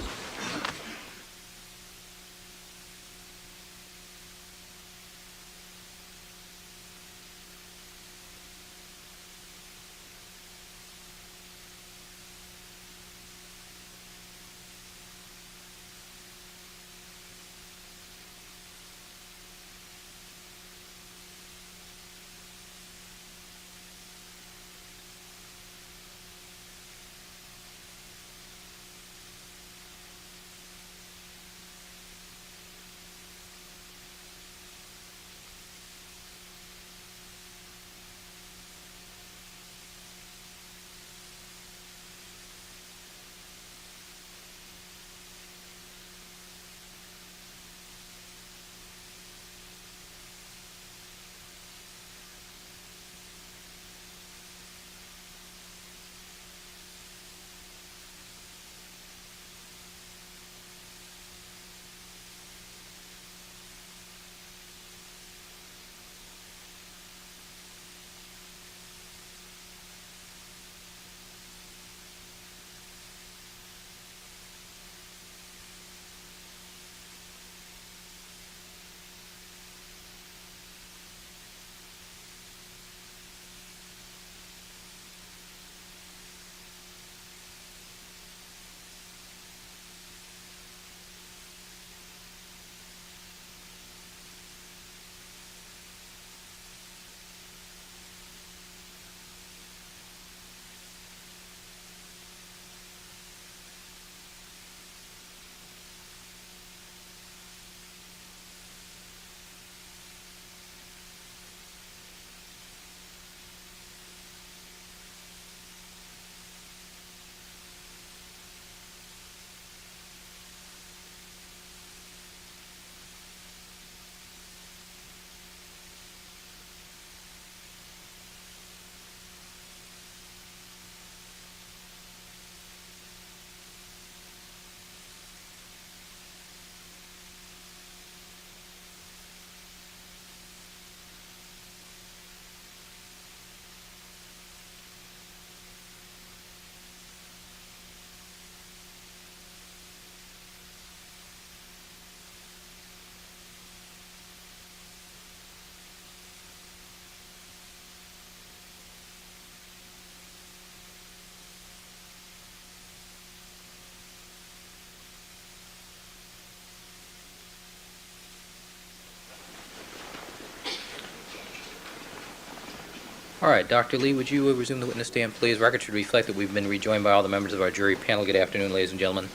All right, Dr. Lee, would you resume the witness stand, please? Record should reflect that we've been rejoined by all the members of our jury panel. Good afternoon, ladies and gentlemen.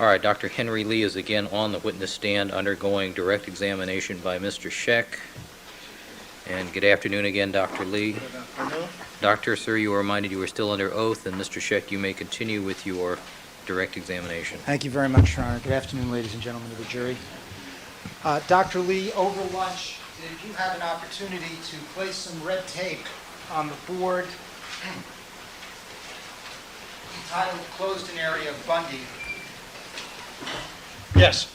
All right, Dr. Henry Lee is again on the witness stand, undergoing direct examination by Mr. Scheck. And good afternoon again, Dr. Lee. Good afternoon. Doctor, sir, you were reminded you were still under oath, and Mr. Scheck, you may continue with your direct examination. Thank you very much, Your Honor. Good afternoon, ladies and gentlemen of the jury. Dr. Lee, over lunch, did you have an opportunity to place some red tape on the board entitled Closed in Area of Bundy? Yes.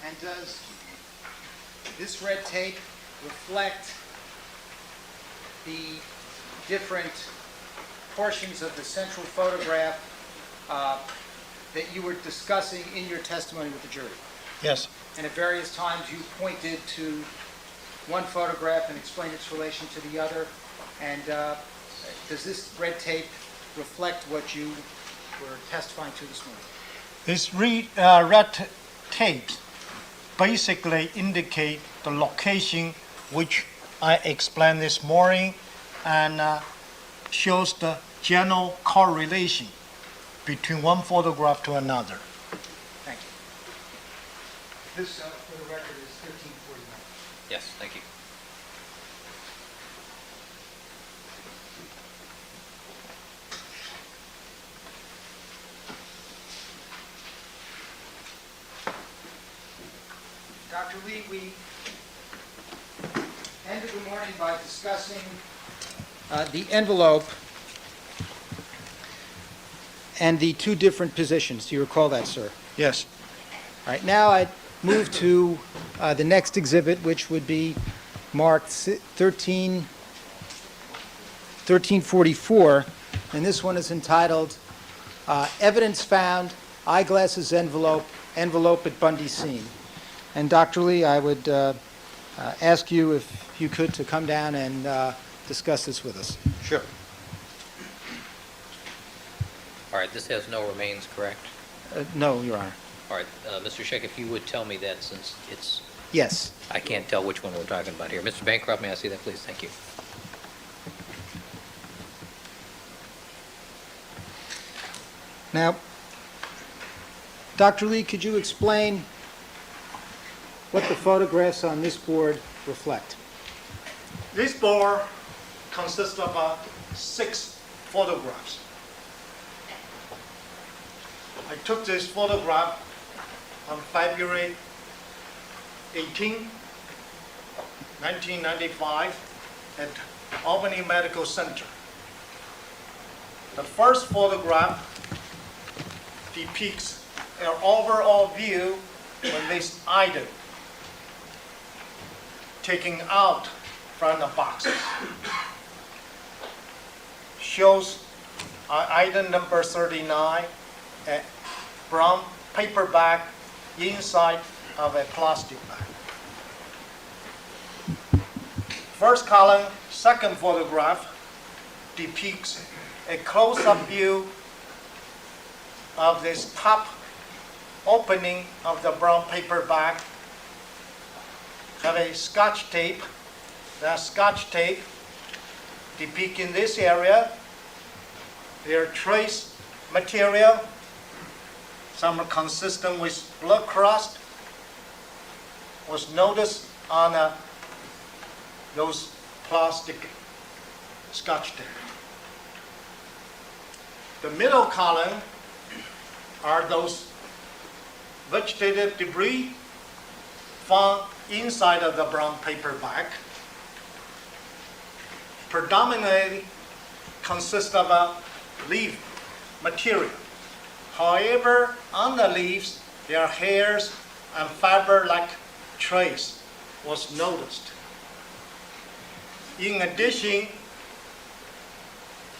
And does this red tape reflect the different portions of the central photograph that you were discussing in your testimony with the jury? Yes. And at various times you pointed to one photograph and explained its relation to the other. And does this red tape reflect what you were testifying to this morning? This red tape basically indicate the location which I explained this morning, and shows the general correlation between one photograph to another. Thank you. This, for the record, is 1349. Yes, thank you. Dr. Lee, we ended the morning by discussing the envelope and the two different positions. Do you recall that, sir? Yes. All right, now I move to the next exhibit, which would be marked 1344, and this one is entitled Evidence Found, Eyeglasses Envelope at Bundy Scene. And Dr. Lee, I would ask you if you could to come down and discuss this with us. Sure. All right, this has no remains, correct? No, Your Honor. All right, Mr. Scheck, if you would tell me that, since it's, Yes. I can't tell which one we're talking about here. Mr. Bancroft, may I see that, please? Thank you. Now, Dr. Lee, could you explain what the photographs on this board reflect? This board consists of 6 photographs. I took this photograph on February 18, 1995 at Albany Medical Center. The first photograph depicts an overall view when this item taken out from the boxes. Shows item number 39, a brown paper bag inside of a plastic bag. First column, second photograph, depicts a close-up view of this top opening of the brown paper bag. Have a scotch tape. That scotch tape depicting this area. There are trace material. Some are consistent with blood crust. Was noticed on those plastic scotch tape. The middle column are those vegetative debris found inside of the brown paper bag. Predominantly consist of a leaf material. However, on the leaves, there are hairs and fiber-like trace was noticed. In addition,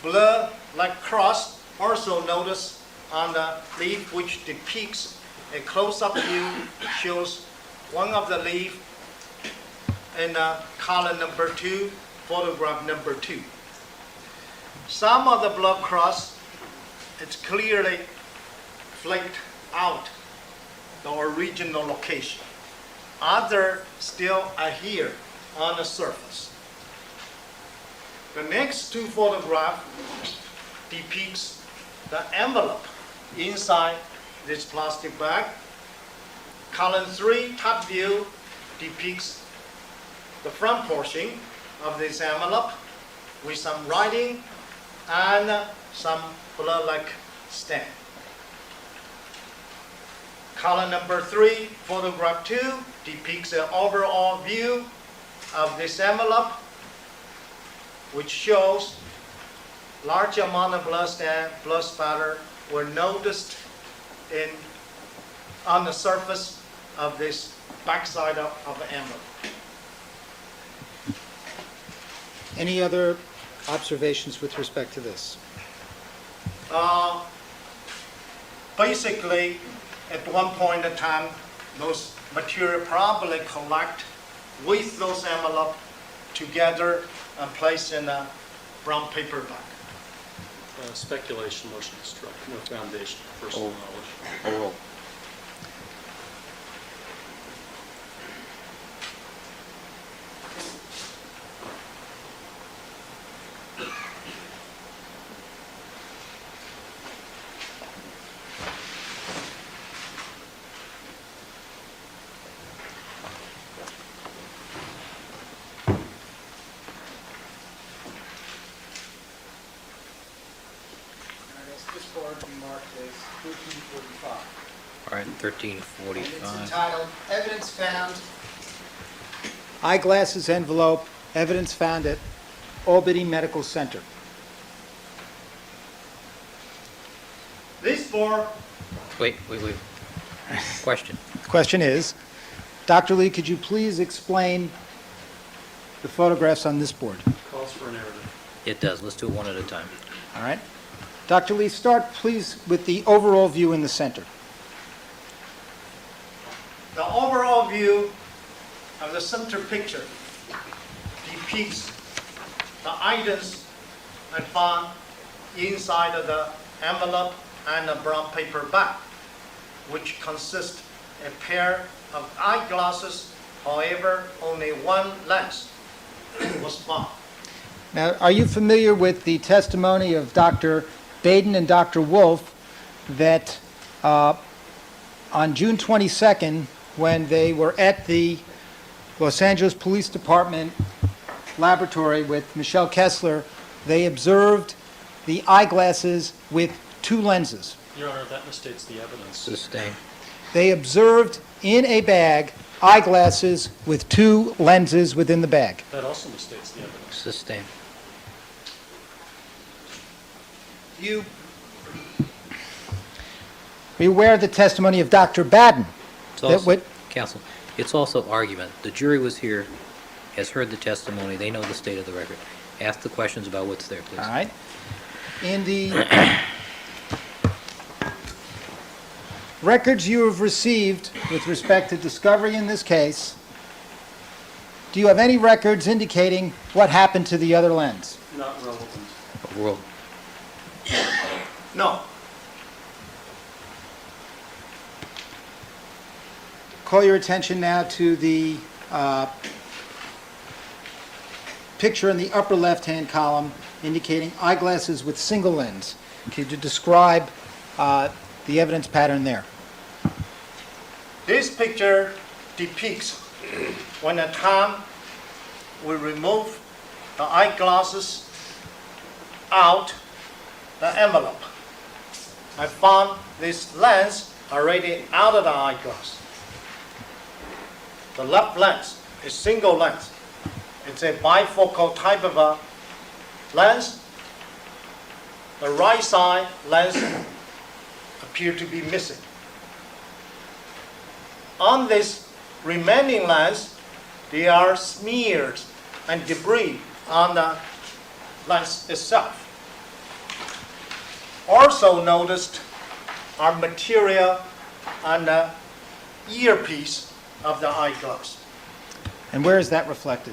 blood-like crust also noticed on the leaf, which depicts a close-up view, shows one of the leaf in column number 2, photograph number 2. Some of the blood crust, it's clearly flaked out the original location. Other still adhere on the surface. The next 2 photographs depicts the envelope inside this plastic bag. Column 3, top view, depicts the front portion of this envelope with some writing and some blood-like stain. Column number 3, photograph 2, depicts an overall view of this envelope, which shows large amount of blood stain, blood spatter were noticed on the surface of this backside of the envelope. Any other observations with respect to this? Basically, at one point in time, those material probably collect with those envelopes together and placed in a brown paper bag. Speculation, motion to strike, no foundation, personal knowledge. Oral. this board be marked as 1345. All right, And it's 1345. entitled, Evidence Found, Eyeglasses Envelope, Evidence Found at Albany Medical Center. This board, Wait. Question. The question is, Dr. Lee, could you please explain the photographs on this board? Calls for a narrative. It does. Let's do it one at a time. All right? Dr. Lee, start please with the overall view in the center. the overall view of the center picture depicts the items I found inside of the envelope and a brown paper bag, which consists a pair of eyeglasses. However, only one lens was found. Now, are you familiar with the testimony of Dr. Baden and Dr. Wolf that on June 22nd, when they were at the Los Angeles Police Department laboratory with Michelle Kessler, they observed the eyeglasses with two lenses? Your Honor, that misstates the evidence. Sustained. They observed in a bag eyeglasses with two lenses within the bag. That also misstates the evidence. Sustained. You are aware of the testimony of Dr. Baden? It's That also, what- counsel, it's also argument. The jury was here, has heard the testimony, they know the state of the record. Ask the questions about what's there, please. All right. In the records you have received with respect to discovery in this case, do you have any records indicating what happened to the other lens? Not relevant. World. No. Call your attention now to the picture in the upper left-hand column indicating eyeglasses with single lens. Could you describe the evidence pattern there? This picture depicts when at time we remove the eyeglasses out the envelope. I found this lens already out of the eyeglass. The left lens is single lens. It's a bifocal type of a lens. The right side lens appear to be missing. On this remaining lens, there are smears and debris on the lens itself. Also noticed are material on the earpiece of the eyeglass. And where is that reflected?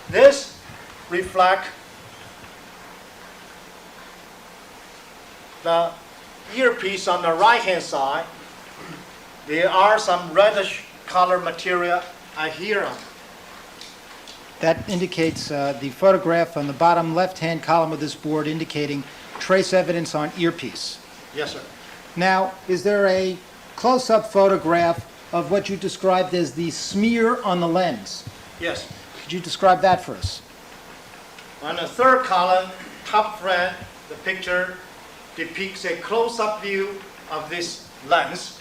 This reflects the earpiece on the right-hand side. There are some reddish color material here on it. That indicates the photograph on the bottom left-hand column of this board indicating trace evidence on earpiece. Yes, sir. Now, is there a close-up photograph of what you described as the smear on the lens? Yes. Could you describe that for us? On the third column, top front, the picture depicts a close-up view of this lens.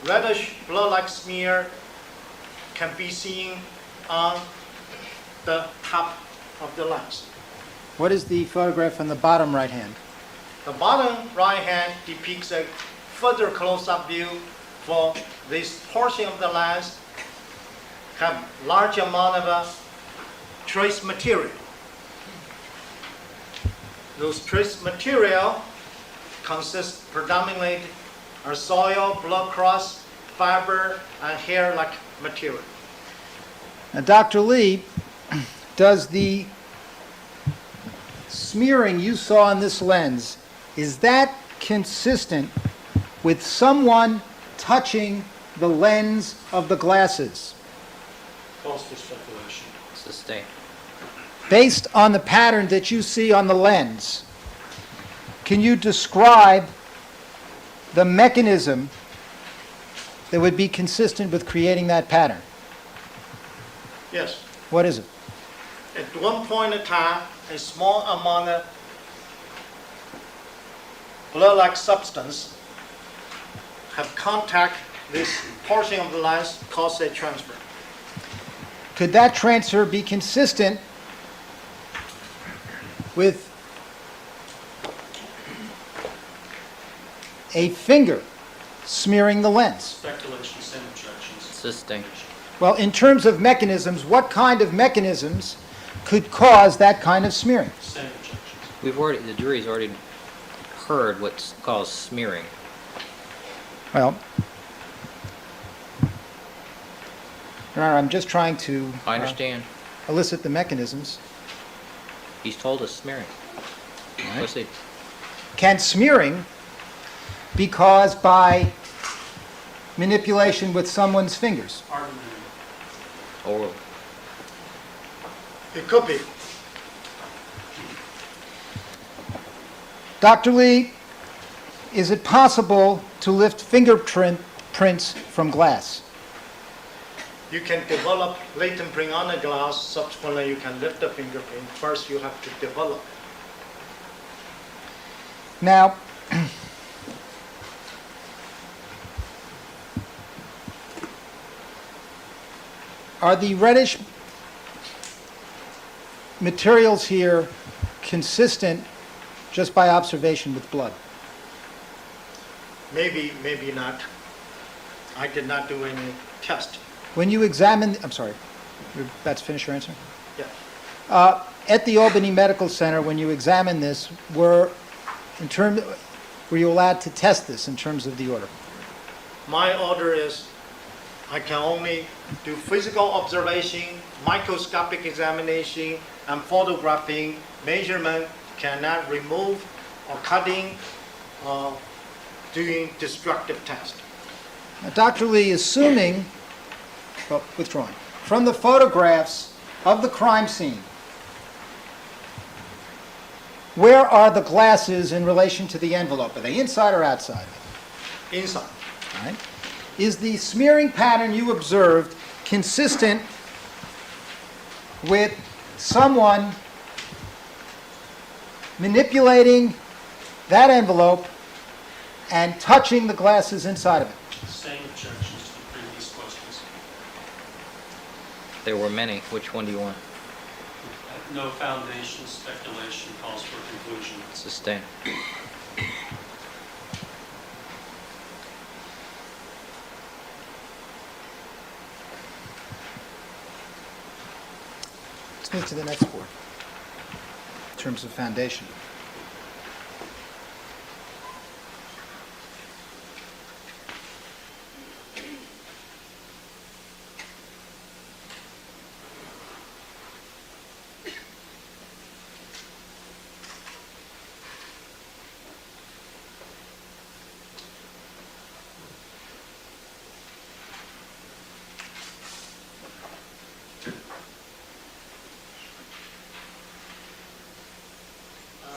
Reddish blood-like smear can be seen on the top of the lens. What is the photograph on the bottom right hand? The bottom right hand depicts a further close-up view for this portion of the lens have large amount of trace material. Those trace material consist predominantly of soil, blood crust, fiber, and hair-like material. Now, Dr. Lee, does the smearing you saw on this lens, is that consistent with someone touching the lens of the glasses? Calls for speculation. Sustained. Based on the pattern that you see on the lens, can you describe the mechanism that would be consistent with creating that pattern? Yes. What is it? at one point in time, a small amount of blood-like substance have contact this portion of the lens, cause a transfer. Could that transfer be consistent with a finger smearing the lens? Speculation, same objections. Sustain. Well, in terms of mechanisms, what kind of mechanisms could cause that kind of smearing? Same objections. The jury's already heard what's called smearing. Well, Your Honor, I'm just trying to I understand. elicit the mechanisms. He's told us smearing. Proceed. Can smearing be caused by manipulation with someone's fingers? Argument. Oral. It could be. Dr. Lee, is it possible to lift fingerprints from glass? You can develop latent print on the glass, subsequently you can lift the fingerprint. First you have to develop. Now, are the reddish materials here consistent just by observation with blood? Maybe, maybe not. I did not do any test. When you examine, I'm sorry, you're about to finish your answer? Yeah. At the Albany Medical Center, when you examined this, were you allowed to test this in terms of the order? My order is I can only do physical observation, microscopic examination, and photographing. Measurement cannot remove or cutting or doing destructive test. Now, Dr. Lee, withdrawing, from the photographs of the crime scene, where are the glasses in relation to the envelope? Are they inside or outside? Inside. All right. Is the smearing pattern you observed consistent with someone manipulating that envelope and touching the glasses inside of it? Same objections to the previous questions. There were many. Which one do you want? No foundation, speculation calls for conclusion. Sustain. Let's move to the next board in terms of foundation.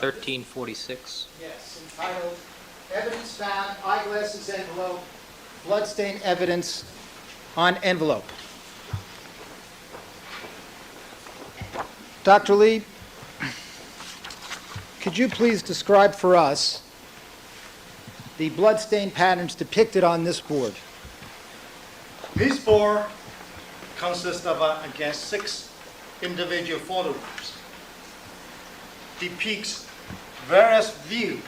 Uh, 1346. Yes, entitled Evidence Found, Eyeglasses Envelope, Bloodstain Evidence on Envelope. Dr. Lee, could you please describe for us the bloodstain patterns depicted on this board? This board consists of, again, 6 individual photographs. Depicts various views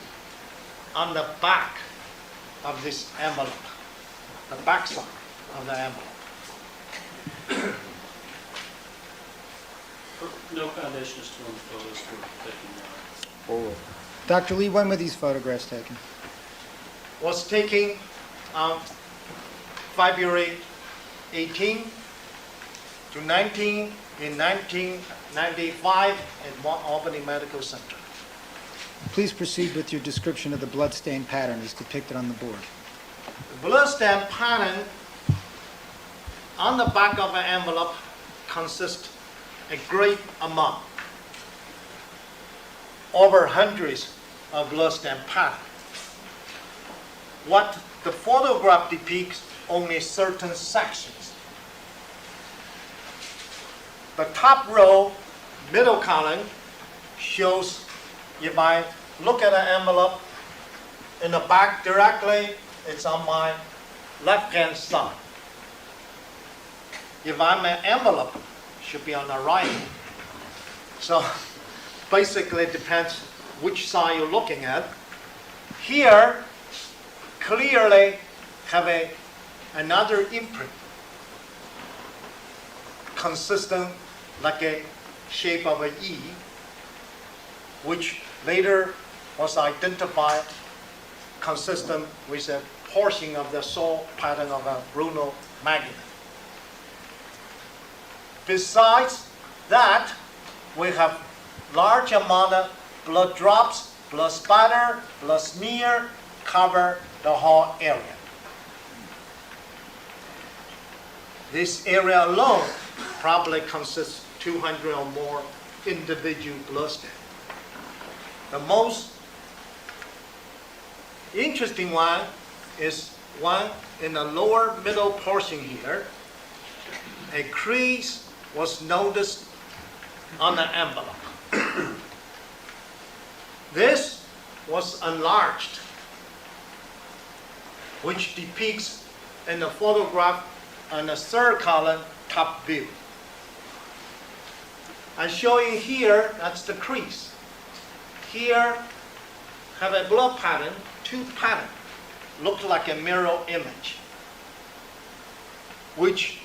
on the back of this envelope, the back side of the envelope. No foundation is to on the photos were taken. Oral. Dr. Lee, when were these photographs taken? Was taken on February 18 to 19 in 1995 at Albany Medical Center. Please proceed with your description of the bloodstain pattern as depicted on the board. The bloodstain pattern on the back of an envelope consists a great amount, over hundreds of bloodstain patterns. What the photograph depicts only certain sections. The top row middle column shows if I look at an envelope in the back directly, it's on my left-hand side. If I'm an envelope, it should be on the right. So basically it depends which side you're looking at. Here, clearly have another imprint, consistent like a shape of an E, which later was identified consistent with a portion of the saw pattern of a Bruno magnet. Besides that, we have large amount of blood drops, blood spatter, blood smear cover the whole area. This area alone probably consists 200 or more individual blood stains. The most interesting one is one in the lower middle portion here. A crease was noticed on the envelope. This was enlarged, which depicts in the photograph on the third column, top view. I'm showing here, that's the crease. Here, have a blood pattern, two pattern, look like a mirror image, which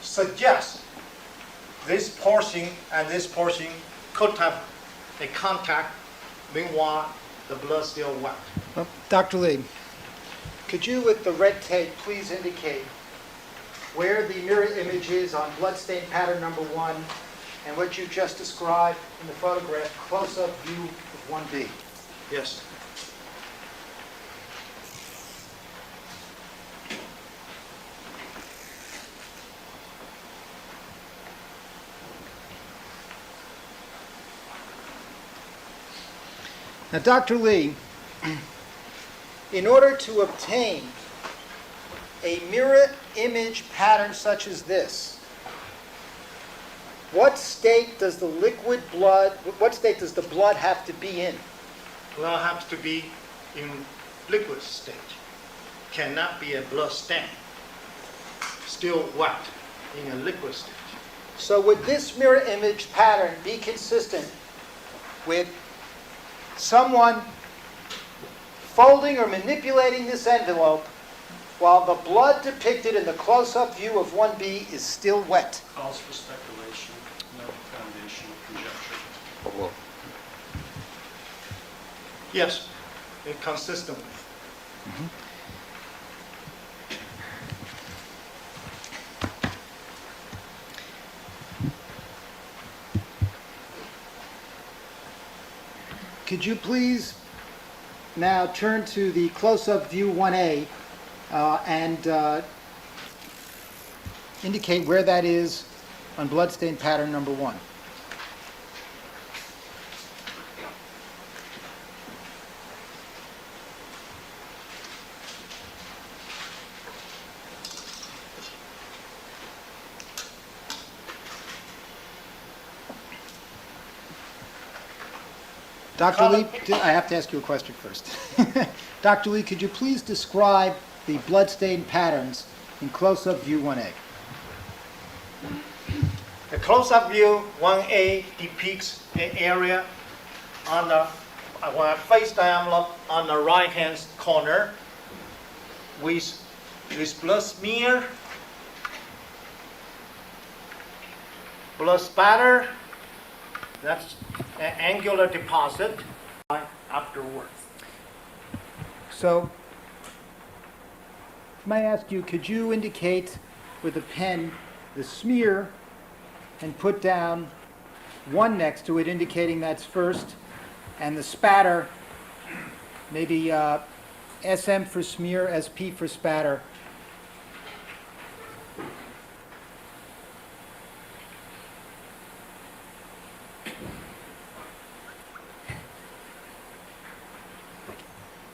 suggests this portion and this portion could have a contact, meanwhile the blood still wet. Dr. Lee, could you, with the red tape, please indicate where the mirror image is on bloodstain pattern number 1 and what you just described in the photograph, close-up view of 1B? Yes. Now, Dr. Lee, in order to obtain a mirror image pattern such as this, what state does the blood have to be in? Blood has to be in liquid stage. Cannot be a blood stain. Still wet in a liquid stage. So would this mirror image pattern be consistent with someone folding or manipulating this envelope while the blood depicted in the close-up view of 1B is still wet? Calls for speculation, no foundation of conjecture. Well, Yes, it's consistent with. Could you please now turn to the close-up view 1A and indicate where that is on bloodstain pattern number 1? Dr. Lee, I have to ask you a question first. Dr. Lee, could you please describe the bloodstain patterns in close-up view 1A? The close-up view 1A depicts an area on the, when I face the envelope, on the right-hand corner with blood smear, blood spatter, that's an angular deposit afterwards. So, may I ask you, could you indicate with a pen the smear and put down 1 next to it, indicating that's first, and the spatter, maybe SM for smear, SP for spatter.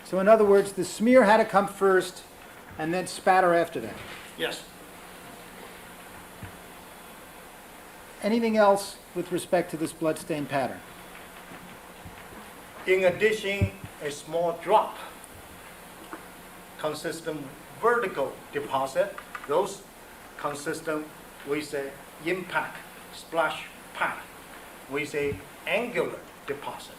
So in other words, the smear had to come first and then spatter after that. Yes. anything else with respect to this bloodstain pattern? In addition, a small drop consistent vertical deposit, those consistent with a impact splash pattern with a angular deposit.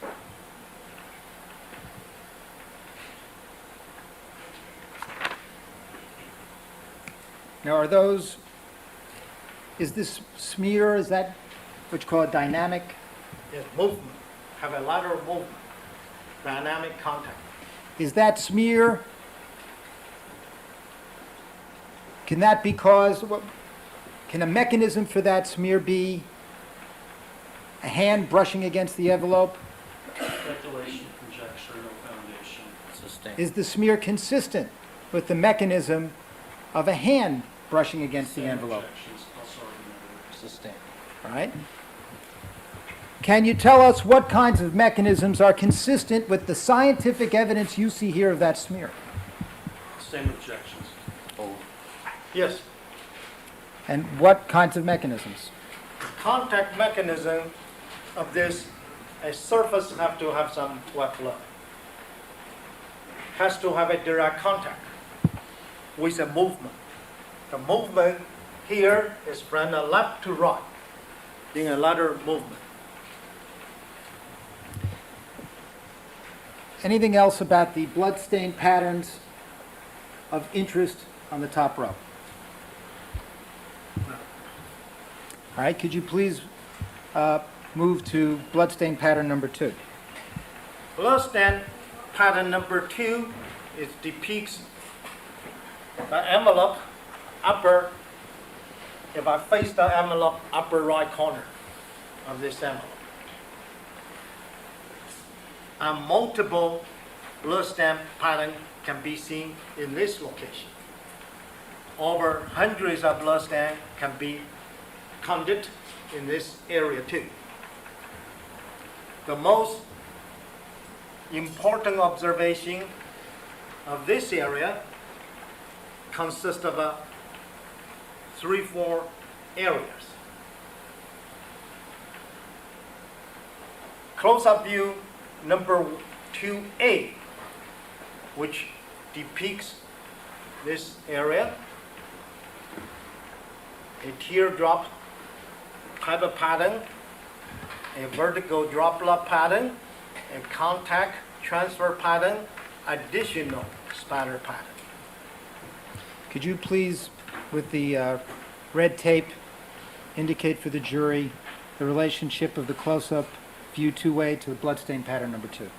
Now, is this smear, is that what you call a dynamic? Yes, movement, have a lateral movement, dynamic contact. Is that smear, can that be caused, can a mechanism for that smear be a hand brushing against the envelope? Speculation, conjecture, no foundation. Sustained. Is the smear consistent with the mechanism of a hand brushing against the Same envelope? objections, also argumentative. Sustained. All right? Can you tell us what kinds of mechanisms are consistent with the scientific evidence you see here of that smear? Same objections. Yes, And what kinds of mechanisms? contact mechanism of this, a surface have to have some wet blood. Has to have a direct contact with a movement. The movement here is from the left to right in a lateral movement. Anything else about the bloodstain patterns of interest on the top row? All right, could you please move to bloodstain pattern number 2? Bloodstain pattern number 2 is depicts the envelope upper, if I face the envelope upper right corner of this envelope. A multiple bloodstain pattern can be seen in this location. Over hundreds of bloodstains can be counted in this area too. The most important observation of this area consists of 3-4 areas. Close-up view number 2A, which depicts this area, a teardrop type of pattern, a vertical droplet pattern, a contact transfer pattern, additional spatter pattern. Could you please, with the red tape, indicate for the jury the relationship of the close-up view 2A to the bloodstain pattern number 2?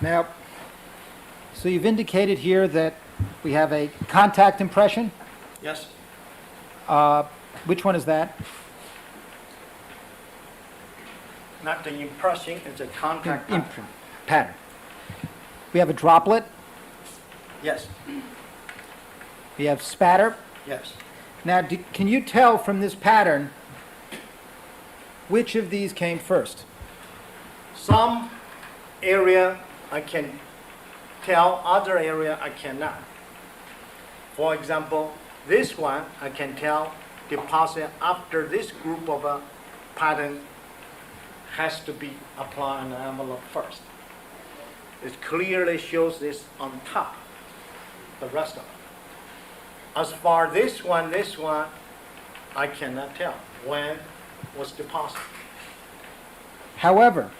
Now, so you've indicated here that we have a contact impression. Yes? Which one is that? Not the impression, it's a contact pattern. Imprint pattern. We have a droplet. Yes, We have spatter. yes. Now, can you tell from this pattern which of these came first? Some area I can tell, other area I cannot. For example, this one I can tell deposit after this group of pattern has to be applied on the envelope first. It clearly shows this on top, the rest of it. As far this one, I cannot tell when was deposited. However,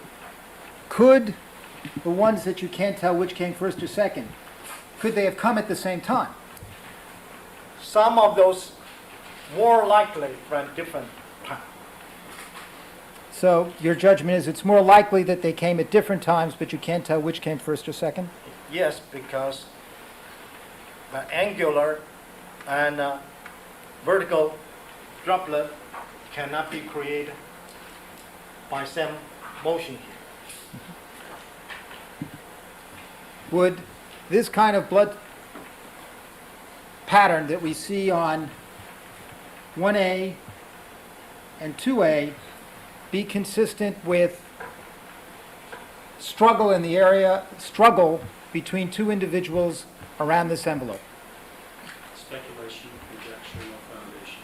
could the ones that you can't tell which came first or second, could they have come at the same time? Some of those more likely from different times. So your judgment is it's more likely that they came at different times, but you can't tell which came first or second? Yes, because the angular and vertical droplet cannot be created by same motion here. Would this kind of blood pattern that we see on 1A and 2A be consistent with struggle in the area, struggle between two individuals around this envelope? Speculation, conjecture, no foundation.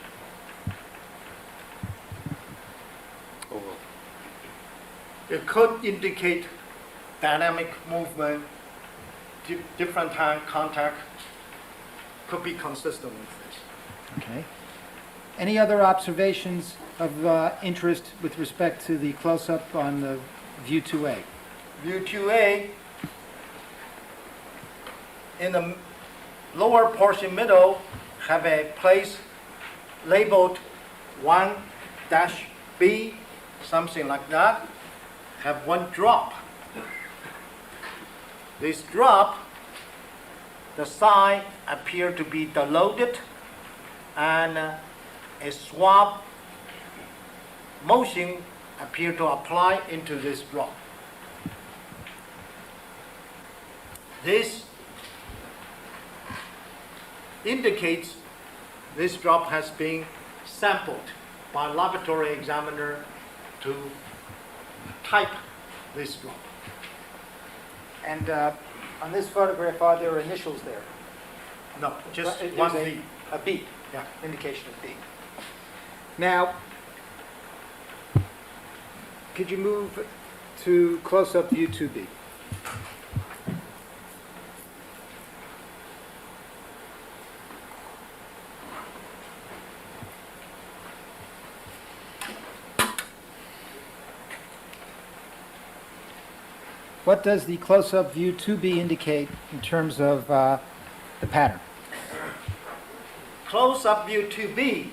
It could indicate dynamic movement, different time contact, could be consistent with this. Okay. Any other observations of interest with respect to the close-up on the view 2A? View 2A, in the lower portion middle, have a place labeled 1-B, something like that, have one drop. This drop, the side appear to be diluted, and a swab motion appear to apply into this drop. This indicates this drop has been sampled by laboratory examiner to type this drop. And on this photograph, are there initials there? No, just There's one a- bead. A bead, Yeah. indication of bead. Now, could you move to close-up view 2B? What does the close-up view 2B indicate in terms of the pattern? Close-up view 2B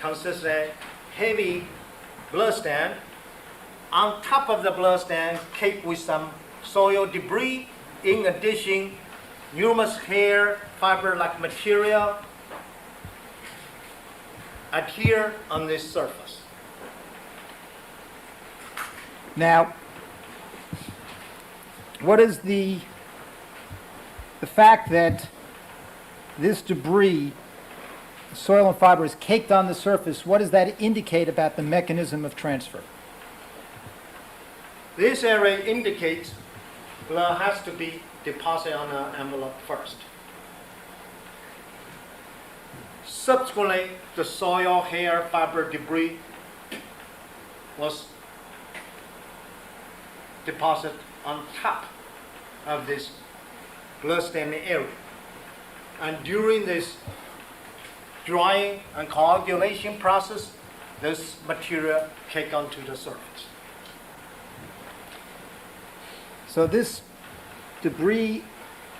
consists of a heavy blood stand. On top of the blood stand, caked with some soil debris. In addition, numerous hair fiber-like material adhere on this surface. Now, what is the fact that this debris, soil and fiber, is caked on the surface, what does that indicate about the mechanism of transfer? This area indicates blood has to be deposited on an envelope first. Subsequently, the soil, hair, fiber, debris was deposited on top of this blood staining area. And during this drying and coagulation process, this material caked onto the surface. So this debris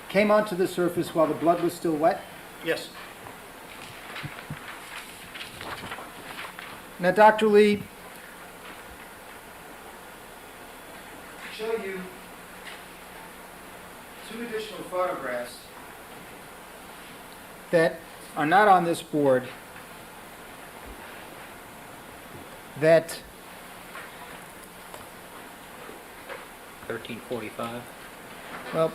came onto the surface while the blood was still wet? Yes. Now, Dr. Lee, show you two additional photographs that are not on this board that 1345, well,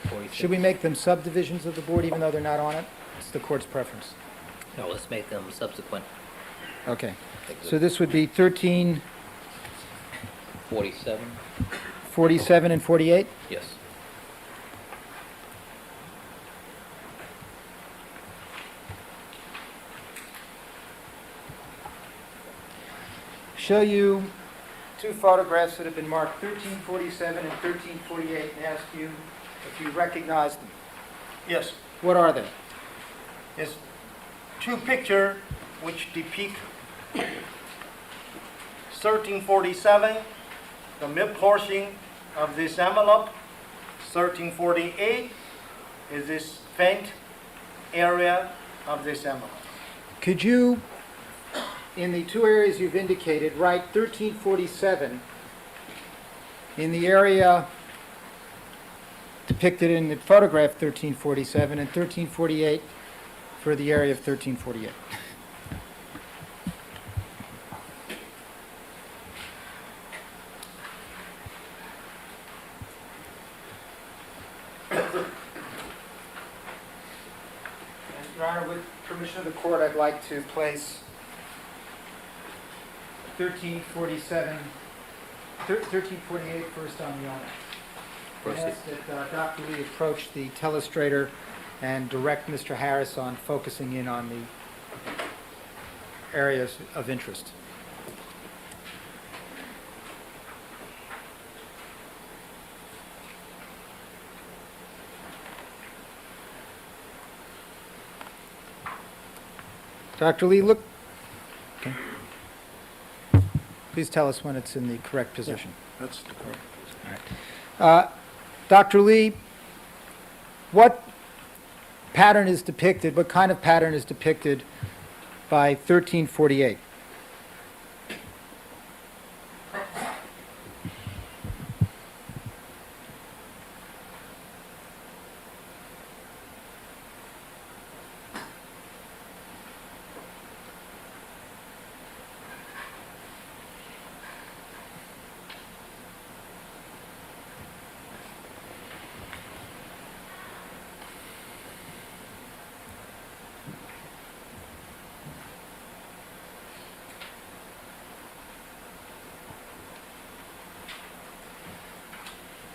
46. should we make them subdivisions of the board even though they're not on it? It's the court's preference. No, let's make them subsequent. Okay. So this would be 13, 47, 47, and 48? yes. Show you two photographs that have been marked 1347 and 1348 and ask you if you recognize them. Yes. What are they? Is two pictures which depict 1347, the mid portion of this envelope. 1348 is this faint area of this envelope. Could you, in the two areas you've indicated, write 1347 in the area depicted in the photograph 1347 and 1348 for the area of 1348? Your Honor, with permission of the court, I'd like to place 1347, 1348 first on the owner. I Proceed. ask that Dr. Lee approach the telestrator and direct Mr. Harris on focusing in on the areas of interest. Dr. Lee, look. Okay. Please tell us when it's in the correct position. That's the correct. All right. Dr. Lee, what pattern is depicted, what kind of pattern is depicted by 1348?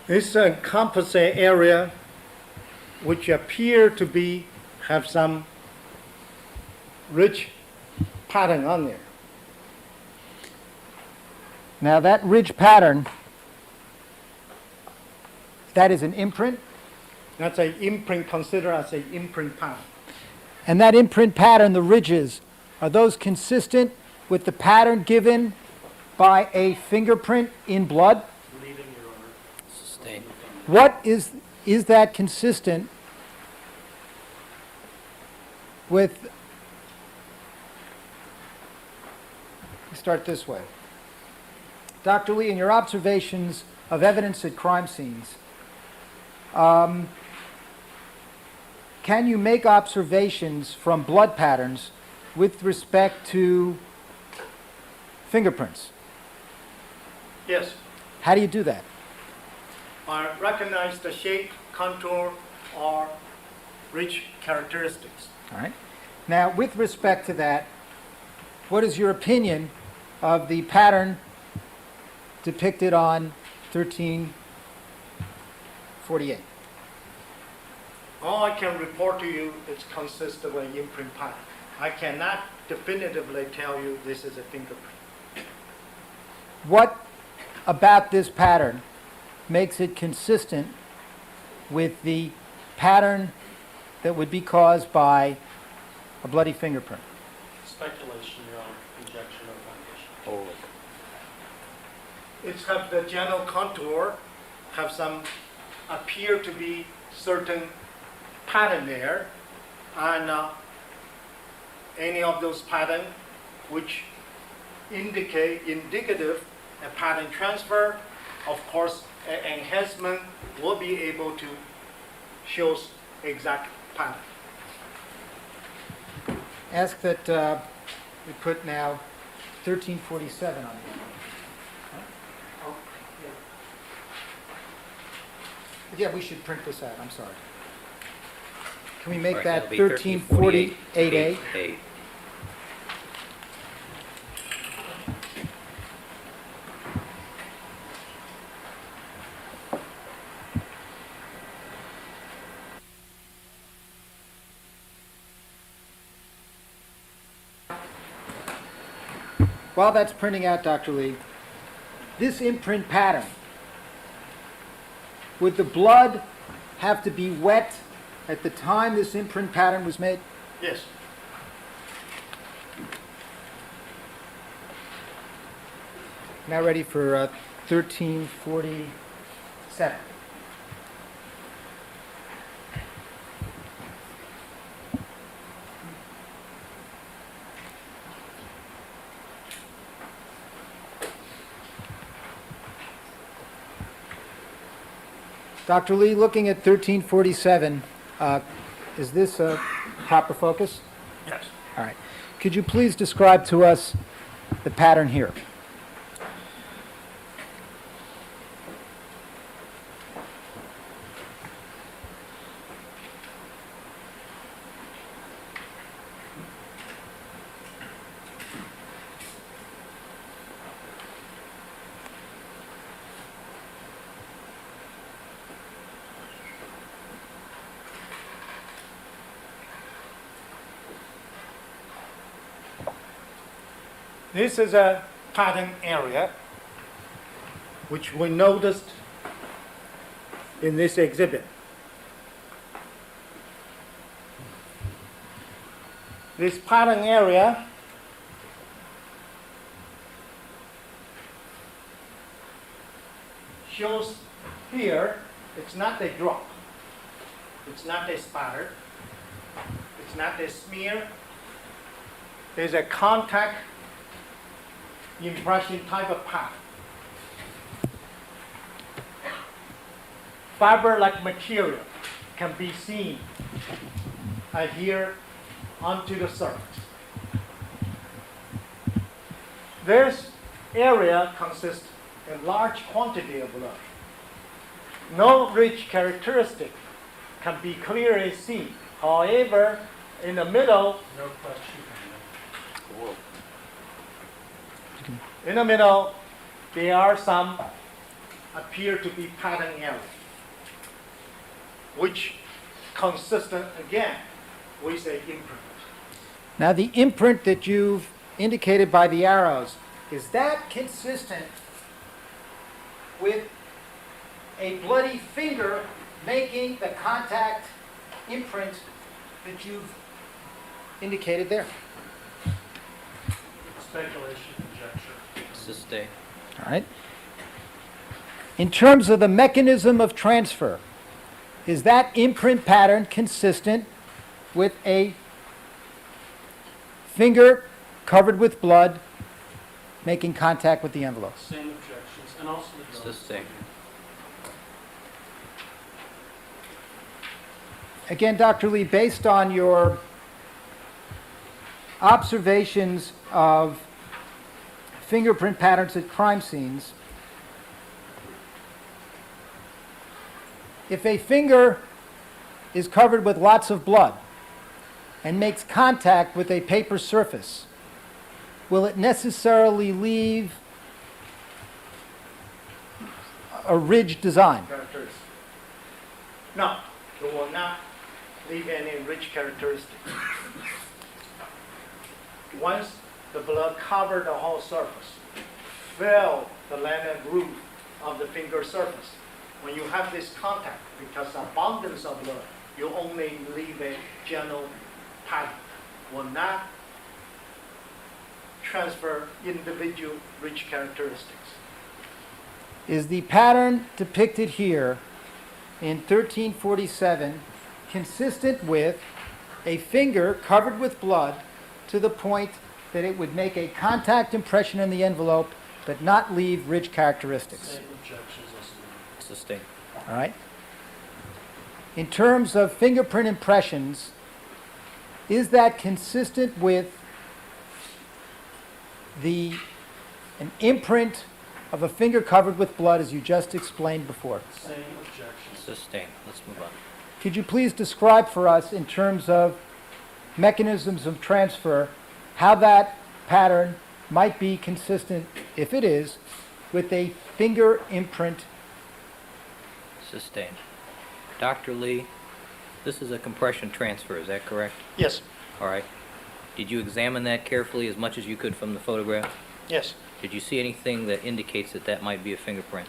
This composite area, which appear to be have some ridge pattern on there. Now that ridge pattern, that is an imprint, That's an imprint, considered as an imprint pattern. and that imprint pattern, the ridges, are those consistent with the pattern given by a fingerprint in blood? Sustained. What is that consistent with, let's start this way. Dr. Lee, in your observations of evidence at crime scenes, can you make observations from blood patterns with respect to fingerprints? Yes, How do you do that? I recognize the shape, contour, or ridge characteristics. All right. Now, with respect to that, what is your opinion of the pattern depicted on 1348? All I can report to you is consists of an imprint pattern. I cannot definitively tell you this is a fingerprint. What about this pattern makes it consistent with the pattern that would be caused by a bloody fingerprint? Speculation, Your Honor, conjecture, no foundation. It's have the general contour, have some appear to be certain pattern there, and any of those pattern which indicative a pattern transfer, of course, enhancement will be able to show exact pattern. Ask that we put now 1347 on the Yeah, we should print this out, I'm sorry. Can we make Right, that that'll be 1348A? 8. While that's printing out, Dr. Lee, this imprint pattern, would the blood have to be wet at the time this imprint pattern was made? Yes. Now ready for 1347. Dr. Lee, looking at 1347, is this a proper focus? Yes. All right. Could you please describe to us the pattern here? This is a pattern area, which we noticed in this exhibit. This pattern area shows here, it's not a drop, it's not a spatter, it's not a smear. There's a contact impression type of pattern. Fiber-like material can be seen adhere onto the surface. This area consists of a large quantity of blood. No rich characteristic can be clearly seen. However, in the middle, no question. In the middle, there are some appear to be pattern areas, which consistent again with the imprint. Now, the imprint that you've indicated by the arrows, is that consistent with a bloody finger making the contact imprint that you've indicated there? Speculation, conjecture. Sustain. All right. In terms of the mechanism of transfer, is that imprint pattern consistent with a finger covered with blood making contact with the envelope? Same objections, and also the drugs. Sustain. Again, Dr. Lee, based on your observations of fingerprint patterns at crime scenes, if a finger is covered with lots of blood and makes contact with a paper surface, will it necessarily leave a ridged design? Characteristics. No, it will not leave any rich characteristics. Once the blood covered the whole surface, fill the liner groove of the finger surface. When you have this contact, because abundance of blood, you only leave a general pattern. Will not transfer individual rich characteristics. Is the pattern depicted here in 1347 consistent with a finger covered with blood to the point that it would make a contact impression in the envelope but not leave rich characteristics? Same objections as well. Sustain. All right? In terms of fingerprint impressions, is that consistent with an imprint of a finger covered with blood as you just explained before? Same objections. Sustain. Let's move on. Could you please describe for us, in terms of mechanisms of transfer, how that pattern might be consistent, if it is, with a finger imprint? Sustain. Dr. Lee, this is a compression transfer, is that correct? Yes, All right. Did you examine that carefully as much as you could from the photograph? yes. Did you see anything that indicates that that might be a fingerprint?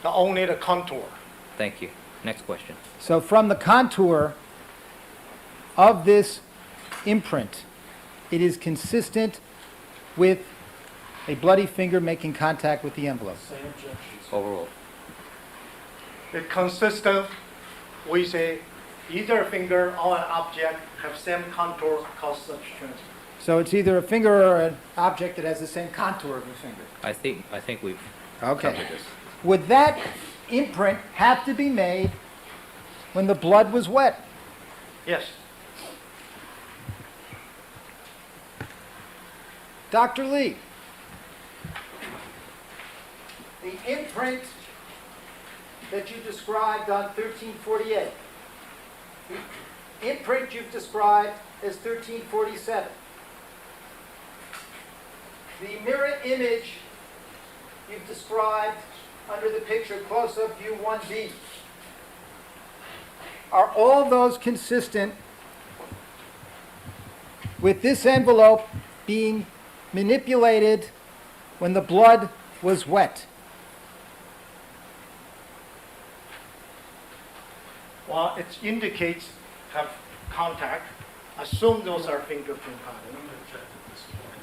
Only the contour. Thank you. Next question. So from the contour of this imprint, it is consistent with a bloody finger making contact with the envelope. Same objections. Overruled. It consistent with either a finger or an object have same contour cause such transfer. So it's either a finger or an object that has the same contour of a finger. I think we've Okay. covered this. Would that imprint have to be made when the blood was wet? Yes, Dr. Lee, the imprint that you described on 1348, the imprint you've described as 1347, the mirror image you've described under the picture close-up view 1B, are all those consistent with this envelope being manipulated when the blood was wet? Well, it indicates have contact. Assume those are fingerprint I'm pattern. going to object at this point.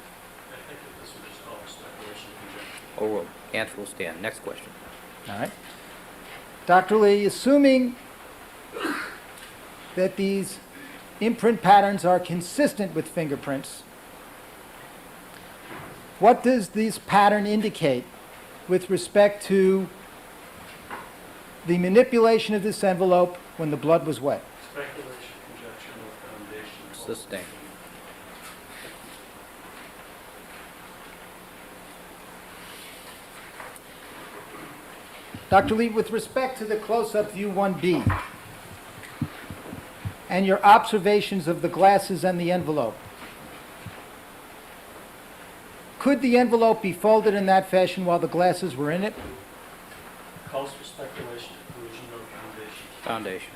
I think that this was just all speculation and conjecture. Overruled. Answer will stand. Next question. All right. Dr. Lee, assuming that these imprint patterns are consistent with fingerprints, what does this pattern indicate with respect to the manipulation of this envelope when the blood was wet? Speculation, conjecture, no foundation. Sustained. Dr. Lee, with respect to the close-up view 1B and your observations of the glasses and the envelope, could the envelope be folded in that fashion while the glasses were in it? Calls for speculation, conclusion, no foundation. Foundation.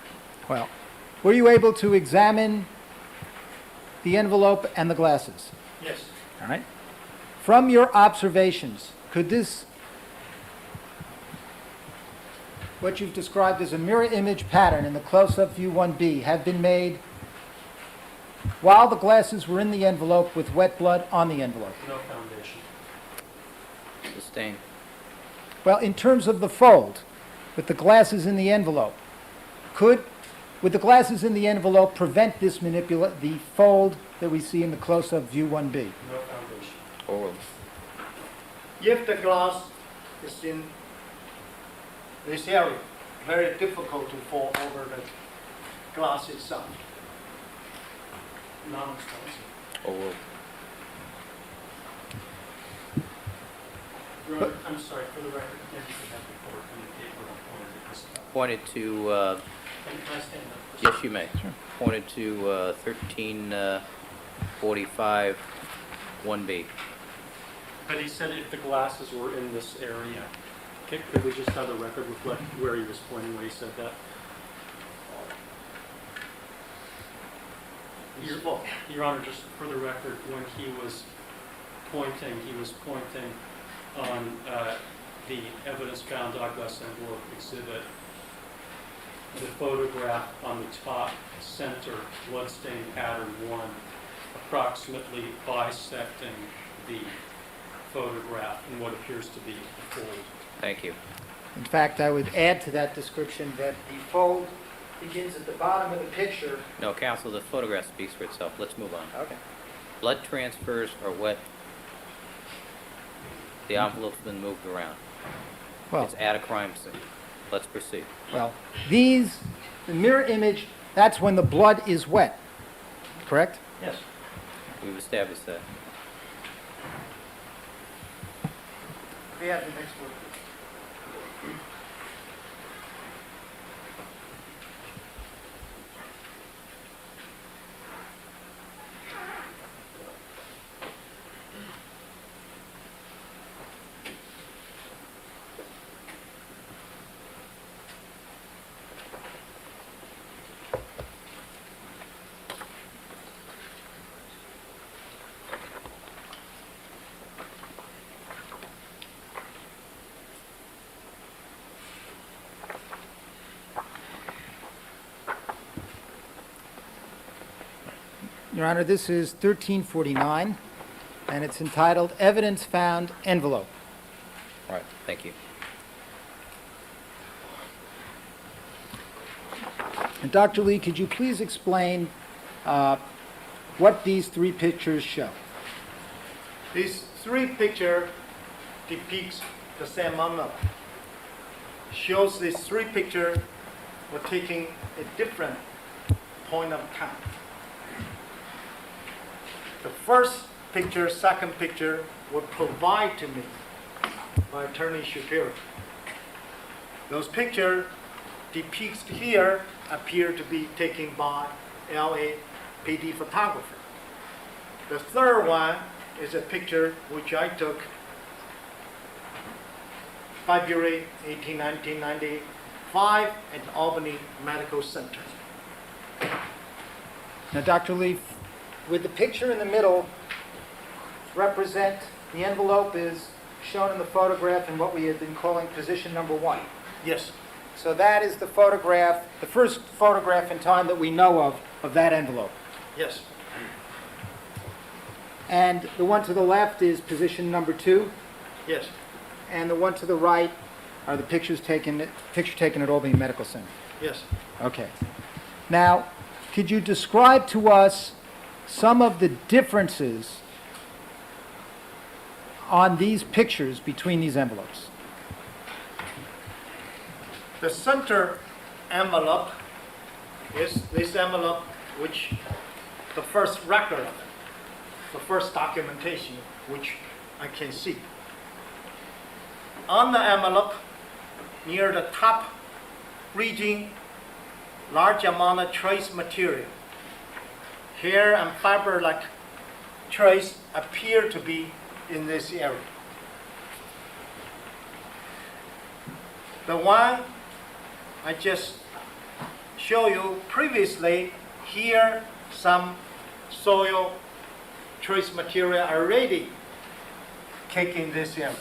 Well, were you able to examine the envelope and the glasses? Yes. All right. From your observations, could this, what you've described as a mirror image pattern in the close-up view 1B, have been made while the glasses were in the envelope with wet blood on the envelope? No foundation. Sustained. Well, in terms of the fold, with the glasses in the envelope, would the glasses in the envelope prevent this the fold that we see in the close-up view 1B? No foundation. Overruled. If the glass is in this area, very difficult to fall over the glass itself. Non-responsive. Overruled. I'm sorry, for the record, maybe you could have the court indicate what I'm pointing at this time. Pointed to, Can I stand up? yes, you may. Pointed to 1345 1B. But he said if the glasses were in this area. Okay, could we just have the record reflect where he was pointing when he said that? Your Honor, just for the record, when he was pointing on the evidence-bound Douglas envelope exhibit, the photograph on the top center, bloodstain pattern 1, approximately bisecting the photograph in what appears to be a fold. Thank you. In fact, I would add to that description that the fold begins at the bottom of the picture. No, counsel, the photograph speaks for itself. Let's move on. Okay. Blood transfers are wet. The envelope's been moved around. Well, It's at a crime scene. Let's proceed. well, the mirror image, that's when the blood is wet, correct? Yes. We've established that. We have the next one. Your Honor, this is 1349, and it's entitled Evidence Found Envelope. All right, thank you. And Dr. Lee, could you please explain what these three pictures show? These three pictures depicts the same envelope. Shows these three pictures were taking a different point of time. The first picture, second picture were provided to me by Attorney Shapiro. Those pictures depicts here appear to be taken by LAPD photographer. The third one is a picture which I took February 18, 1995 at Albany Medical Center. Now, Dr. Lee, with the picture in the middle represent, the envelope is shown in the photograph in what we have been calling position number 1. Yes. So that is the photograph, the first photograph in time that we know of that envelope. Yes. And the one to the left is position number 2, Yes. and the one to the right are the picture taken at Albany Medical Center. Yes. Okay. Now, could you describe to us some of the differences on these pictures between these envelopes? The center envelope is this envelope, which the first record of it, the first documentation which I can see. On the envelope, near the top region, large amount of trace material. Hair and fiber-like trace appear to be in this area. The one I just showed you previously, here some soil trace material already taken this area.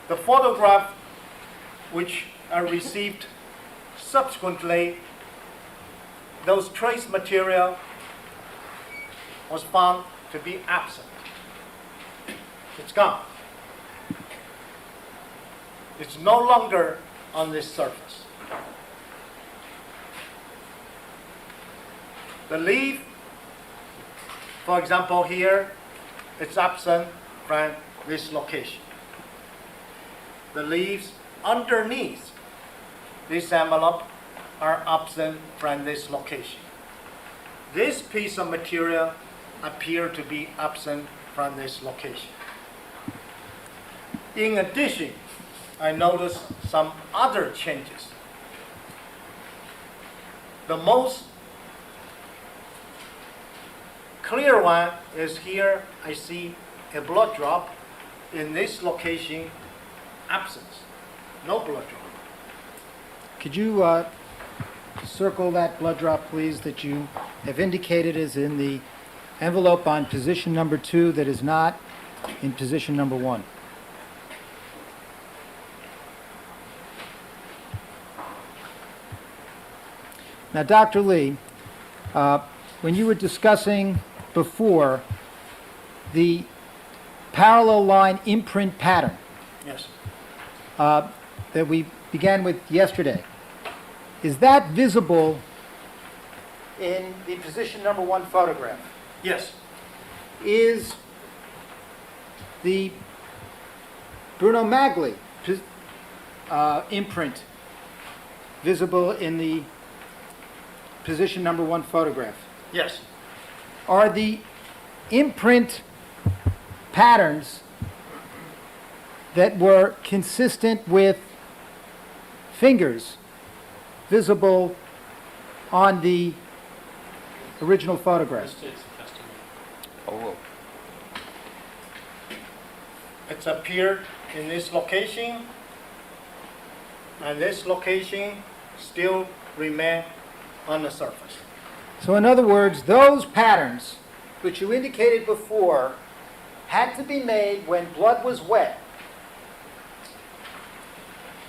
The photograph which I received subsequently, those trace material was found to be absent. It's gone. It's no longer on this surface. The leaf, for example here, it's absent from this location. The leaves underneath this envelope are absent from this location. This piece of material appears to be absent from this location. In addition, I noticed some other changes. The most clear one is here. I see a blood drop in this location, absence, no blood drop. Could you circle that blood drop, please, that you have indicated is in the envelope on position number 2 that is not in position number 1? Now, Dr. Lee, when you were discussing before the parallel line imprint pattern Yes. that we began with yesterday, is that visible in the position number 1 photograph? Yes. Is the Bruno Magli imprint visible in the position number 1 photograph? Yes. Are the imprint patterns that were consistent with fingers visible on the original photograph? Oh, It's appeared in this location, and this location still remain on the surface. So in other words, those patterns, which you indicated before, had to be made when blood was wet,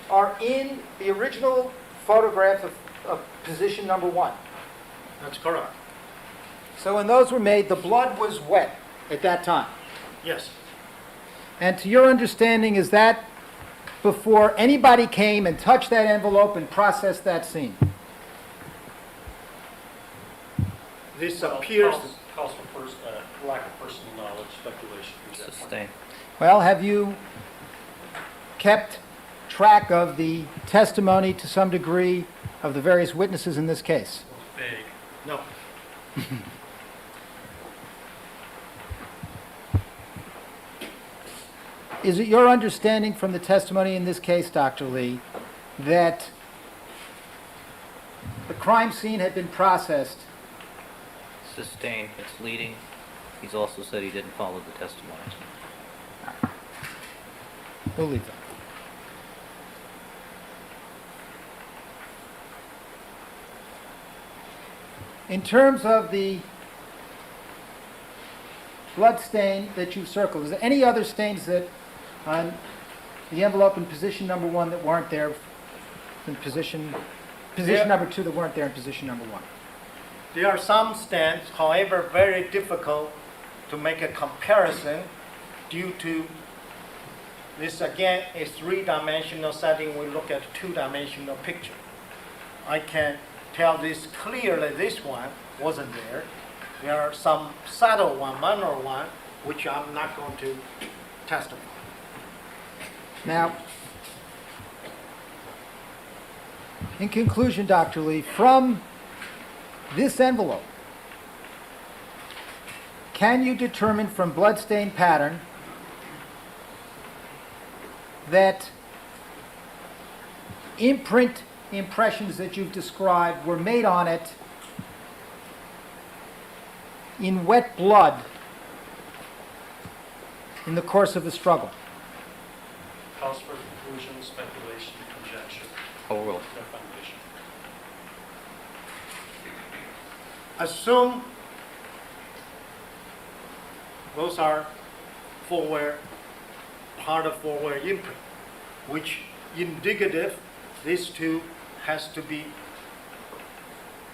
are in the original photograph of position number 1. That's correct. So when those were made, the blood was wet at that time. Yes. And to your understanding, is that before anybody came and touched that envelope and processed that scene? This appears. Calls for lack of personal knowledge, speculation. sustained. Well, have you kept track of the testimony to some degree of the various witnesses in this case? Vague. No. Is it your understanding from the testimony in this case, Dr. Lee, that the crime scene had been processed? Sustained, it's leading. He's also said he didn't follow the testimony. We'll leave that. In terms of the blood stain that you've circled. Is there any other stains that on the envelope in position number 1 that weren't there in position Yeah. number 2 that weren't there in position number 1? There are some stains, however, very difficult to make a comparison due to this, again, a three-dimensional setting. We look at a two-dimensional picture. I can tell this clearly, this one wasn't there. There are some subtle one, minor one, which I'm not going to testify. Now, in conclusion, Dr. Lee, from this envelope, can you determine from bloodstain pattern that imprint impressions that you've described were made on it in wet blood in the course of the struggle? Calls for conclusion, speculation, conjecture, Overruled. no foundation. Assume those are forward, part of forward imprint, which indicative, these two has to be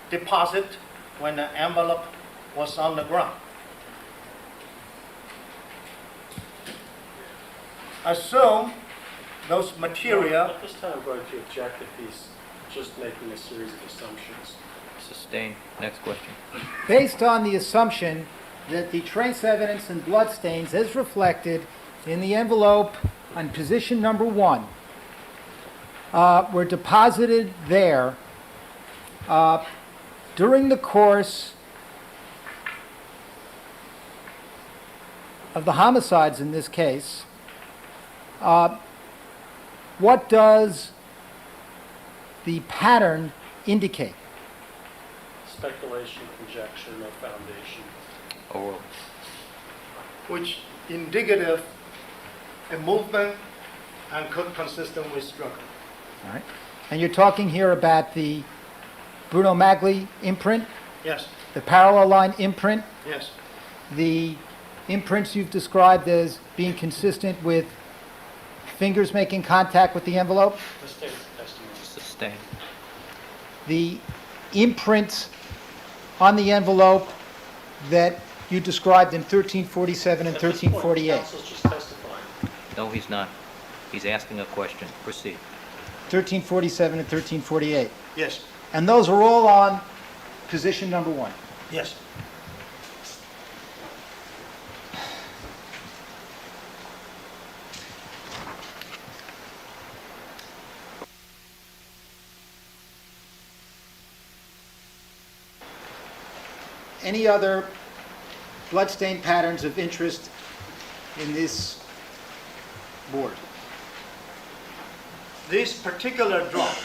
deposited when the envelope was on the ground. Assume those material, At this time, I'm going to object if he's just making a series of assumptions. Sustained. Next question. Based on the assumption that the trace evidence and bloodstains as reflected in the envelope on position number 1 were deposited there during the course of the homicides in this case, what does the pattern indicate? Speculation, conjecture, no foundation. Overruled. which indicative a movement and consistent with struggle. All right. And you're talking here about the Bruno Magli imprint, Yes, the parallel line imprint, yes, the imprints you've described as being consistent with fingers making contact with the envelope, The state's testimony. Sustained. the imprints on the envelope that you described in 1347 and At this point, 1348. Counsel's just testifying. No, he's not. He's asking a question. Proceed. 1347 and 1348. yes, And those are all on position number 1. yes. Any other bloodstain patterns of interest in this board? This particular drop,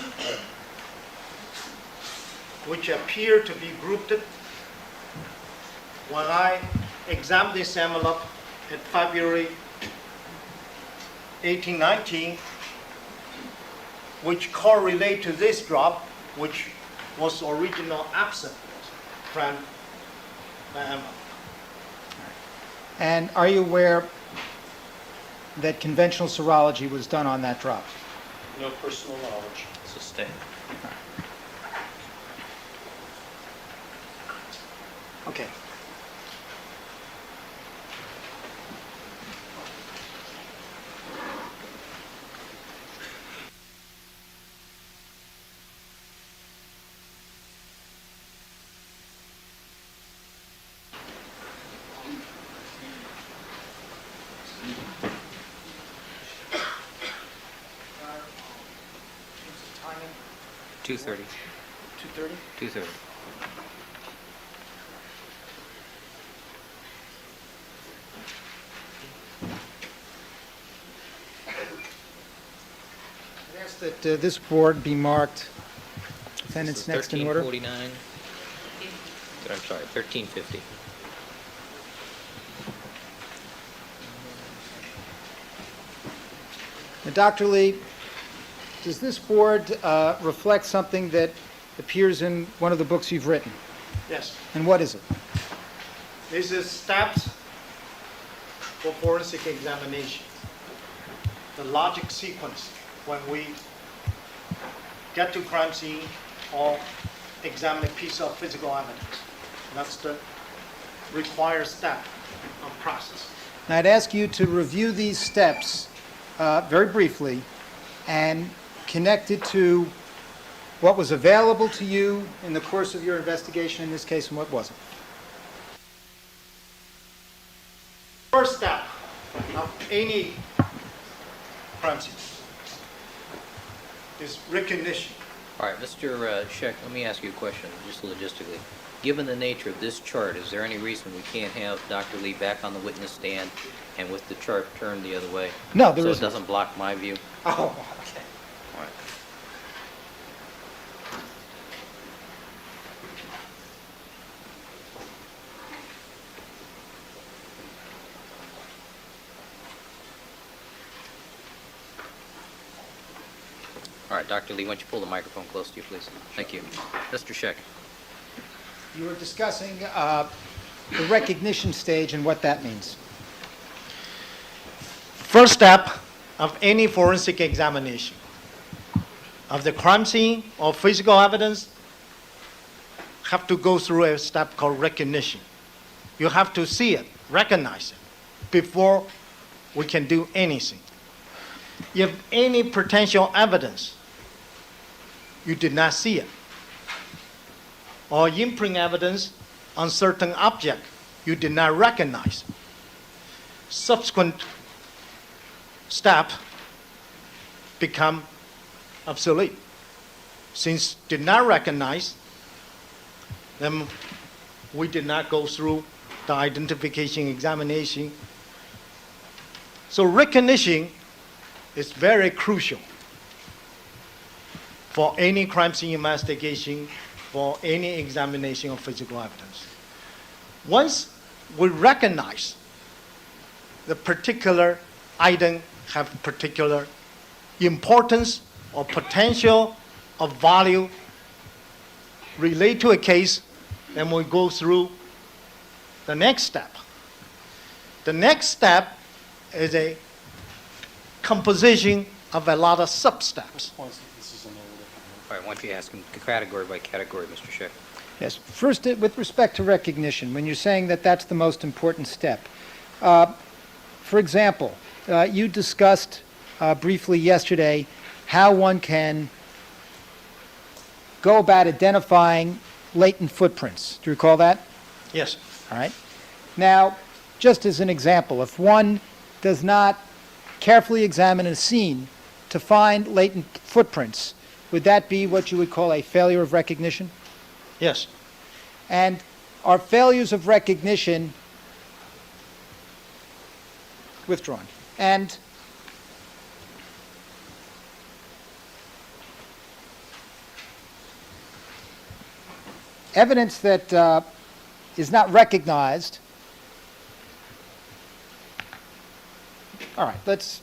which appear to be grouped, when I examined this envelope in February 1819, which correlate to this drop, which was original absent from the envelope. And are you aware that conventional serology was done on that drop? No personal knowledge. Sustained. Okay. Timing, 2:30. 2:30? 2:30. I ask that this board be marked defendants next in order. 1349. I'm sorry, 1350. Now, Dr. Lee, does this board reflect something that appears in one of the books you've written? Yes, And what is it? this is steps for forensic examination. The logic sequence when we get to crime scene or examine a piece of physical evidence. That's the required step of process. Now, I'd ask you to review these steps very briefly and connect it to what was available to you in the course of your investigation in this case and what wasn't. First step of any crime scene is recognition. All right, Mr. Scheck, let me ask you a question, just logistically. Given the nature of this chart, is there any reason we can't have Dr. Lee back on the witness stand and with the chart turned the other way? No, there So it isn't. doesn't block my view? Oh, okay. All right. All right, Dr. Lee, why don't you pull the microphone close to you, please? Thank you. Mr. Scheck. You were discussing the recognition stage and what that means. First step of any forensic examination of the crime scene or physical evidence have to go through a step called recognition. You have to see it, recognize it, before we can do anything. If any potential evidence you did not see it, or imprint evidence on certain object you did not recognize, subsequent step become obsolete. Since did not recognize, then we did not go through the identification examination. So recognition is very crucial for any crime scene investigation, for any examination of physical evidence. Once we recognize the particular item have particular importance or potential of value relate to a case, then we go through the next step. The next step is a composition of a lot of sub-steps. All right, why don't you ask him category by category, Mr. Scheck? Yes. First, with respect to recognition, when you're saying that that's the most important step, for example, you discussed briefly yesterday how one can go about identifying latent footprints. Do you recall that? Yes. All right. Now, just as an example, if one does not carefully examine a scene to find latent footprints, would that be what you would call a failure of recognition? Yes. And are failures of recognition withdrawn? And evidence that is not recognized. All right,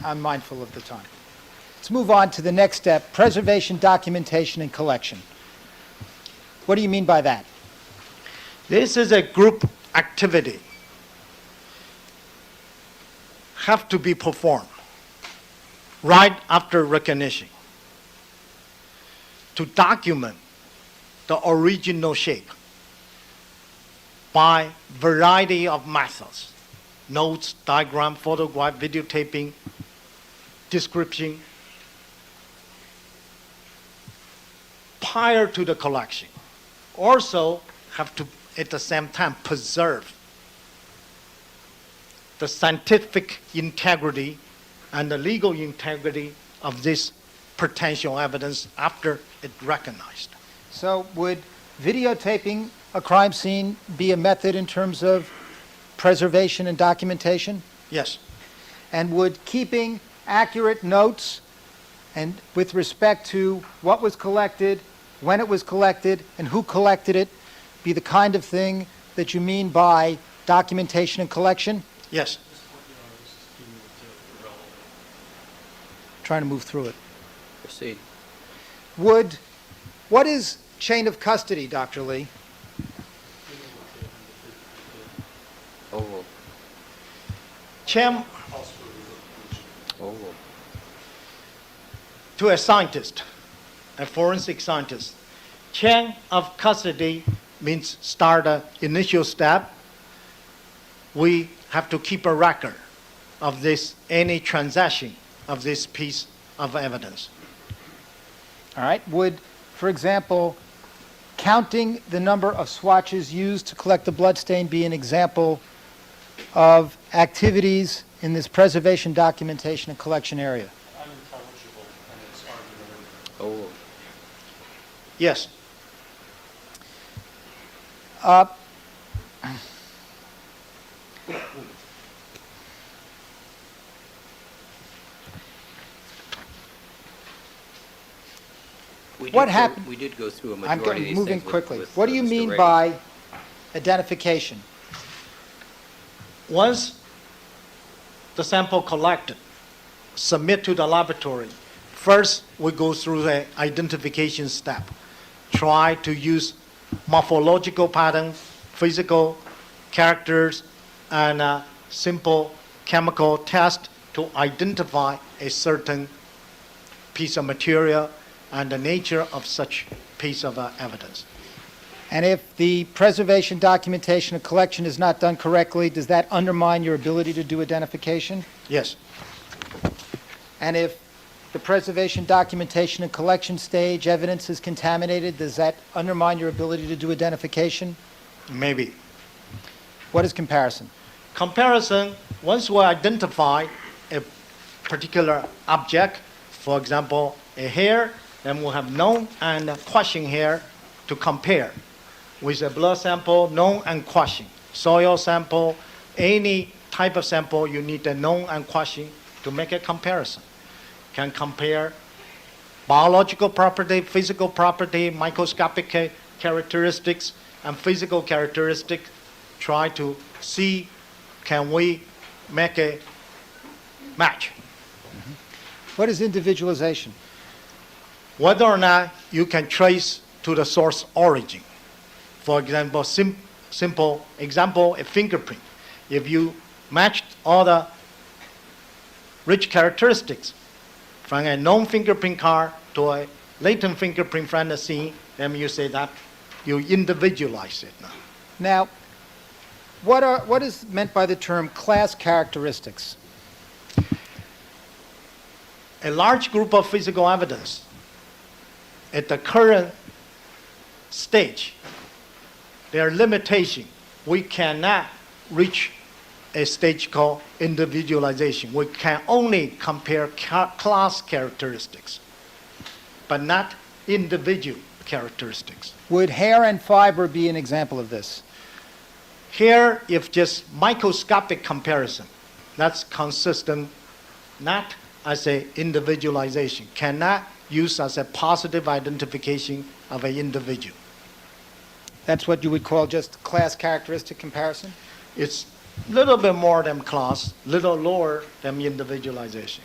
I'm mindful of the time. Let's move on to the next step, preservation, documentation, and collection. What do you mean by that? This is a group activity. Have to be performed right after recognition to document the original shape by variety of methods: notes, diagram, photograph, videotaping, description, prior to the collection. Also have to, at the same time, preserve the scientific integrity and the legal integrity of this potential evidence after it's recognized. So would videotaping a crime scene be a method in terms of preservation and documentation? Yes. And would keeping accurate notes and with respect to what was collected, when it was collected, and who collected it be the kind of thing that you mean by documentation and collection? Yes. Trying to move through it. Proceed. What is chain of custody, Dr. Lee? Overruled. Chain, Overruled. to a scientist, a forensic scientist, chain of custody means start the initial step. We have to keep a record of this, any transaction of this piece of evidence. All right, would, for example, counting the number of swatches used to collect the bloodstain be an example of activities in this preservation, documentation, and collection area? Unintelligible and it's argumentative. Overruled. Yes. What happened- We did go through a I'm majority of these moving things quickly. with What do you Mr. mean Reagan. by identification? Once the sample collected, submit to the laboratory, first we go through the identification step. Try to use morphological pattern, physical characters, and a simple chemical test to identify a certain piece of material and the nature of such piece of evidence. And if the preservation, documentation, and collection is not done correctly, does that undermine your ability to do identification? Yes, And if the preservation, documentation, and collection stage evidence is contaminated, does that undermine your ability to do identification? maybe. What is comparison? Comparison, once we identify a particular object, for example, a hair, then we'll have known and question hair to compare with a blood sample, known and question. Soil sample, any type of sample, you need a known and question to make a comparison. Can compare biological property, physical property, microscopic characteristics, and physical characteristics. Try to see, can we make a match? What is individualization? Whether or not you can trace to the source origin. For example, simple example, a fingerprint. If you matched all the rich characteristics from a known fingerprint card to a latent fingerprint from the scene, then you say that you individualize it now. Now, what is meant by the term class characteristics? A large group of physical evidence at the current stage, there are limitations. We cannot reach a stage called individualization. We can only compare class characteristics, but not individual characteristics. Would hair and fiber be an example of this? Here, if just microscopic comparison, that's consistent, not as a individualization, cannot use as a positive identification of an individual. That's what you would call just class characteristic comparison? It's a little bit more than class, little lower than individualization.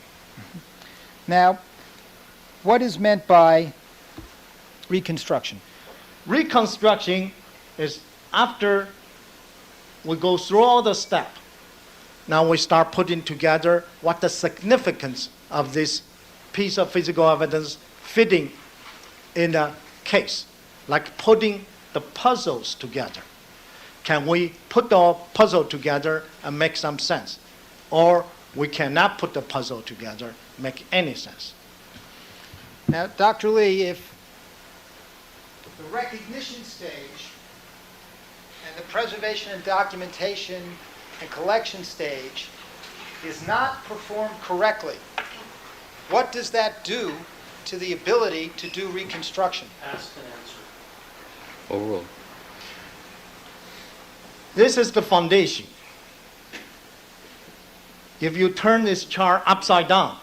Now, what is meant by reconstruction? Reconstruction is after we go through all the steps. Now we start putting together what the significance of this piece of physical evidence fitting in a case, like putting the puzzles together. Can we put the puzzle together and make some sense? Or we cannot put the puzzle together, make any sense. Now, Dr. Lee, if the recognition stage and the preservation and documentation and collection stage is not performed correctly, what does that do to the ability to do reconstruction? Asked and answered. Overruled. This is the foundation. If you turn this chart upside down,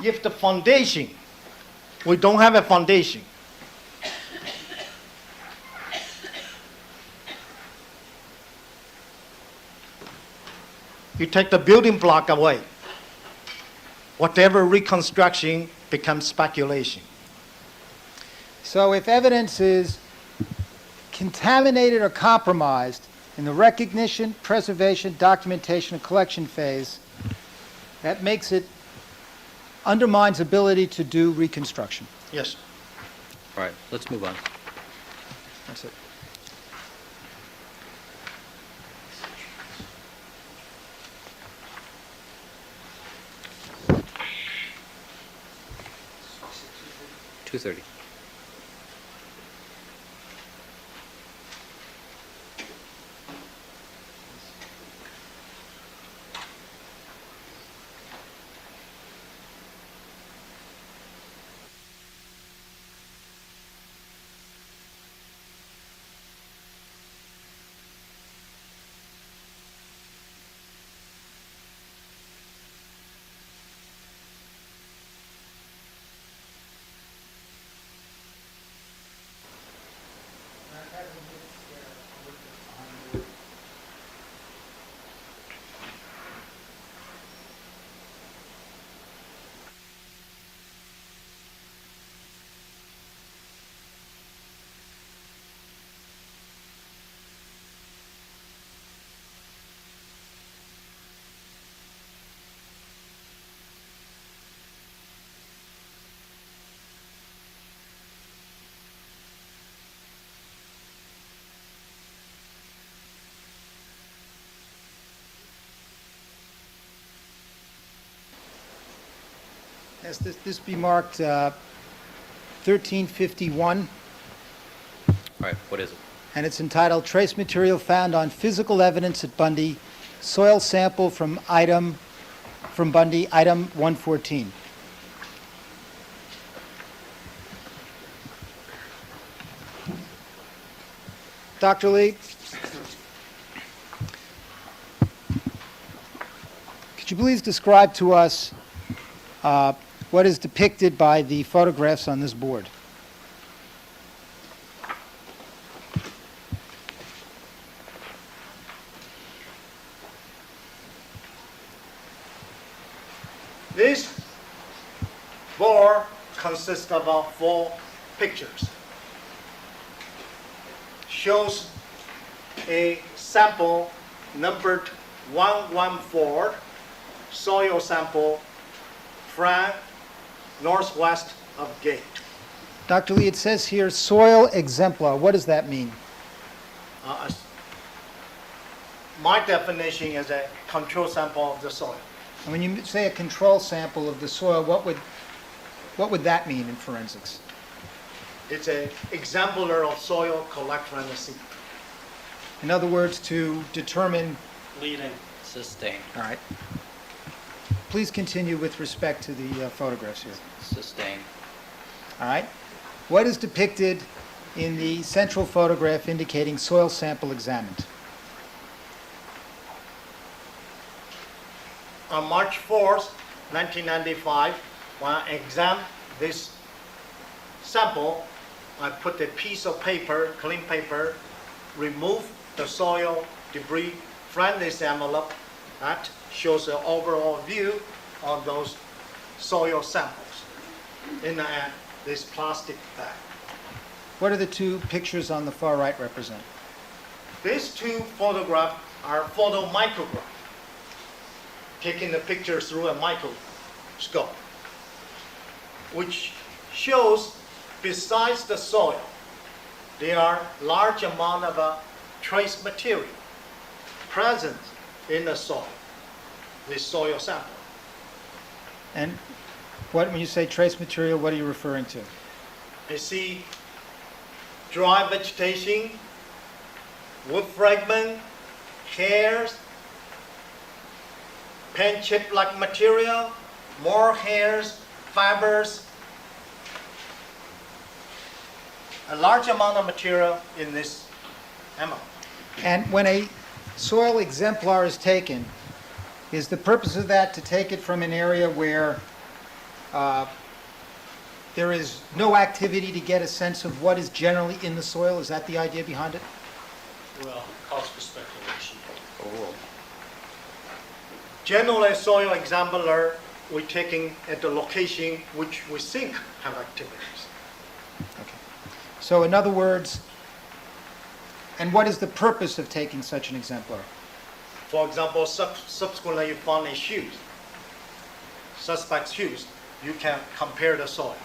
if the foundation, we don't have a foundation, you take the building block away, whatever reconstruction becomes speculation. So if evidence is contaminated or compromised in the recognition, preservation, documentation, and collection phase, that makes it, undermines ability to do reconstruction. Yes. All right, let's move on. That's it. $230. Yes, this be marked 1351, All right, what is it? and it's entitled Trace Material Found on Physical Evidence at Bundy, Soil Sample from Bundy, item 114. Dr. Lee, could you please describe to us what is depicted by the photographs on this board? This board consists of 4 pictures. Shows a sample numbered 114, soil sample from northwest of gate. Dr. Lee, it says here soil exemplar. What does that mean? My definition is a control sample of the soil. And when you say a control sample of the soil, what would that mean in forensics? It's an exemplar of soil collected from the sea. In other words, to determine... Leading. Sustain. All right. Please continue with respect to the photographs here. Sustain. All right. What is depicted in the central photograph indicating soil sample examined? On March 4th, 1995, when I examined this sample, I put a piece of paper, clean paper, remove the soil debris from this envelope. That shows the overall view of those soil samples in this plastic bag. What do the 2 pictures on the far right represent? These 2 photographs are photo micrographs, taking the picture through a microscope, which shows besides the soil, there are large amount of trace material present in the soil, this soil sample. And when you say trace material, what are you referring to? I see dry vegetation, wood fragment, hairs, pen chip-like material, more hairs, fibers, a large amount of material in this envelope. And when a soil exemplar is taken, is the purpose of that to take it from an area where there is no activity to get a sense of what is generally in the soil? Is that the idea behind it? Well, calls for speculation. Oh. Generally, soil exemplar we're taking at the location which we think have activities. Okay. So in other words, And what is the purpose of taking such an exemplar? For example, subsequently you found a shoes, suspect's shoes, you can compare the soil.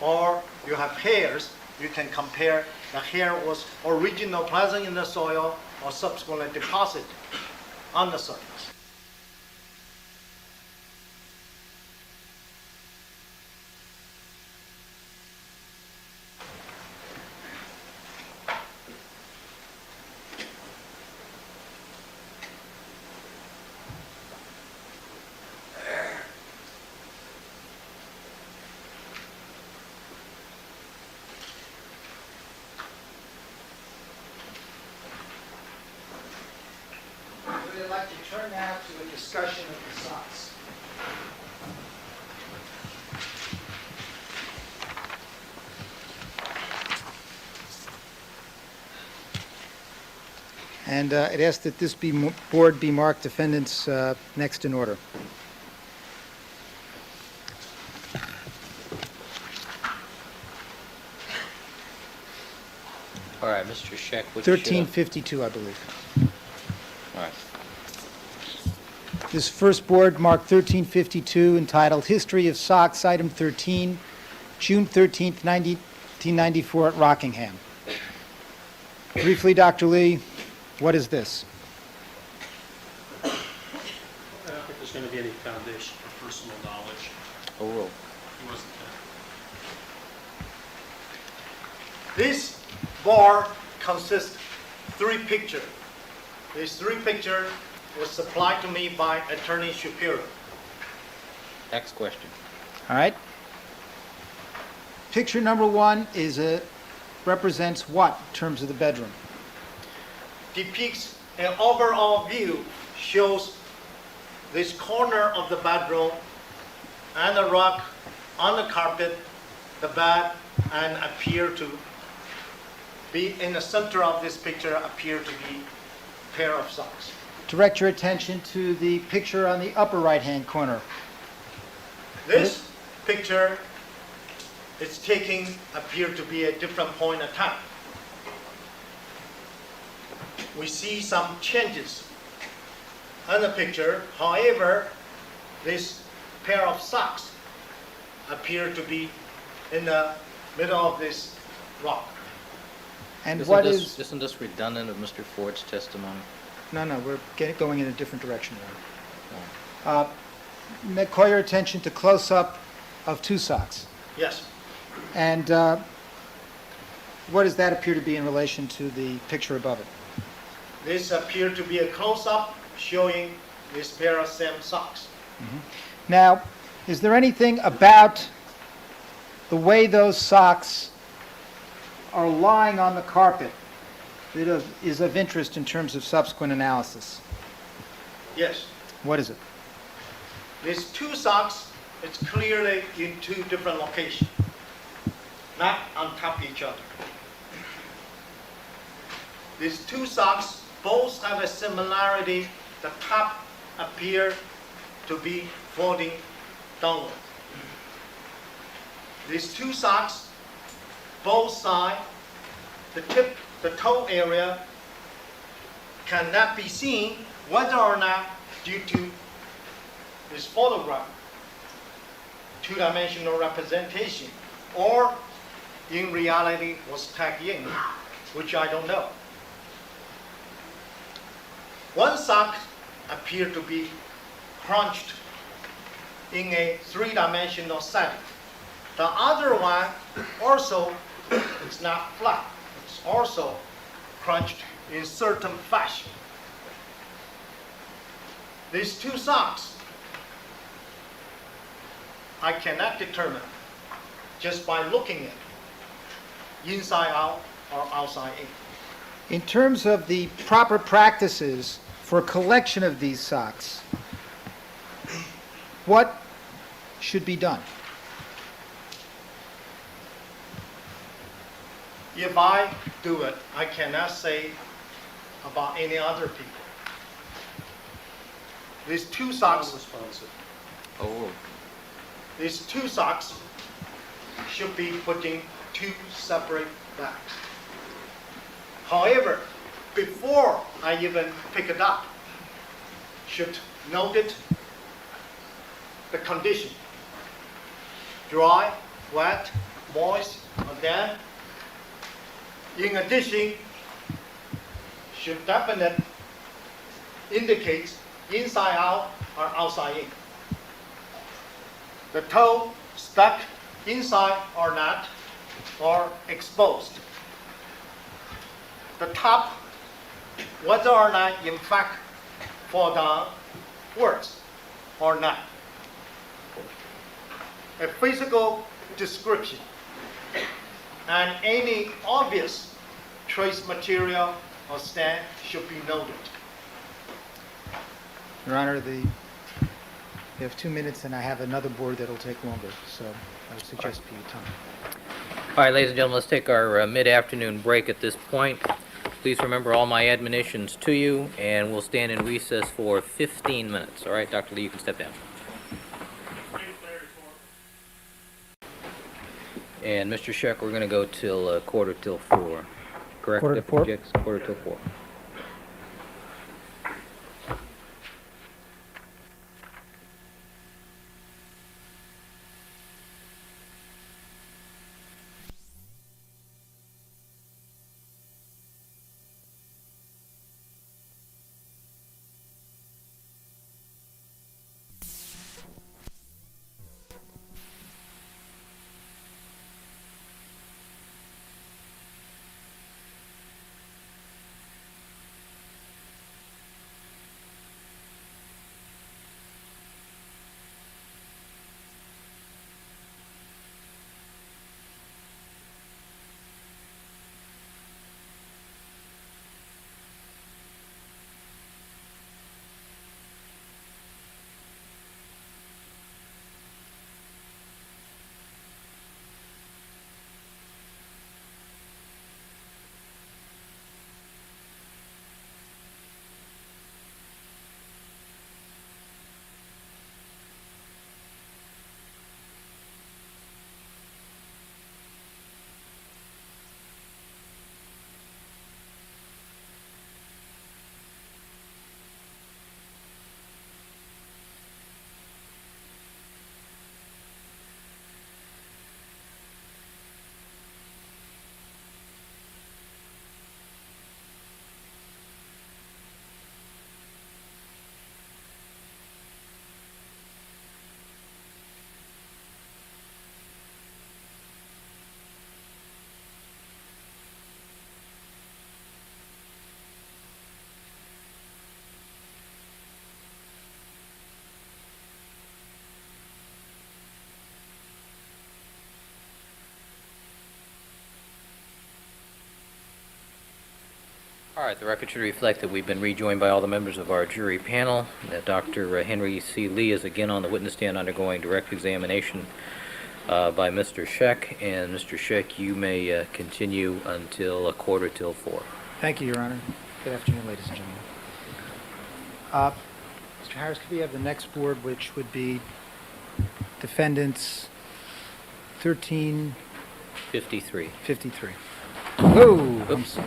Or you have hairs, you can compare the hair was originally present in the soil or subsequently deposited on the surface. We'd like to turn now to a discussion of the socks. And it asks that this board be marked defendants next in order. All right, Mr. Scheck, which... 1352, I believe. All right. This first board marked 1352, entitled History of Socks, Item 13, June 13th, 1994 at Rockingham. Briefly, Dr. Lee, what is this? I don't think there's going to be any foundation for personal knowledge. Overruled. He wasn't there. This bar consists of 3 pictures. These 3 pictures was supplied to me by Attorney Shapiro. Next question. All right. Picture number 1 represents what in terms of the bedroom? Depicts an overall view, shows this corner of the bedroom and the rug on the carpet, the bed, and appear to be in the center of this picture appear to be a pair of socks. Direct your attention to the picture on the upper right-hand corner. This picture is taking appear to be a different point in time. We see some changes in the picture. However, this pair of socks appear to be in the middle of this rock. And Isn't this redundant of Mr. Ford's testimony? No, we're going in a different direction now. Call your attention to close-up of 2 socks. Yes. And what does that appear to be in relation to the picture above it? This appears to be a close-up showing this pair of same socks. Now, is there anything about the way those socks are lying on the carpet that is of interest in terms of subsequent analysis? Yes. What is it? These 2 socks, it's clearly in 2 different locations, not on top of each other. These 2 socks both have a similarity. The top appear to be folding downward. These 2 socks, both sides, the toe area cannot be seen whether or not due to this photograph, 2-dimensional representation, or in reality was tagged in, which I don't know. One sock appeared to be crunched in a 3-dimensional setting. The other one also is not flat. It's also crunched in certain fashion. These 2 socks, I cannot determine just by looking at it, inside out or outside in. In terms of the proper practices for collection of these socks, what should be done? If I do it, I cannot say about any other people. These 2 socks, Responsive. Overruled. these 2 socks should be put in 2 separate bags. However, before I even pick it up, should note it, the condition. Dry, wet, moist, or damp. In addition, should definite indicate inside out or outside in. The toe stuck inside or not, or exposed. The top, whether or not in fact fall down, works or not. A physical description and any obvious trace material or stain should be noted. Your Honor, we have 2 minutes, and I have another board that'll take longer, so I would suggest for your time. All right, ladies and gentlemen, let's take our mid-afternoon break at this point. Please remember all my admonitions to you, and we'll stand in recess for 15 minutes. All right, Dr. Lee, you can step down. And Mr. Scheck, we're going to go till quarter till 4. Correct? Quarter to Deputy 4? Jix? Quarter till 4. All right, the record should reflect that we've been rejoined by all the members of our jury panel. That Dr. Henry C. Lee is again on the witness stand undergoing direct examination by Mr. Scheck. And Mr. Scheck, you may continue until a quarter till 4. Thank you, Your Honor. Good afternoon, ladies and gentlemen. Mr. Harris, could we have the next board, which would be defendants 1353. 53. Oh, I'm sorry.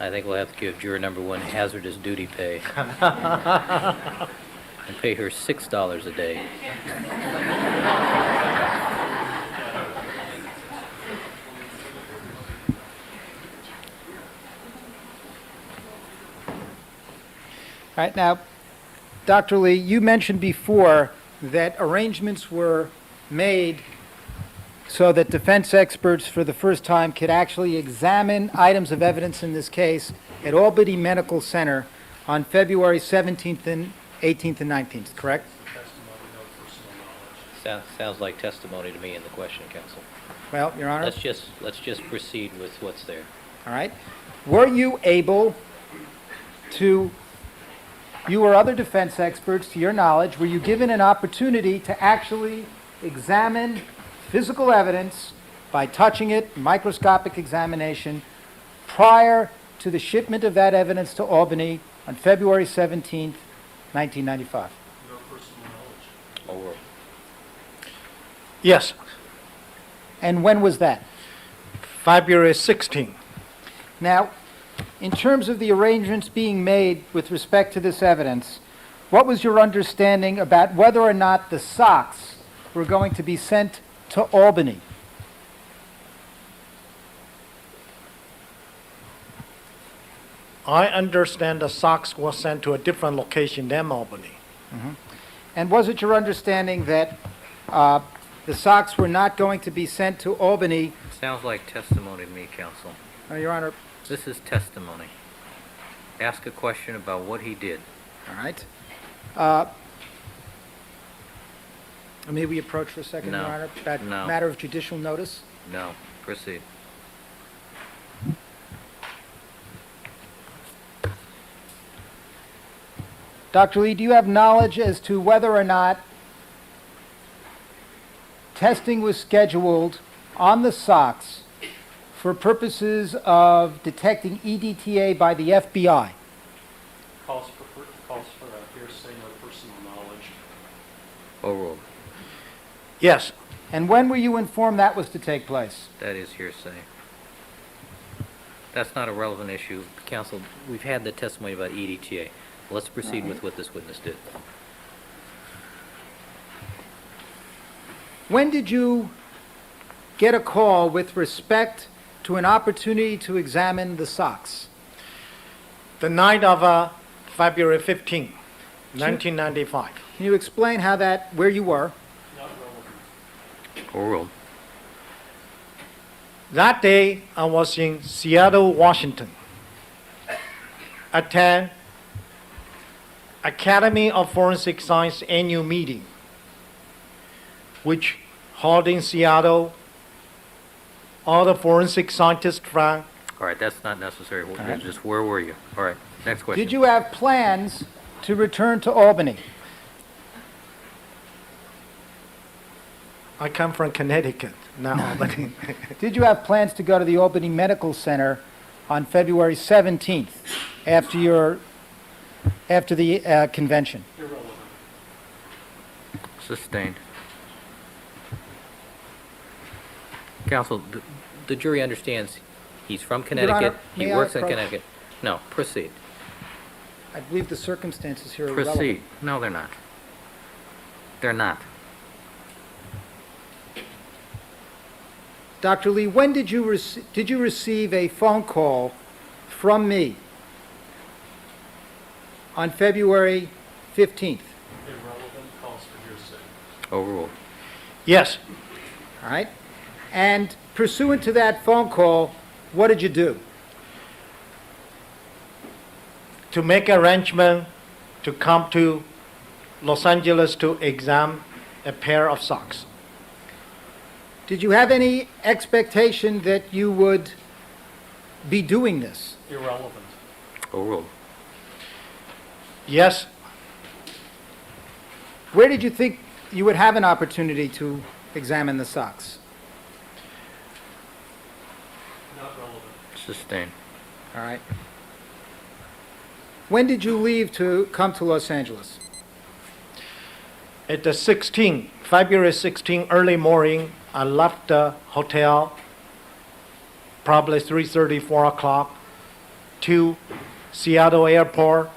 I think we'll have to give juror number 1 hazardous duty pay. And pay her $6 a day. All right, now, Dr. Lee, you mentioned before that arrangements were made so that defense experts for the first time could actually examine items of evidence in this case at Albany Medical Center on February 17th and 18th and 19th, correct? Sounds like testimony to me in the question, counsel. Well, Your Honor. Let's just proceed with what's there. All right. Were you able to, you or other defense experts, to your knowledge, were you given an opportunity to actually examine physical evidence by touching it, microscopic examination, prior to the shipment of that evidence to Albany on February 17th, 1995? Over. Yes, And when was that? February 16. Now, in terms of the arrangements being made with respect to this evidence, what was your understanding about whether or not the socks were going to be sent to Albany? I understand the socks was sent to a different location than Albany. And was it your understanding that the socks were not going to be sent to Albany? Sounds like testimony to me, counsel. Your Honor, This is testimony. Ask a question about what he did. all right. May we approach for a second, Your No. Honor? That No. matter of judicial notice? No, proceed. Dr. Lee, do you have knowledge as to whether or not testing was scheduled on the socks for purposes of detecting EDTA by the FBI? Calls for a hearsay, no personal knowledge. Overruled. Yes, And when were you informed that was to take place? That is hearsay. That's not a relevant issue. Counsel, we've had the testimony about EDTA. Let's proceed with what this witness did. When did you get a call with respect to an opportunity to examine the socks? the night of February 15, 1995. Can you explain where you were? Overruled. That day, I was in Seattle, Washington, attend Academy of Forensic Science annual meeting, which held in Seattle. All the forensic scientists from. All right, that's not necessary. right. Just where were you? All right, next question. Did you have plans to return to Albany? I come from Connecticut, not Albany. Did you have plans to go to the Albany Medical Center on February 17th after the convention? Irrelevant. Sustained. Counsel, the jury understands he's from Connecticut. Honor, He may I works in approach? Connecticut. No, proceed. I believe the circumstances here are relevant. Proceed. No, they're not. They're not. Dr. Lee, when did you receive a phone call from me on February 15th? Irrelevant, calls for hearsay. Overruled. Yes, All right? And pursuant to that phone call, what did you do? to make arrangement to come to Los Angeles to examine a pair of socks. Did you have any expectation that you would be doing this? Irrelevant. Overruled. Yes, Where did you think you would have an opportunity to examine the socks? Not relevant. Sustained. All right. When did you leave to come to Los Angeles? at the February 16, early morning, I left the hotel, probably 3:30, 4 o'clock, to Seattle airport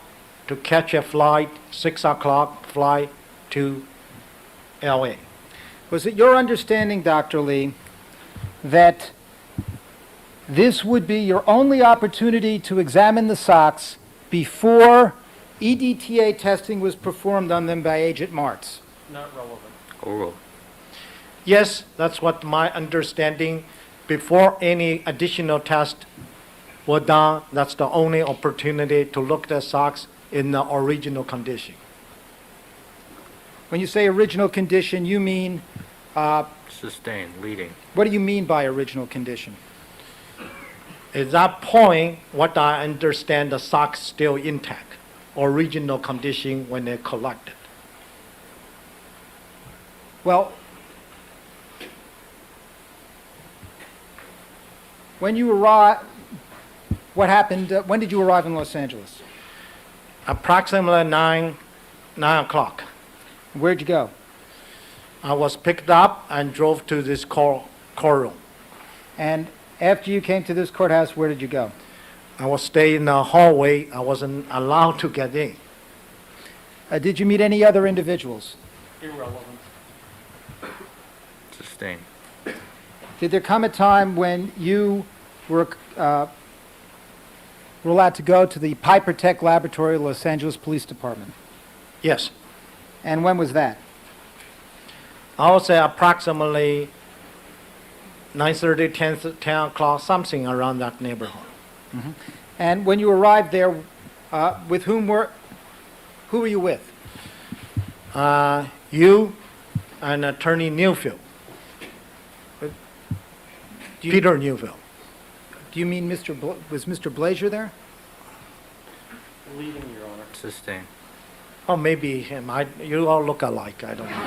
to catch a flight, 6 o'clock flight to LA. Was it your understanding, Dr. Lee, that this would be your only opportunity to examine the socks before EDTA testing was performed on them by Agent Martz? Not relevant. Overruled. Yes, that's what my understanding. Before any additional tests were done, that's the only opportunity to look at the socks in the original condition. When you say original condition, you mean, Sustained. Leading. what do you mean by original condition? At that point, what I understand, the socks still intact, original condition when they're collected. Well, when you arrived, what happened, when did you arrive in Los Angeles? Approximately 9 o'clock. Where'd you go? I was picked up and drove to this courtroom. And after you came to this courthouse, where did you go? I was staying in the hallway. I wasn't allowed to get in. Did you meet any other individuals? Irrelevant. Sustained. Did there come a time when you were allowed to go to the Piper Tech Laboratory, Los Angeles Police Department? Yes. And when was that? I would say approximately 9:30, 10 o'clock, something around that neighborhood. And when you arrived there, who were you with? You and Attorney Newfield. Peter Newfield. Do you mean was Mr. Blazier there? Leading, Your Honor. Sustained. Or maybe him. You all look alike. I don't know.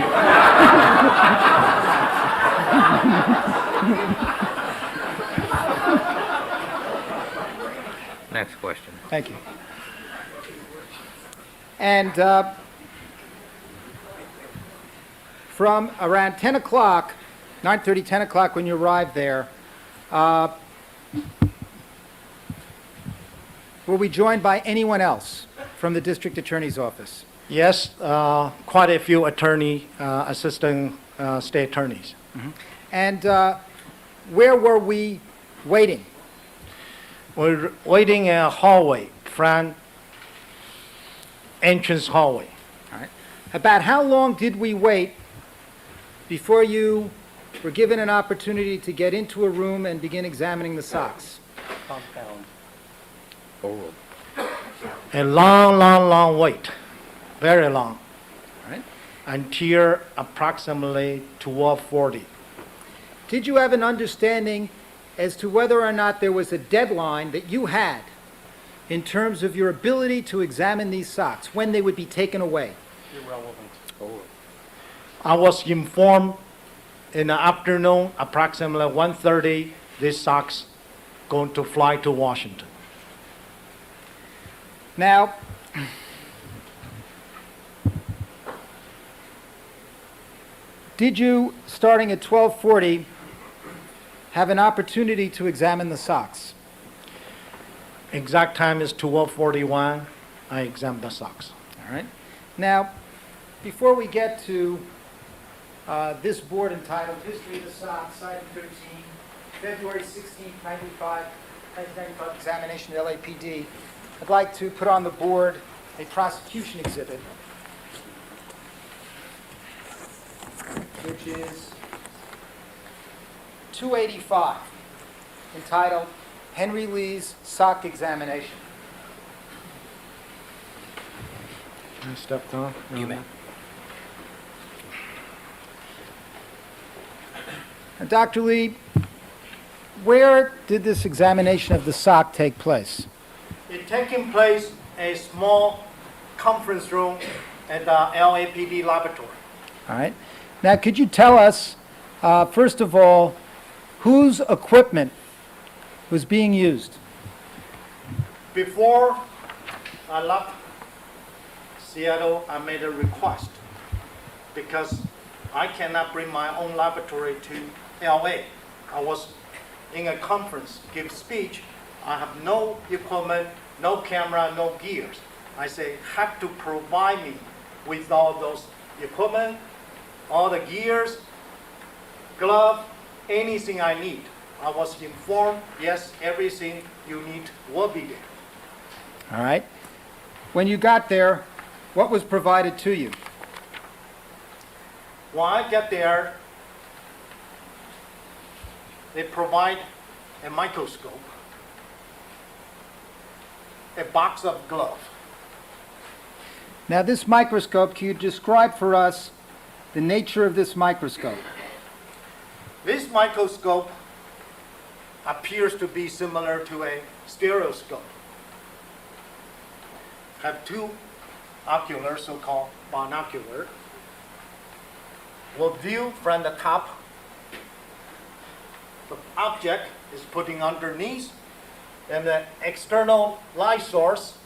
Next question. Thank you. And from around 10 o'clock, 9:30, 10 o'clock, when you arrived there, were we joined by anyone else from the district attorney's office? Yes, quite a few assistant state attorneys. And where were we waiting? We're waiting in a hallway, front entrance hallway. All right. About how long did we wait before you were given an opportunity to get into a room and begin examining the socks? Compound. Overruled. A long wait, very long, All right. until approximately 12:40. Did you have an understanding as to whether or not there was a deadline that you had in terms of your ability to examine these socks, when they would be taken away? Irrelevant. Overruled. I was informed in the afternoon, approximately 1:30, these socks going to fly to Washington. Now, did you, starting at 12:40, have an opportunity to examine the socks? Exact time is 12:41. I examined the socks. All right. Now, before we get to this board entitled History of the Socks, Item 13, February 16, 1995 examination at LAPD, I'd like to put on the board a prosecution exhibit, which is 285, entitled Henry Lee's Sock Examination. I stepped on. You may. Now, Dr. Lee, where did this examination of the sock take place? It taking place a small conference room at the LAPD laboratory. All right. Now, could you tell us, first of all, whose equipment was being used? Before I left Seattle, I made a request because I cannot bring my own laboratory to LA. I was in a conference, give speech. I have no equipment, no camera, no gears. I say, have to provide me with all those equipment, all the gears, glove, anything I need. I was informed, yes, everything you need will be there. All right. When you got there, what was provided to you? When I get there, they provide a microscope, a box of gloves. Now, this microscope, can you describe for us the nature of this microscope? This microscope appears to be similar to a stereoscope. Have two ocular, so-called binocular. Will view from the top. The object is putting underneath, and the external light source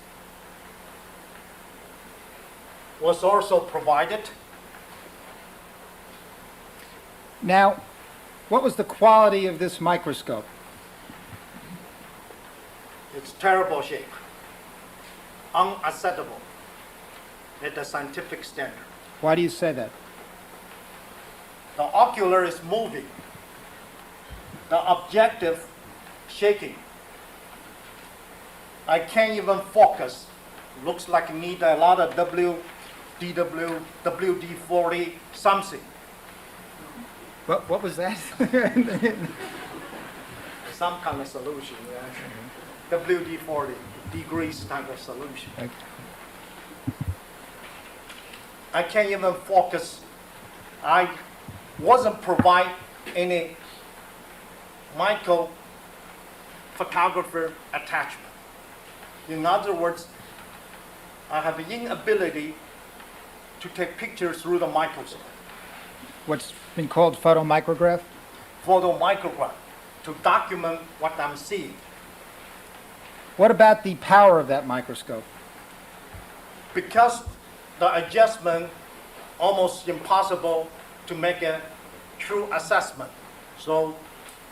was also provided. Now, what was the quality of this microscope? It's terrible shape, unacceptable at the scientific standard. Why do you say that? The ocular is moving, the objective shaking. I can't even focus. Looks like I need a lot of WD-40 something. What was that? Some kind of solution, yeah. WD-40 degrees type of solution. Okay. I can't even focus. I wasn't provide any micro photographer attachment. In other words, I have an inability to take pictures through the microscope, What's been called photomicrograph? photomicrograph, to document what I'm seeing. What about the power of that microscope? Because the adjustment almost impossible to make a true assessment. So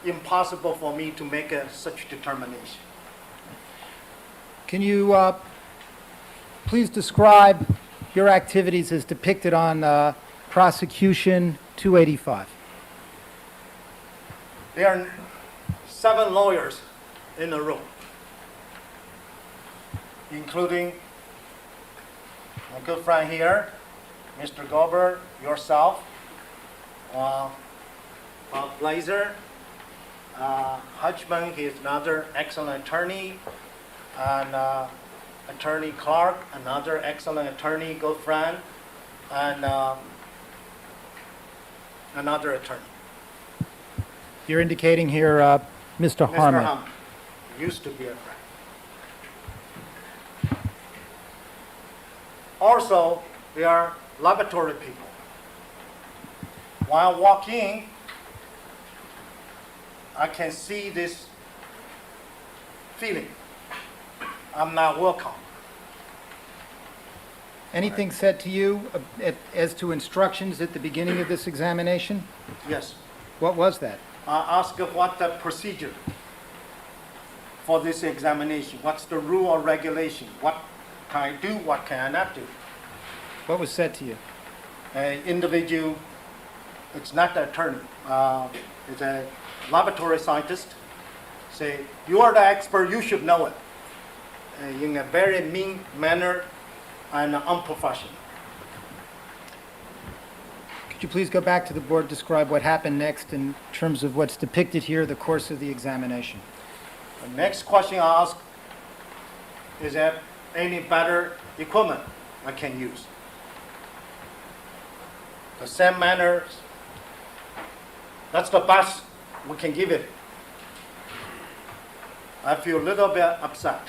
impossible for me to make such determination. Can you please describe your activities as depicted on prosecution 285? There are 7 lawyers in the room, including my good friend here, Mr. Goldberg, yourself, Blazer, Hutchman, he is another excellent attorney, and Attorney Clark, another excellent attorney, good friend, and another attorney. You're indicating here Mr. Mr. Harmon. Harmon used to be a friend. Also, they are laboratory people. While walking, I can see this feeling. I'm not welcome. Anything said to you as to instructions at the beginning of this examination? Yes. What was that? I ask what the procedure for this examination. What's the rule or regulation? What can I do? What can I not do? What was said to you? An individual, it's not the attorney, it's a laboratory scientist, say, you are the expert, you should know it, in a very mean manner and unprofessional. Could you please go back to the board, describe what happened next in terms of what's depicted here, the course of the examination? The next question I ask, is there any better equipment I can use? The same manner, that's the best we can give it. I feel a little bit upset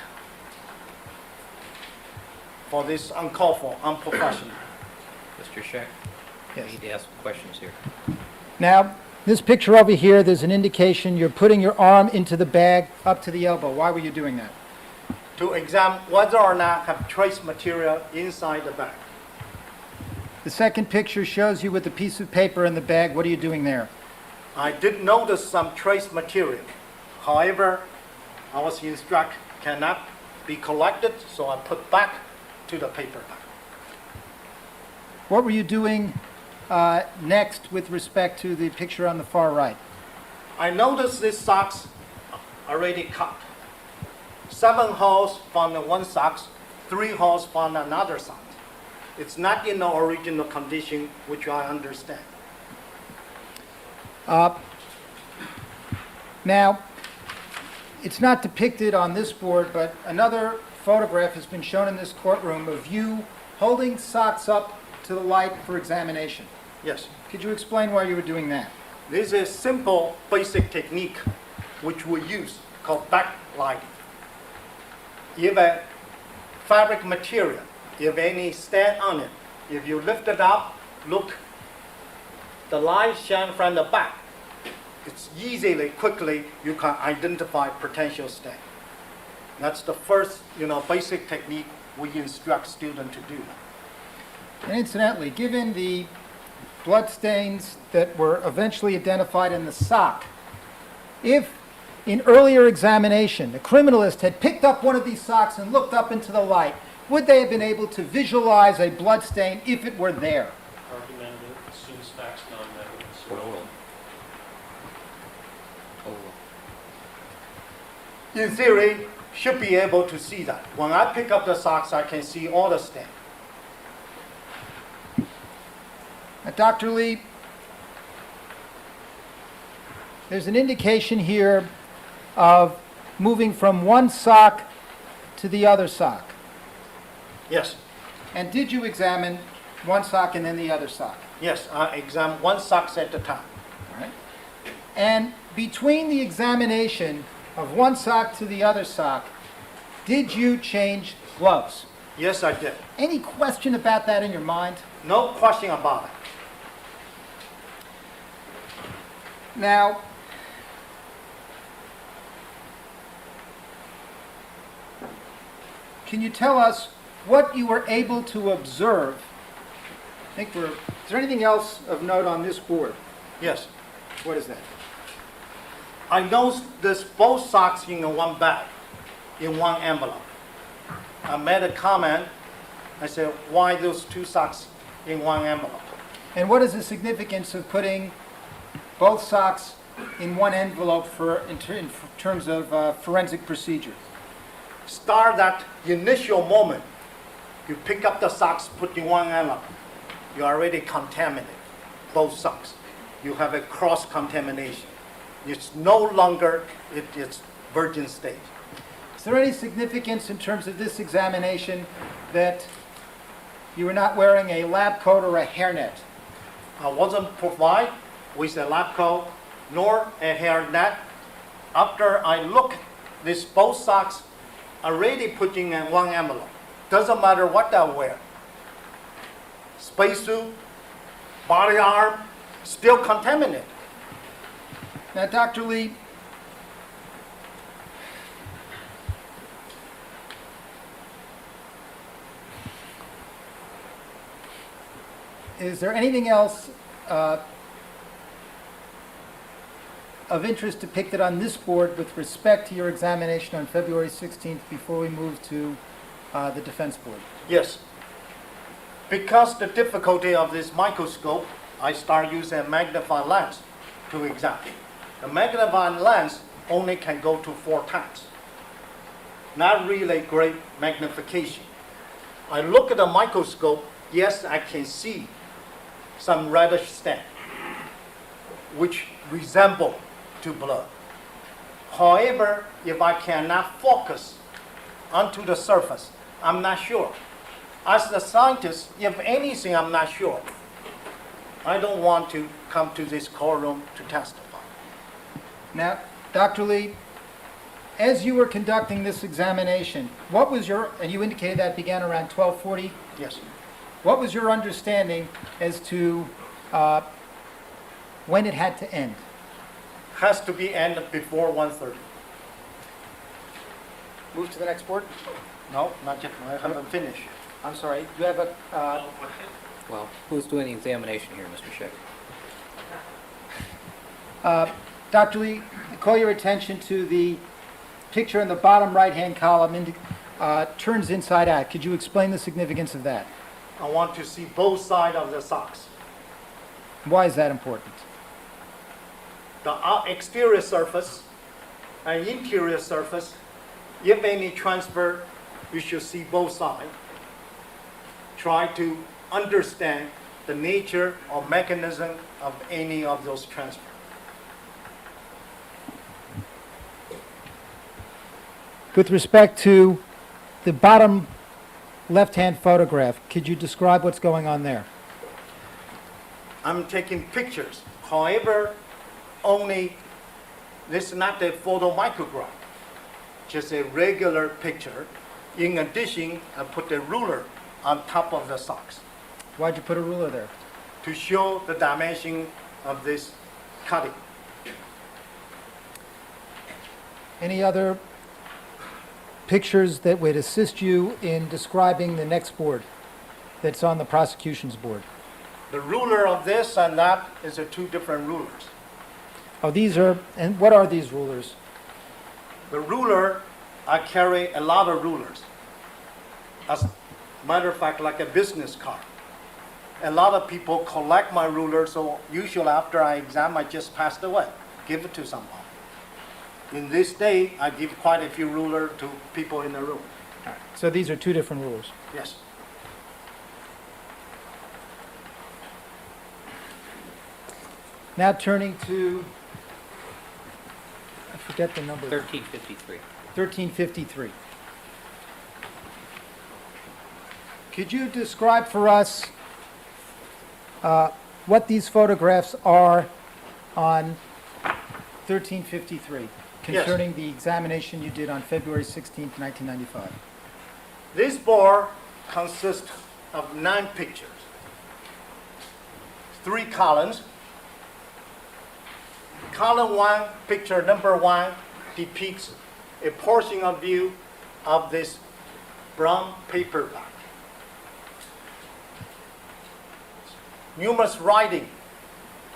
for this uncalled for, unprofessional. Mr. Scheck? Yes. I need to ask some questions here. Now, this picture over here, there's an indication you're putting your arm into the bag up to the elbow. Why were you doing that? To examine whether or not have trace material inside the bag. The second picture shows you with a piece of paper in the bag. What are you doing there? I did notice some trace material. However, I was instructed cannot be collected, so I put back to the paper bag. What were you doing next with respect to the picture on the far right? I noticed these socks already cut. 7 holes from the one sock, 3 holes from another sock. It's not in the original condition, which I understand. Now, it's not depicted on this board, but another photograph has been shown in this courtroom of you holding socks up to the light for examination. Yes. Could you explain why you were doing that? This is a simple, basic technique which we use called backlighting. If a fabric material, if any stand on it, if you lift it up, look, the light shine from the back. It's easily, quickly, you can identify potential stain. That's the first, basic technique we instruct students to do. And incidentally, given the blood stains that were eventually identified in the sock, if in earlier examination a criminalist had picked up one of these socks and looked up into the light, would they have been able to visualize a blood stain if it were there? Argumentative, assumes facts non-negative. In theory, should be able to see that. When I pick up the socks, I can see all the stain. Now, Dr. Lee, there's an indication here of moving from one sock to the other sock. Yes, And did you examine one sock and then the other sock? yes, I examine one socks at a time. All right. And between the examination of one sock to the other sock, did you change gloves? Yes, I did. Any question about that in your mind? No question about it. Now, can you tell us what you were able to observe? Is there anything else of note on this board? Yes. What is that? I noticed this both socks in one bag, in one envelope. I made a comment. I said, why those two socks in one envelope? And what is the significance of putting both socks in one envelope in terms of forensic procedure? Start that initial moment. You pick up the socks, put in one envelope. You already contaminated both socks. You have a cross-contamination. It's no longer it's virgin state. Is there any significance in terms of this examination that you were not wearing a lab coat or a hairnet? I wasn't provided with a lab coat nor a hairnet. After I look, this both socks already put in one envelope. Doesn't matter what I wear. Spacesuit, body armor, still contaminated. Now, Dr. Lee, is there anything else of interest depicted on this board with respect to your examination on February 16th before we move to the defense board? Yes. Because the difficulty of this microscope, I start using a magnifying lens to examine. The magnifying lens only can go to 4 times. Not really great magnification. I look at the microscope, yes, I can see some reddish stain, which resemble to blood. However, if I cannot focus onto the surface, I'm not sure. As the scientist, if anything, I'm not sure. I don't want to come to this courtroom to testify. Now, Dr. Lee, as you were conducting this examination, what was your, and you indicated that began around 12:40, Yes. what was your understanding as to when it had to end? Has to be ended before 1:30. Move to the next board. No, not yet. I haven't finished. I'm sorry, you have a, Well, who's doing the examination here, Mr. Sheck? Dr. Lee, I call your attention to the picture in the bottom right-hand column, turns inside out. Could you explain the significance of that? I want to see both sides of the socks. Why is that important? The exterior surface and interior surface, if any transfer, you should see both sides. Try to understand the nature or mechanism of any of those transfers. With respect to the bottom left-hand photograph, could you describe what's going on there? I'm taking pictures. However, only this is not a photomicrograph, just a regular picture. In addition, I put a ruler on top of the socks Why'd you put a ruler there? to show the dimension of this cutting. Any other pictures that would assist you in describing the next board that's on the prosecution's board? The ruler of this and that is the two different rulers. Oh, these are, and what are these rulers? The ruler, I carry a lot of rulers. As a matter of fact, like a business card. A lot of people collect my rulers, so usually after I exam, I just pass it away, give it to someone. In this day, I give quite a few rulers to people in the room. So these are two different rulers. Yes. Now turning to, I forget the number. 1353. 1353. Could you describe for us what these photographs are on 1353 concerning the examination you did on February 16th, 1995? This board consists of 9 pictures, 3 columns. Column 1, picture number 1, depicts a portion of view of this brown paperback. Numerous writing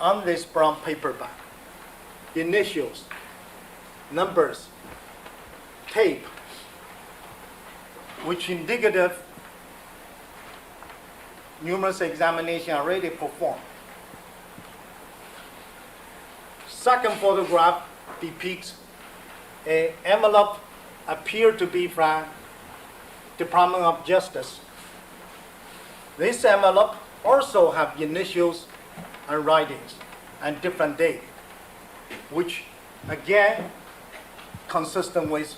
on this brown paperback. Initials, numbers, tape, which indicative numerous examinations already performed. Second photograph depicts an envelope appeared to be from Department of Justice. This envelope also have initials and writings and different date, which again consistent with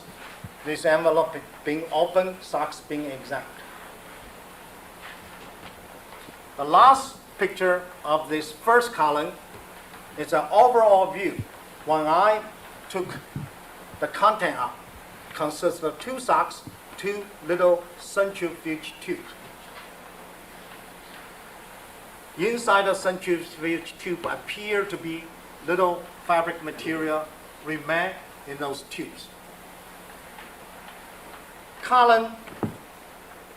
this envelope being opened, socks being examined. The last picture of this first column is an overall view. When I took the content out, consists of 2 socks, 2 little centrifuge tubes. Inside the centrifuge tube appear to be little fabric material remain in those tubes. Column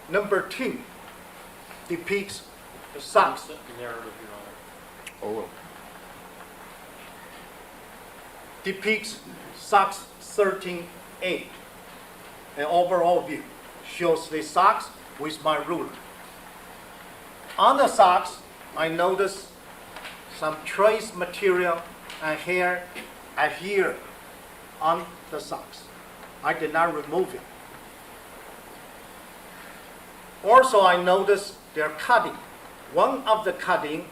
number 2 depicts the socks. Narrative, Your Honor. Oh, Depicts socks 13A. An overall view shows the socks with my ruler. On the socks, I notice some trace material and hair adhere on the socks. I did not remove it. Also, I noticed their cutting. One of the cutting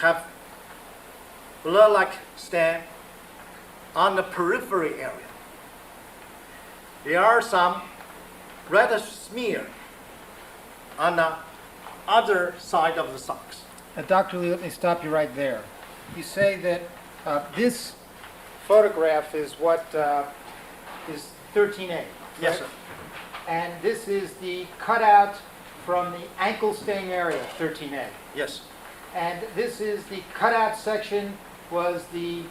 have blood-like stain on the periphery area. There are some red smear on the other side of the socks. Dr. Lee, let me stop you right there. You say that this photograph is what is 13A. Yes, sir. And this is the cutout from the ankle stain area, 13A. Yes, And this is the cutout section was the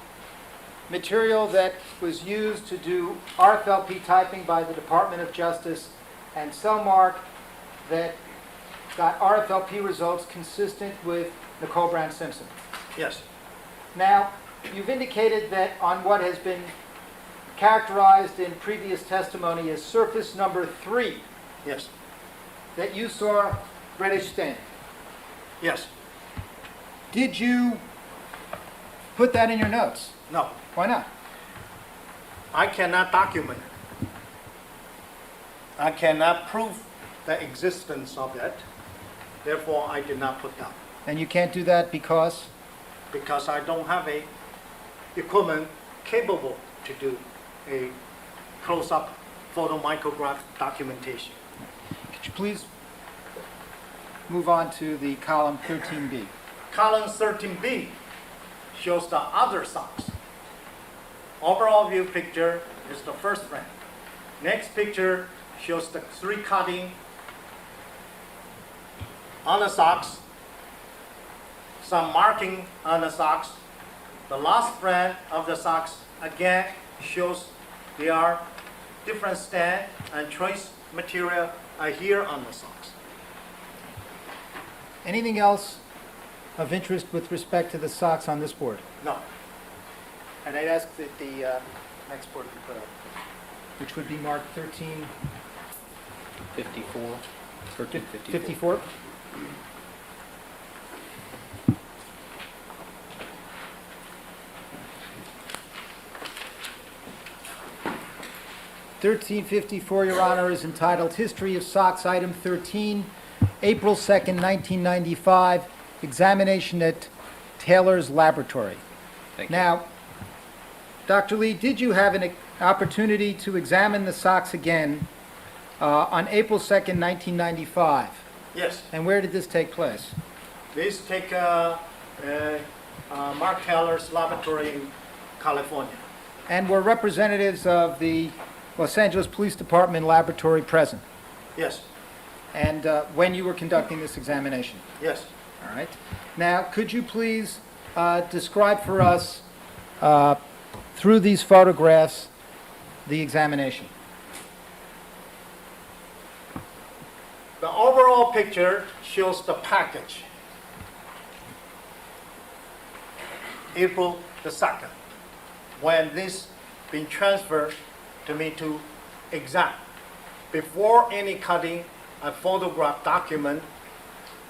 material that was used to do RFLP typing by the Department of Justice and cell mark that got RFLP results consistent with Nicole Brown Simpson. yes, Now, you've indicated that on what has been characterized in previous testimony as surface number 3, yes, that you saw reddish stain. yes. Did you put that in your notes? No, Why not? I cannot document it. I cannot prove the existence of it. Therefore, I did not put that And you can't do that because? because I don't have a equipment capable to do a close-up photomicrograph documentation. Could you please move on to the column 13B? Column 13B shows the other socks. Overall view picture is the first frame. Next picture shows the 3 cutting on the socks, some marking on the socks. The last frame of the socks again shows there are different stain and trace material are here on the socks. Anything else of interest with respect to the SOX on this board? No. And I'd ask that the next board be put up, which would be marked 54, 1354. 54. (1354), Your Honor, is entitled History of SOX, Item 13, April 2nd, 1995, examination at Taylor's Laboratory. Thank you. Now, Dr. Lee, did you have an opportunity to examine the SOX again on April 2nd, 1995? Yes. And where did this take place? This take Mark Taylor's laboratory in California. And were representatives of the Los Angeles Police Department laboratory present? Yes. And when you were conducting this examination? Yes. All right. Now, could you please describe for us, through these photographs, the examination? The overall picture shows the package. April the 2nd, when this been transferred to me to examine. Before any cutting, I photographed document,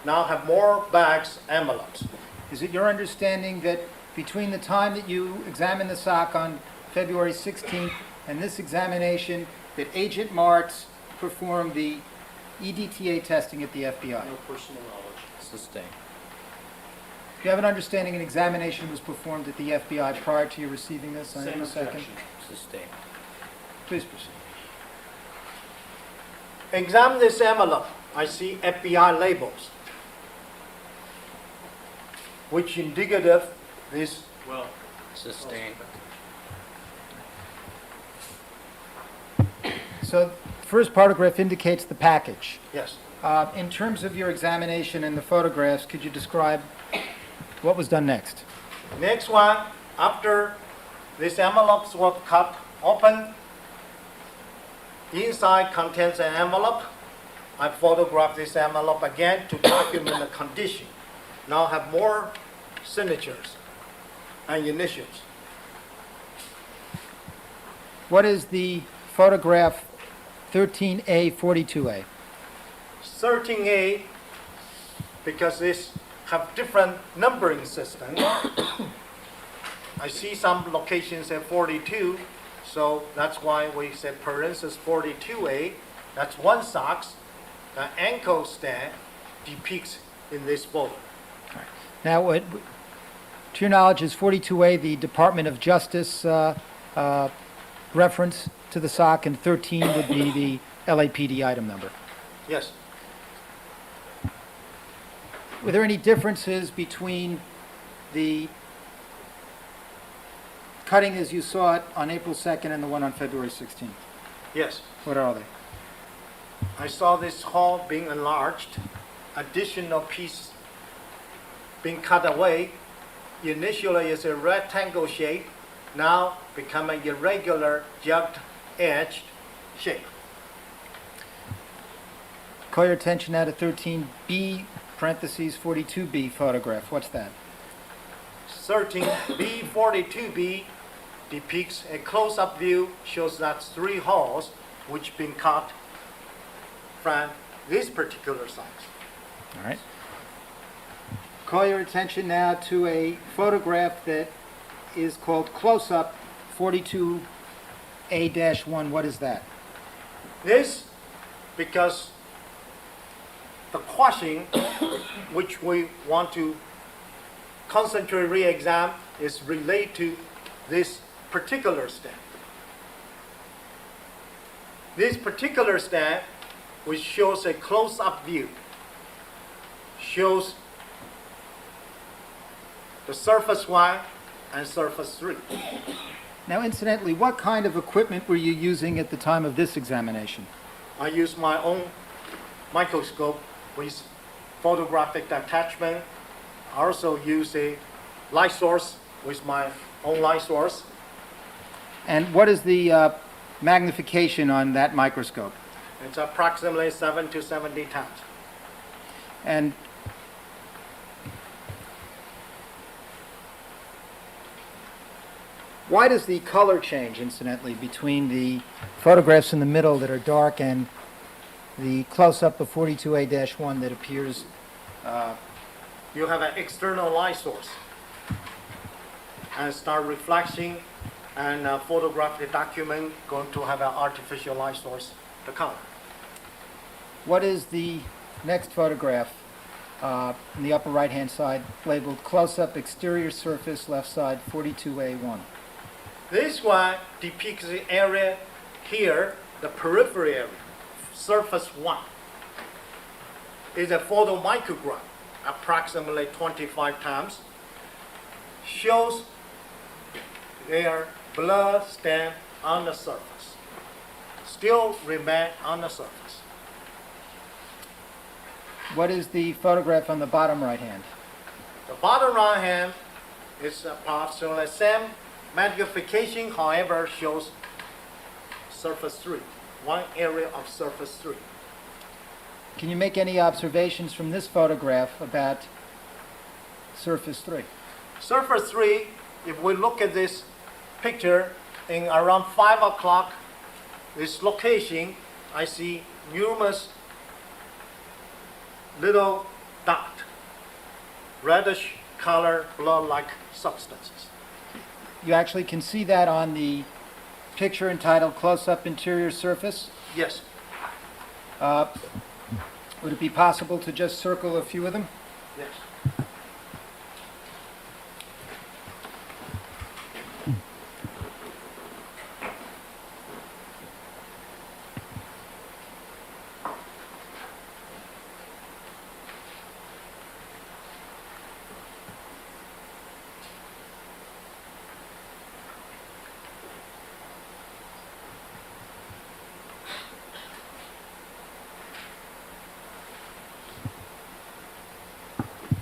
now have more bags, envelopes. Is it your understanding that between the time that you examined the SOC on February 16th and this examination, that Agent Martz performed the EDTA testing at the FBI? No personal knowledge. Sustained. Do you have an understanding an examination was performed at the FBI prior to your receiving this on Same April 2nd? objection. Sustained. Please proceed. Examine this envelope. I see FBI labels, which indicative this Well, Sustained. So the first paragraph indicates the package. yes. In terms of your examination and the photographs, could you describe what was done next? Next one, after these envelopes were cut open, inside contains an envelope. I photographed this envelope again to document the condition. Now I have more signatures and initials. What is the photograph 13A, 42A? 13A, because this have different numbering system. I see some locations at 42, so that's why we said parenthesis 42A. That's one SOX. The ankle stand depicts in this photo. Now, to your knowledge, is 42A the Department of Justice reference to the SOC, and 13 would be the LAPD item number? Yes. Were there any differences between the cutting as you saw it on April 2nd and the one on February 16th? Yes. What are they? I saw this hole being enlarged, additional piece being cut away. Initially it's a rectangle shape, now become an irregular jagged edged shape. Call your attention now to 13B, parentheses 42B photograph. What's that? 13B, 42B depicts a close-up view, shows that's 3 holes which been cut from this particular size. All right. Call your attention now to a photograph that is called close-up 42A-1. What is that? This, because the question which we want to concentrate re-exam is related to this particular stand. This particular stand, which shows a close-up view, shows the surface 1 and surface 3. Now, incidentally, what kind of equipment were you using at the time of this examination? I use my own microscope with photographic attachment. I also use a light source with my own light source. And what is the magnification on that microscope? It's approximately 7 to 70 times. And Why does the color change, incidentally, between the photographs in the middle that are dark and the close-up of 42A-1 that appears? You have an external light source and start reflecting and photograph the document going to have an artificial light source, the color. What is the next photograph in the upper right-hand side labeled close-up exterior surface left side 42A1? This one depicts the area here, the periphery area, surface 1. Is a photomicrogram, approximately 25 times. Shows their blood stain on the surface. Still remain on the surface. What is the photograph on the bottom right-hand? The bottom right hand is approximately the same magnification, however, shows surface 3, one area of surface 3. Can you make any observations from this photograph about surface 3? Surface 3, if we look at this picture in around 5 o'clock, this location, I see numerous little dot, reddish color, blood-like substances. You actually can see that on the picture entitled Close-Up Interior Surface. Yes. Would it be possible to just circle a few of them? Yes.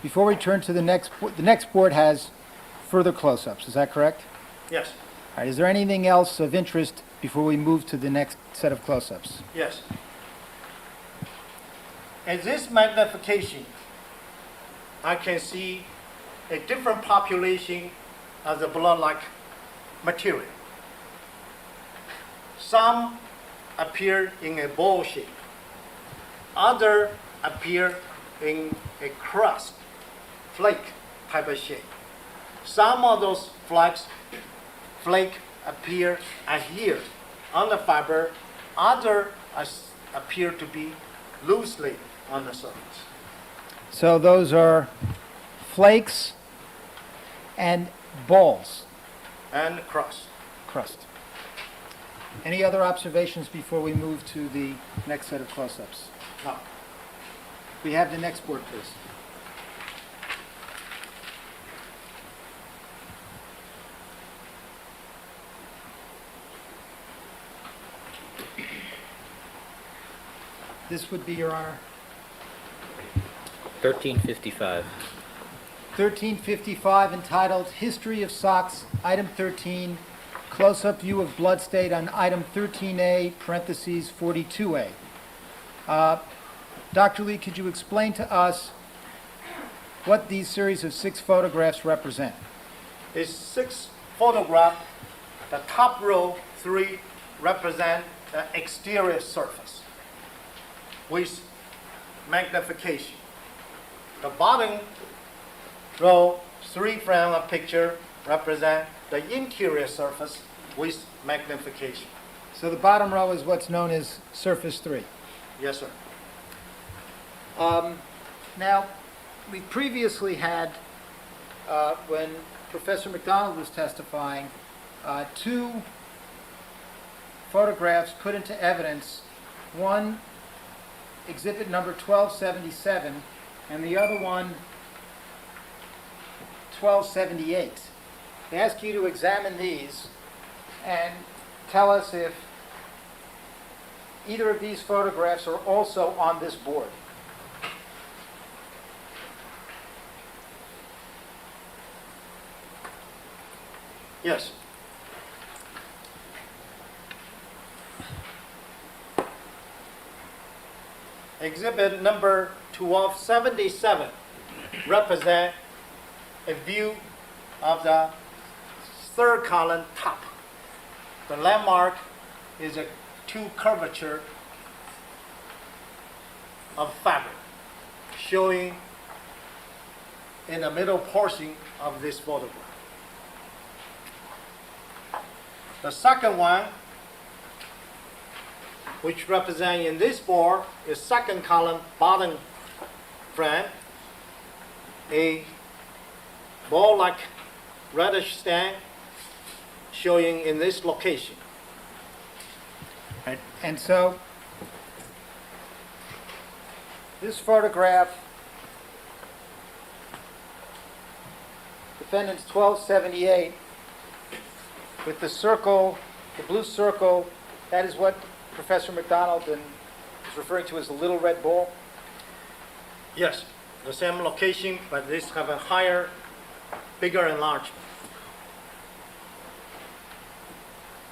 Before we turn to the next board has further close-ups, is that correct? Yes. All right, is there anything else of interest before we move to the next set of close-ups? Yes. In this magnification, I can see a different population of the blood-like material. Some appear in a ball shape. Others appear in a crust, flake type of shape. Some of those flake appear adhered on the fiber. Others appear to be loosely on the surface. So those are flakes and balls, And crust. crust. Any other observations before we move to the next set of close-ups? Now, We have the next board, please. This would be, Your Honor, 1355. 1355, entitled History of Socks, Item 13, Close-Up View of Blood State on Item 13A, parentheses 42A. Dr. Lee, could you explain to us what these series of 6 photographs represent? is 6 photographs. The top row 3 represent the exterior surface with magnification. The bottom row 3 frame of picture represent the interior surface with magnification. So the bottom row is what's known as surface 3. Yes, sir. Now, we previously had, when Professor McDonald was testifying, 2 photographs put into evidence, one exhibit number 1277 and the other one 1278. I ask you to examine these and tell us if either of these photographs are also on this board. Yes. Exhibit number 1277 represent a view of the third column top. The landmark is a two curvature of fabric showing in the middle portion of this photograph. The second one, which represent in this board, is second column bottom frame, a ball-like reddish stand showing in this location. Right. And so, this photograph, defendant's 1278, with the circle, the blue circle, that is what Professor McDonald is referring to as the little red ball? Yes, the same location, but this have a higher, bigger enlargement.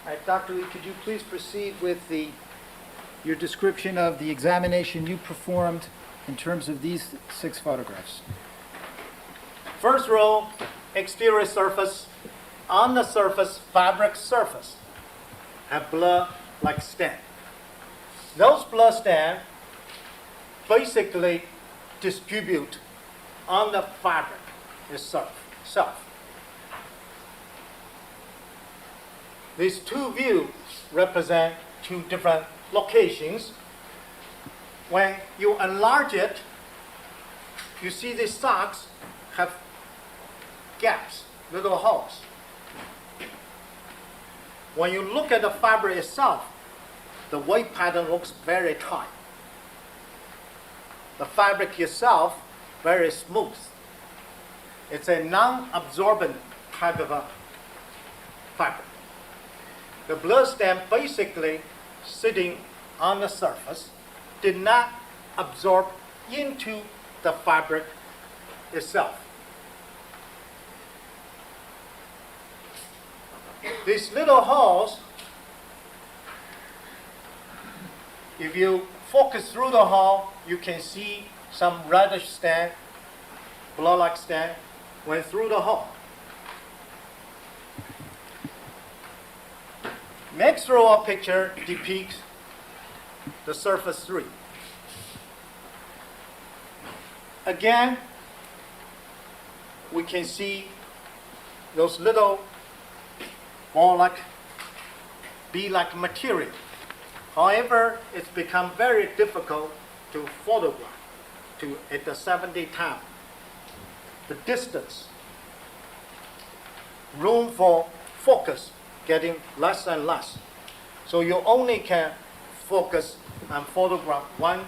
All right, Dr. Lee, could you please proceed with your description of the examination you performed in terms of these 6 photographs? First row, exterior surface. On the surface, fabric surface, have blood-like stain. Those blood stains basically distribute on the fabric itself. These two views represent two different locations. When you enlarge it, you see the socks have gaps, little holes. When you look at the fabric itself, the weight pattern looks very tight. The fabric itself, very smooth. It's a non-absorbent type of a fabric. The blood stain basically sitting on the surface did not absorb into the fabric itself. These little holes, if you focus through the hole, you can see some reddish stain, blood-like stain went through the hole. Next row of picture depicts the surface 3. Again, we can see those little ball-like, bee-like material. However, it's become very difficult to photograph at the 70 time. The distance, room for focus getting less and less. So you only can focus and photograph one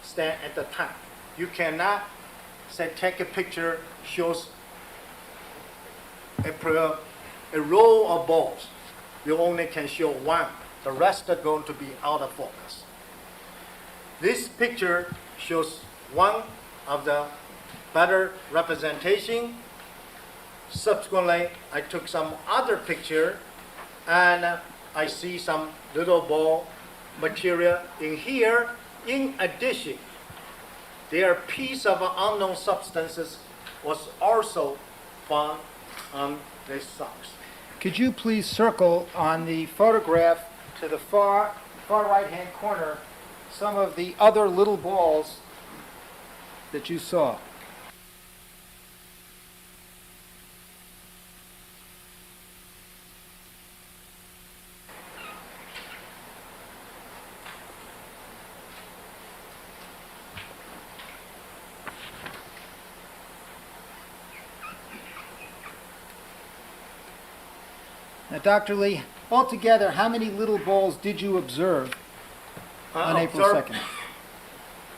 stand at a time. You cannot say take a picture shows a row of balls. You only can show one. The rest are going to be out of focus. This picture shows one of the better representation. Subsequently, I took some other picture and I see some little ball material in here. In addition, their piece of unknown substances was also found on these socks. Could you please circle on the photograph to the far right-hand corner some of the other little balls that you saw? Now, Dr. Lee, altogether, how many little balls did you observe on April 2nd?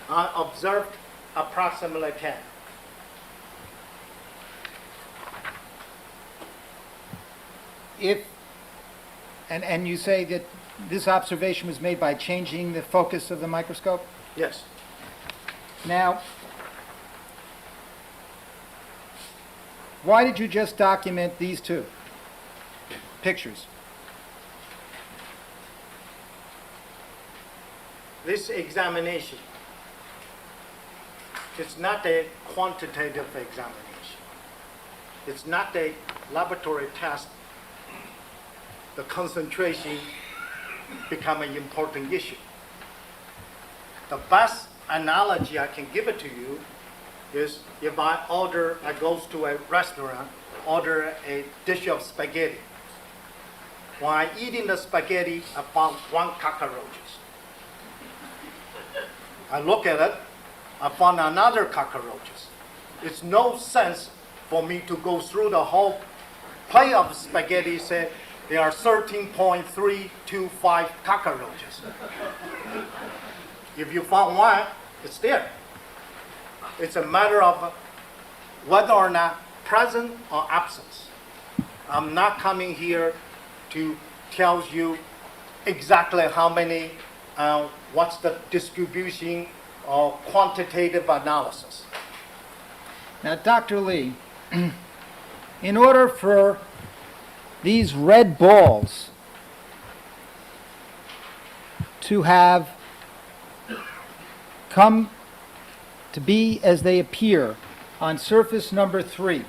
I observed approximately 10. And you say that this observation was made by changing the focus of the microscope? Yes. Now, why did you just document these 2 pictures? This examination is not a quantitative examination. It's not a laboratory test the concentration become an important issue. The best analogy I can give it to you is if I goes to a restaurant, order a dish of spaghetti. While eating the spaghetti, I found one cockroaches. I look at it, I found another cockroaches. It's no sense for me to go through the whole plate of spaghetti, say there are 13.325 cockroaches. If you found one, it's there. It's a matter of whether or not present or absence. I'm not coming here to tell you exactly how many, what's the distribution or quantitative analysis. Now, Dr. Lee, in order for these red balls to have come to be as they appear on surface number 3,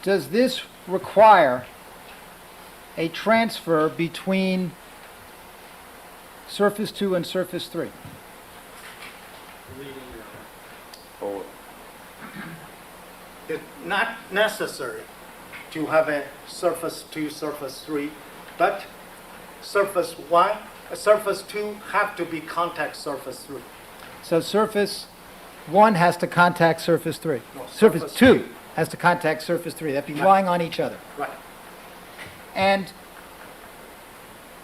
does this require a transfer between surface 2 and surface 3? It's not necessary to have a surface 2, surface 3, but surface 1, surface 2 have to be contact surface 3. So surface 1 has to contact surface 3. No, Surface surface 2 two. has to contact surface 3. That'd be Right. lying on each other. Right. And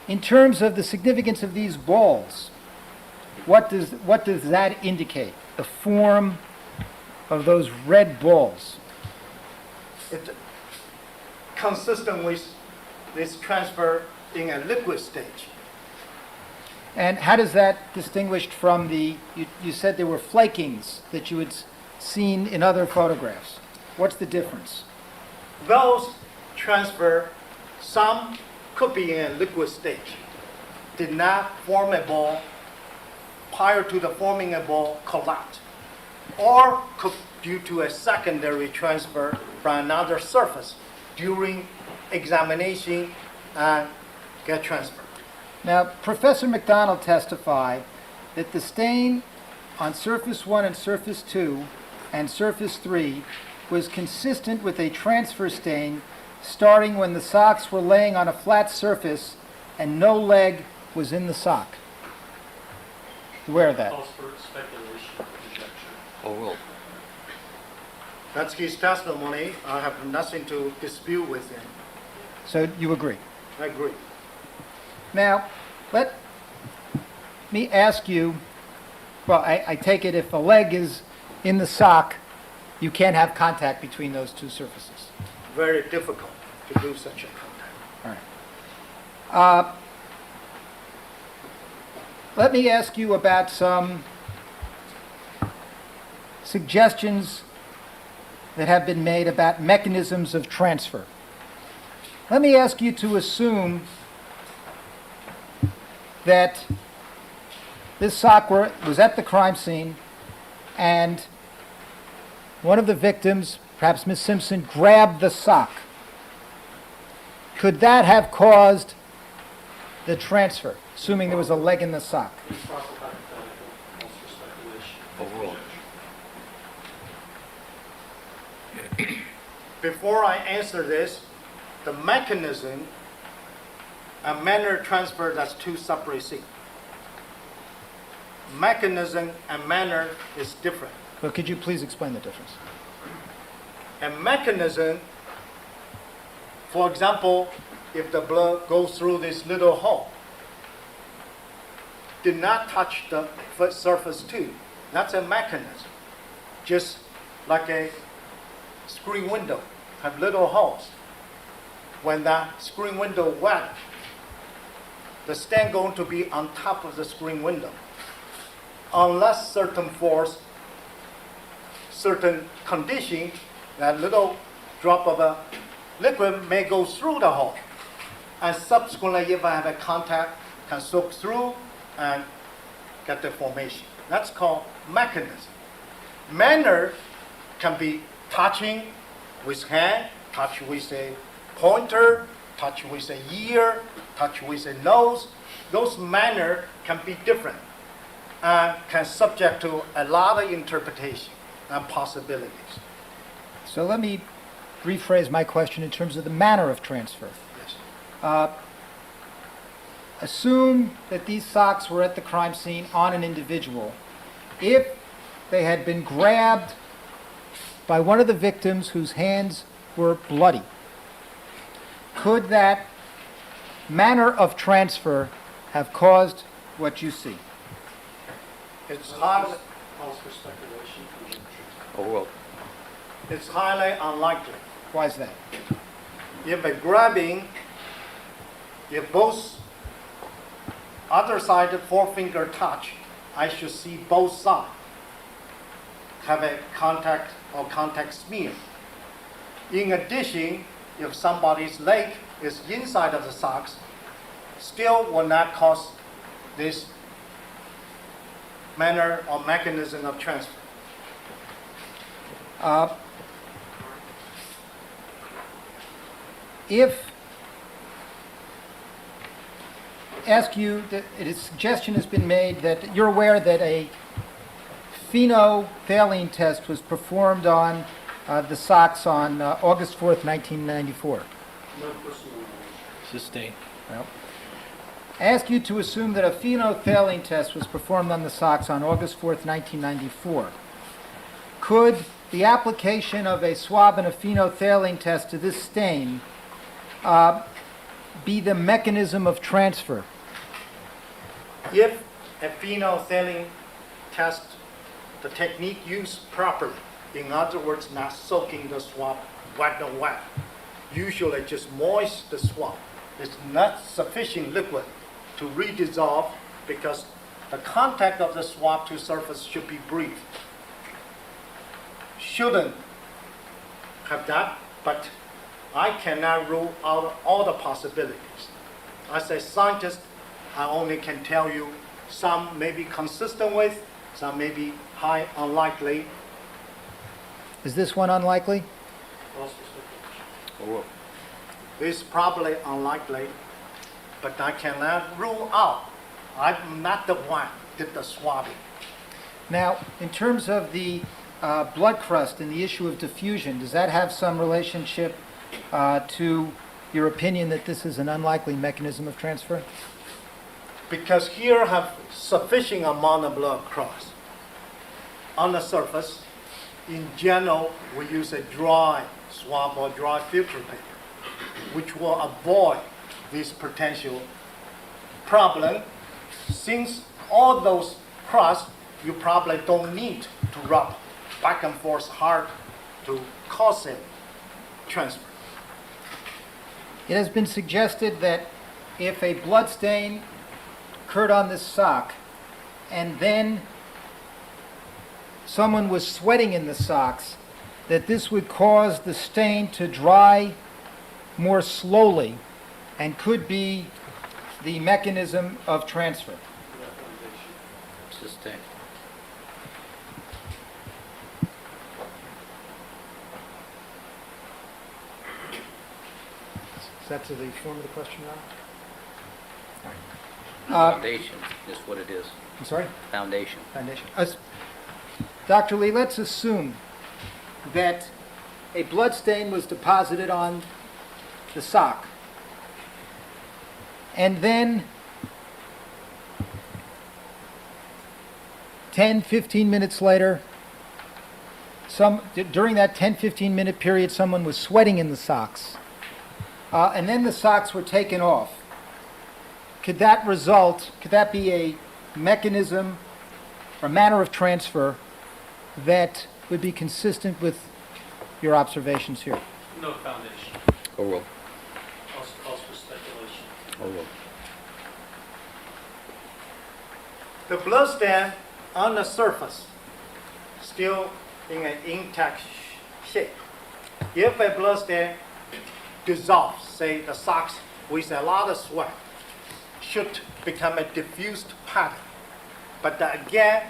in terms of the significance of these balls, what does that indicate? The form of those red balls. It's consistent with this transfer in a liquid stage. And how does that distinguish from you said there were flakings that you had seen in other photographs. What's the difference? Those transfer, some could be in a liquid stage, did not form a ball, prior to the forming a ball, collapse, or could due to a secondary transfer from another surface during examination and get transferred. Now, Professor McDonald testified that the stain on surface 1 and surface 2 and surface 3 was consistent with a transfer stain starting when the socks were laying on a flat surface and no leg was in the sock. You aware of that? Calls for speculation or conjecture. Overruled. That's his testimony. I have nothing to dispute with him. So you agree? I agree. Now, let me ask you, well, I take it if a leg is in the sock, you can't have contact between those two surfaces. Very difficult to do such a contact. All right. Let me ask you about some suggestions that have been made about mechanisms of transfer. Let me ask you to assume that this sock was at the crime scene and one of the victims, perhaps Ms. Simpson, grabbed the sock. Could that have caused the transfer, assuming there was a leg in the sock? It's also hypothetical, calls for speculation. Overruled. Before I answer this, the mechanism and manner transfer, that's two separate things. Mechanism and manner is different. But could you please explain the difference? A mechanism, for example, if the blood goes through this little hole, did not touch the foot surface too. That's a mechanism. Just like a screen window, have little holes. When that screen window wet, the stain going to be on top of the screen window. Unless certain force, certain condition, that little drop of a liquid may go through the hole. And subsequently, if I have a contact, can soak through and get the formation. That's called mechanism. Manner can be touching with hand, touch with a pointer, touch with a ear, touch with a nose. Those manner can be different and can subject to a lot of interpretation and possibilities. So let me rephrase my question in terms of the manner of transfer. Yes. Assume that these socks were at the crime scene on an individual. If they had been grabbed by one of the victims whose hands were bloody, could that manner of transfer have caused what you see? It's highly, Calls for speculation. Overruled. it's highly unlikely. Why is that? If a grabbing, if both other side forefinger touch, I should see both sides have a contact or contact smear. In addition, if somebody's leg is inside of the socks, still will not cause this manner or mechanism of transfer. If ask you that a suggestion has been made that you're aware that a phenolphthalein test was performed on the socks on August 4th, 1994. No personal knowledge. Sustained. Well, I ask you to assume that a phenolphthalein test was performed on the socks on August 4th, 1994. Could the application of a swab and a phenolphthalein test to this stain be the mechanism of transfer? If a phenolphthalein test, the technique used properly, in other words, not soaking the swab wet and wet, usually just moist the swab. It's not sufficient liquid to redissolve because the contact of the swab to surface should be brief. Shouldn't have that, but I cannot rule out all the possibilities. As a scientist, I only can tell you some may be consistent with, some may be high unlikely. Is this one unlikely? Calls for speculation. Overruled. It's probably unlikely, but I cannot rule out. I'm not the one did the swabbing. Now, in terms of the blood crust and the issue of diffusion, does that have some relationship to your opinion that this is an unlikely mechanism of transfer? Because here have sufficient amount of blood cross on the surface. In general, we use a dry swab or dry filter paper, which will avoid this potential problem. Since all those crusts, you probably don't need to rub back and forth hard to cause a transfer. It has been suggested that if a blood stain occurred on this sock and then someone was sweating in the socks, that this would cause the stain to dry more slowly and could be the mechanism of transfer. Sustained. Is that to the form of the question, Ron? Foundation is what it is. I'm sorry? Foundation. Foundation. Dr. Lee, let's assume that a blood stain was deposited on the sock. And then 10, 15 minutes later, during that 10, 15 minute period, someone was sweating in the socks. And then the socks were taken off. Could that be a mechanism or manner of transfer that would be consistent with your observations here? No foundation. Overruled. Calls for speculation. Overruled. The blood stain on the surface, still in an intact shape. If a blood stain dissolves, say the socks with a lot of sweat, should become a diffused pattern. But again,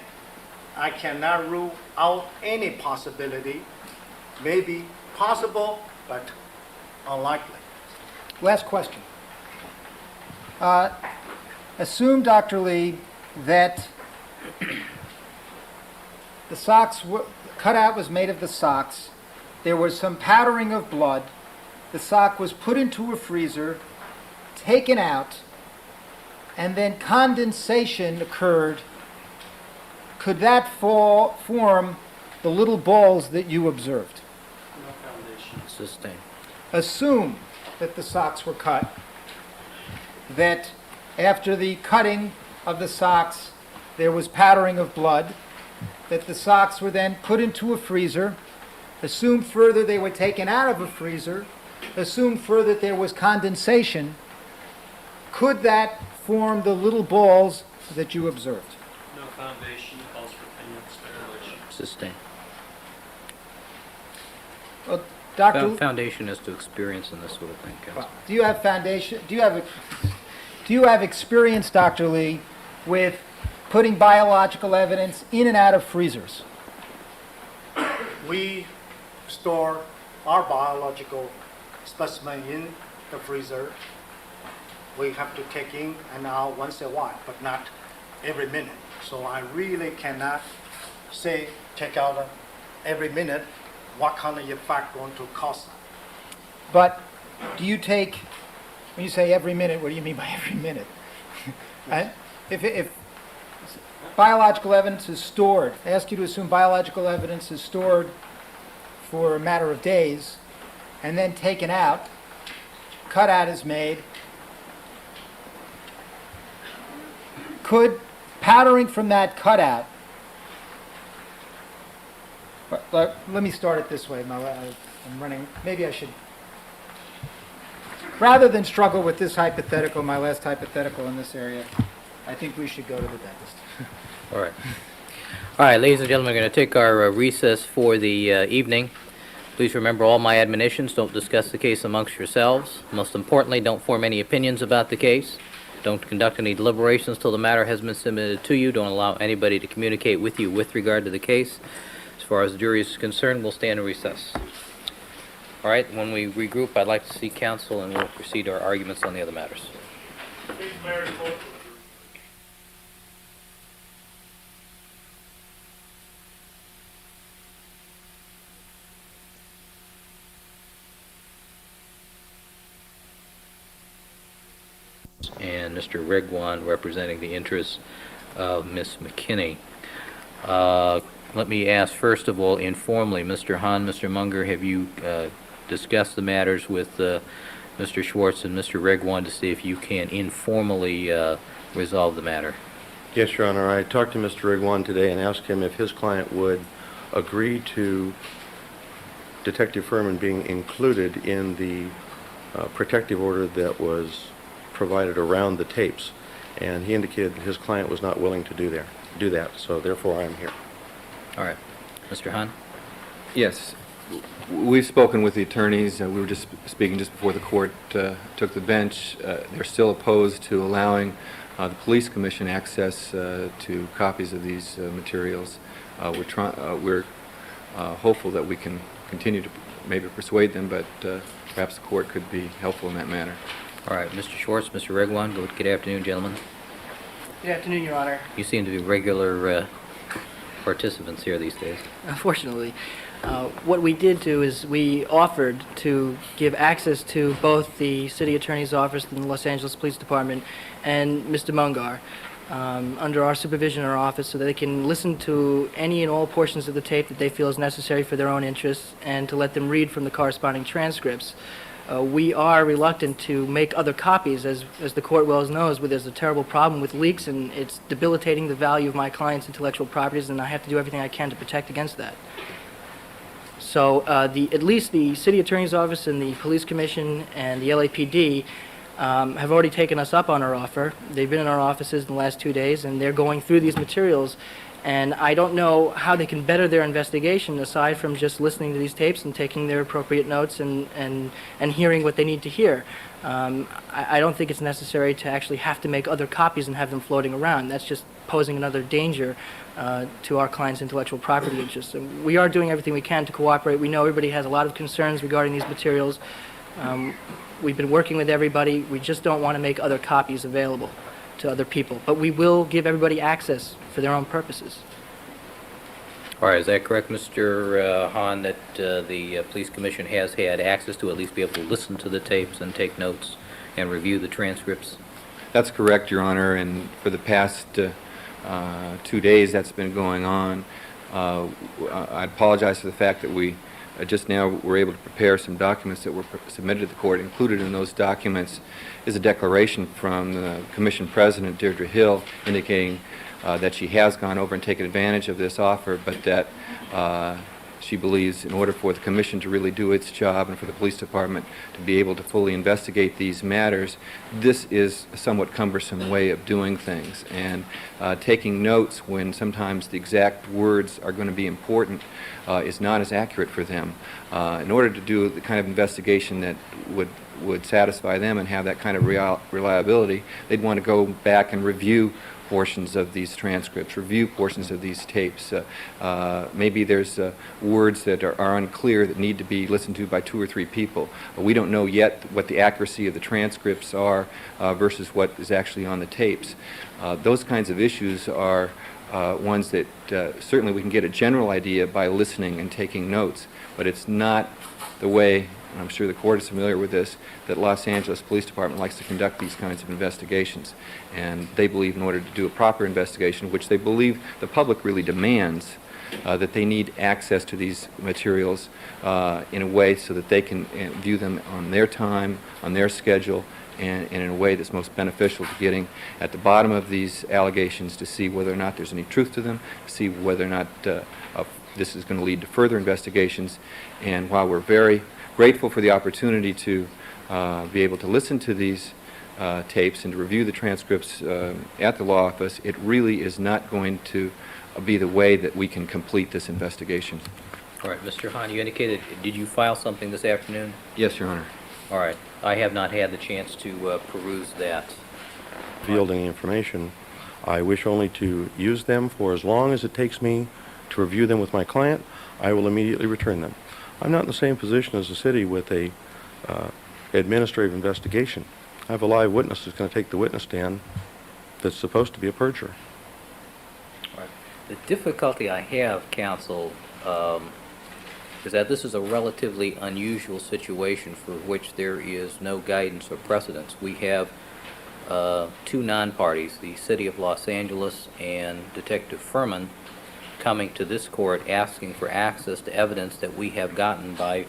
I cannot rule out any possibility. Maybe possible, but unlikely. Last question. Assume, Dr. Lee, that the cutout was made of the socks. There was some powdering of blood. The sock was put into a freezer, taken out, and then condensation occurred. Could that form the little balls that you observed? No foundation. Sustain. Assume that the socks were cut, that after the cutting of the socks there was powdering of blood, that the socks were then put into a freezer. Assume further they were taken out of a freezer. Assume further that there was condensation. Could that form the little balls that you observed? No foundation calls for opinion speculation. Sustain. Well, Dr. Foundation is to experience in this sort of thing, Counsel. Do you have foundation? Do you have experience, Dr. Lee, with putting biological evidence in and out of freezers? We store our biological specimen in the freezer. We have to take in and out once in a while, but not every minute. So I really cannot say take out every minute what kind of effect going to cause that. But do you take, when you say every minute, what do you mean by every minute? And if biological evidence is stored, I ask you to assume biological evidence is stored for a matter of days and then taken out, cutout is made, could powdering from that cutout, let me start it this way. I'm running, maybe I should, rather than struggle with this hypothetical, my last hypothetical in this area, I think we should go to the dentist. All right. All right, ladies and gentlemen, we're going to take our recess for the evening. Please remember all my admonitions. Don't discuss the case amongst yourselves. Most importantly, don't form any opinions about the case. Don't conduct any deliberations till the matter has been submitted to you. Don't allow anybody to communicate with you with regard to the case. As far as the jury is concerned, we'll stand in recess. All right, when we regroup, I'd like to see counsel, and we'll proceed to our arguments on the other matters. And Mr. Regwan representing the interests of Ms. McKinney. Let me ask, first of all, informally, Mr. Hahn, Mr. Munger, have you discussed the matters with Mr. Schwartz and Mr. Regwan to see if you can informally resolve the matter? Yes, Your Honor. I talked to Mr. Regwan today and asked him if his client would agree to Detective Furman being included in the protective order that was provided around the tapes, and he indicated that his client was not willing to do that, so therefore I'm here. All right. Mr. Hahn? Yes. We've spoken with the attorneys. We were just speaking just before the court took the bench. They're still opposed to allowing the police commission access to copies of these materials. We're hopeful that we can continue to maybe persuade them, but perhaps the court could be helpful in that manner. All right. Mr. Schwartz, Mr. Regwan, good afternoon, gentlemen. Good afternoon, Your Honor. You seem to be regular participants here these days. Unfortunately, what we did do is we offered to give access to both the City Attorney's Office and the Los Angeles Police Department and Mr. Mungar under our supervision in our office so that they can listen to any and all portions of the tape that they feel is necessary for their own interests and to let them read from the corresponding transcripts. We are reluctant to make other copies, as the court well knows, where there's a terrible problem with leaks and it's debilitating the value of my client's intellectual properties, and I have to do everything I can to protect against that. So at least the City Attorney's Office and the Police Commission and the LAPD have already taken us up on our offer. They've been in our offices in the last 2 days, and they're going through these materials. And I don't know how they can better their investigation aside from just listening to these tapes and taking their appropriate notes and hearing what they need to hear. I don't think it's necessary to actually have to make other copies and have them floating around. That's just posing another danger to our clients' intellectual property interests. And we are doing everything we can to cooperate. We know everybody has a lot of concerns regarding these materials. We've been working with everybody. We just don't want to make other copies available to other people. But we will give everybody access for their own purposes. All right, is that correct, Mr. Hahn, that the Police Commission has had access to at least be able to listen to the tapes and take notes and review the transcripts? That's correct, Your Honor, and for the past 2 days that's been going on. I apologize for the fact that we just now were able to prepare some documents that were submitted to the court. Included in those documents is a declaration from the Commission President, Deirdre Hill, indicating that she has gone over and taken advantage of this offer, but that she believes in order for the Commission to really do its job and for the Police Department to be able to fully investigate these matters, this is a somewhat cumbersome way of doing things. And taking notes when sometimes the exact words are going to be important is not as accurate for them. In order to do the kind of investigation that would satisfy them and have that kind of reliability, they'd want to go back and review portions of these transcripts, review portions of these tapes. Maybe there's words that are unclear that need to be listened to by 2 or 3 people. We don't know yet what the accuracy of the transcripts are versus what is actually on the tapes. Those kinds of issues are ones that certainly we can get a general idea by listening and taking notes, but it's not the way, and I'm sure the court is familiar with this, that Los Angeles Police Department likes to conduct these kinds of investigations. And they believe in order to do a proper investigation, which they believe the public really demands, that they need access to these materials in a way so that they can view them on their time, on their schedule, and in a way that's most beneficial to getting at the bottom of these allegations to see whether or not there's any truth to them, to see whether or not this is going to lead to further investigations. And while we're very grateful for the opportunity to be able to listen to these tapes and to review the transcripts at the law office, it really is not going to be the way that we can complete this investigation. All right, Mr. Hahn, you indicated, did you file something this afternoon? Yes, Your Honor. All right, I have not had the chance to peruse that. Fielding information, I wish only to use them for as long as it takes me to review them with my client. I will immediately return them. I'm not in the same position as the city with a administrative investigation. I have a live witness who's going to take the witness stand that's supposed to be a perjurer. All right. The difficulty I have, counsel, is that this is a relatively unusual situation for which there is no guidance or precedence. We have 2 non-parties, the City of Los Angeles and Detective Furman, coming to this court asking for access to evidence that we have gotten by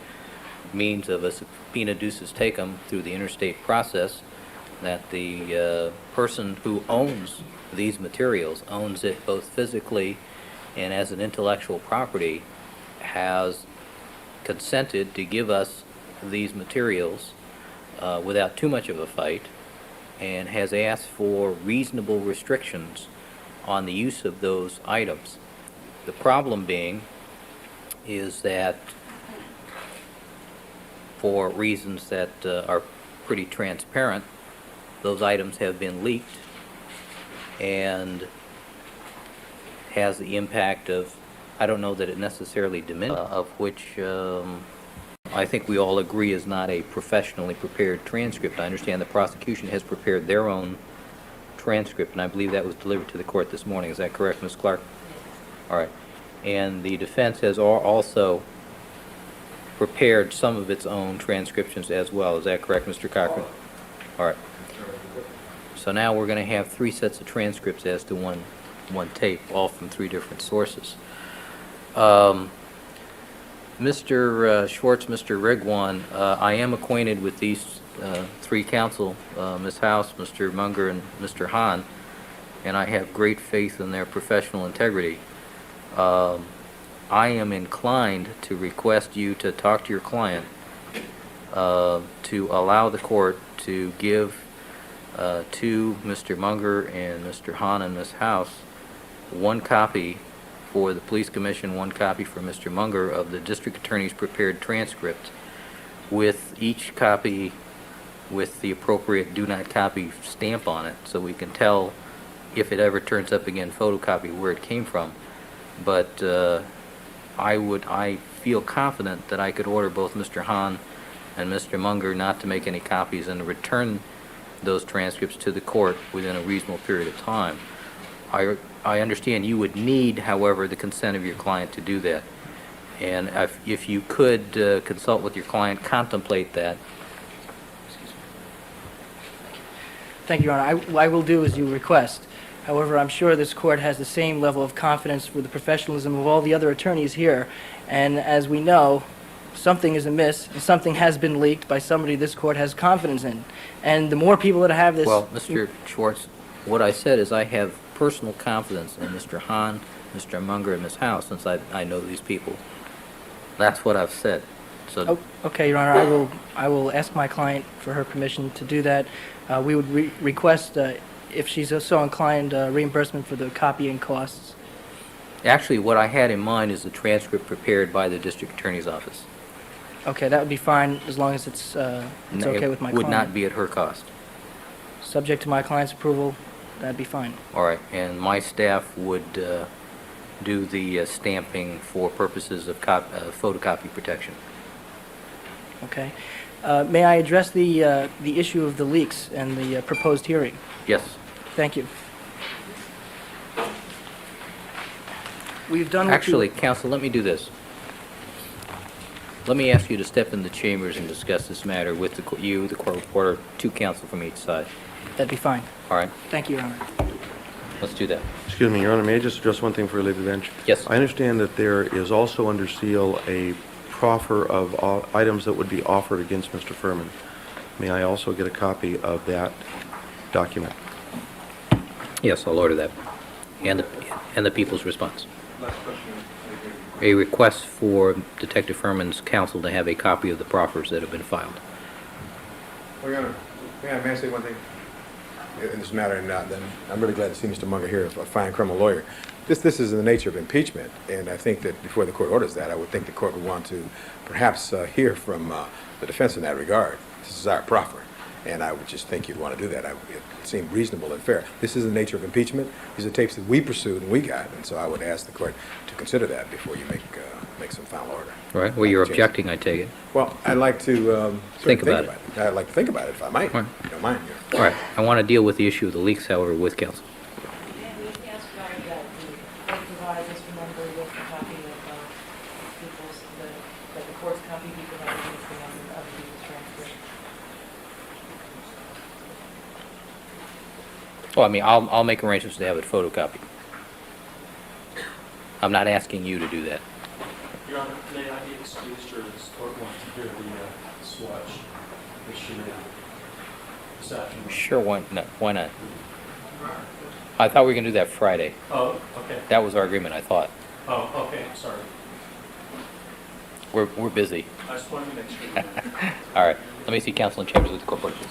means of a subpoena ducis tecum through the interstate process, that the person who owns these materials, owns it both physically and as an intellectual property, has consented to give us these materials without too much of a fight, and has asked for reasonable restrictions on the use of those items. The problem being is that for reasons that are pretty transparent, those items have been leaked and has the impact of, I don't know that it necessarily diminishes, of which I think we all agree is not a professionally prepared transcript. I understand the prosecution has prepared their own transcript, and I believe that was delivered to the court this morning. Is that correct, Ms. Clark? All right. And the defense has also prepared some of its own transcriptions as well. Is that correct, Mr. Cochran? All right. So now we're going to have 3 sets of transcripts as to one tape, all from 3 different sources. Mr. Schwartz, Mr. Rigwan, I am acquainted with these 3 counsel, Ms. House, Mr. Munger, and Mr. Hahn, and I have great faith in their professional integrity. I am inclined to request you to talk to your client to allow the court to give to Mr. Munger and Mr. Hahn and Ms. House 1 copy for the Police Commission, 1 copy for Mr. Munger of the District Attorney's prepared transcript, with each copy with the appropriate do not copy stamp on it, so we can tell if it ever turns up again photocopy where it came from. But I feel confident that I could order both Mr. Hahn and Mr. Munger not to make any copies and to return those transcripts to the court within a reasonable period of time. I understand you would need, however, the consent of your client to do that. And if you could consult with your client, contemplate that. Thank you, Your Honor. I will do as you request. However, I'm sure this court has the same level of confidence with the professionalism of all the other attorneys here. And as we know, something is amiss, and something has been leaked by somebody this court has confidence in. And the more people that have this... Well, Mr. Schwartz, what I said is I have personal confidence in Mr. Hahn, Mr. Munger, and Ms. Howe, since I know these people. That's what I've said. So, Oh, okay, Your Honor, I will ask my client for her permission to do that. We would request, if she's so inclined, reimbursement for the copying costs. actually, what I had in mind is the transcript prepared by the district attorney's office. Okay, that would be fine, as long as it's okay with my It client. would not be at her cost. Subject to my client's approval, that'd be fine. All right, and my staff would do the stamping for purposes of photocopy protection. Okay. May I address the issue of the leaks and the proposed hearing? Yes. Thank you. We've done what you- Actually, counsel, let me do this. Let me ask you to step in the chambers and discuss this matter with the court reporter, two counsel from each side. That'd be fine. All right, Thank you, Your Honor. let's do that. Excuse me, Your Honor, may I just address one thing before you leave the bench? Yes. I understand that there is also under seal a proffer of items that would be offered against Mr. Furman. May I also get a copy of that document? Yes, I'll order that. And the people's response. A request for Detective Furman's counsel to have a copy of the proffers that have been filed. Your Honor, may I say one thing in this matter? And then I'm really glad to see Mr. Munger here, a fine criminal lawyer. This is in the nature of impeachment, and I think that before the court orders that, I would think the court would want to perhaps hear from the defense in that regard. This is our proffer, and I would just think you'd want to do that. It seemed reasonable and fair. This is the nature of impeachment. These are tapes that we pursued and we got, and so I would ask the court to consider that before you make some final order. All right, well, you're objecting, I take it. Well, I'd like to sort of Think about it. I'd like to think about it, if I might. All right. If you don't mind. All right, I want to deal with the issue of the leaks, however, with counsel. And we asked Ryan that they provide Mr. Munger with a copy of people's, that the court's copy be provided with the number of people's transcript. Well, I mean, I'll make arrangements to have it photocopied. I'm not asking you to do that. Your Honor, may I be excused, or does the court want to hear the swatch that she made this afternoon? Sure, why not? I thought we were going to do that Friday. Oh, okay. That was our agreement, I thought. Oh, okay, sorry. We're busy. I just wanted to make sure. All right, let me see counsel in chambers with the court, please.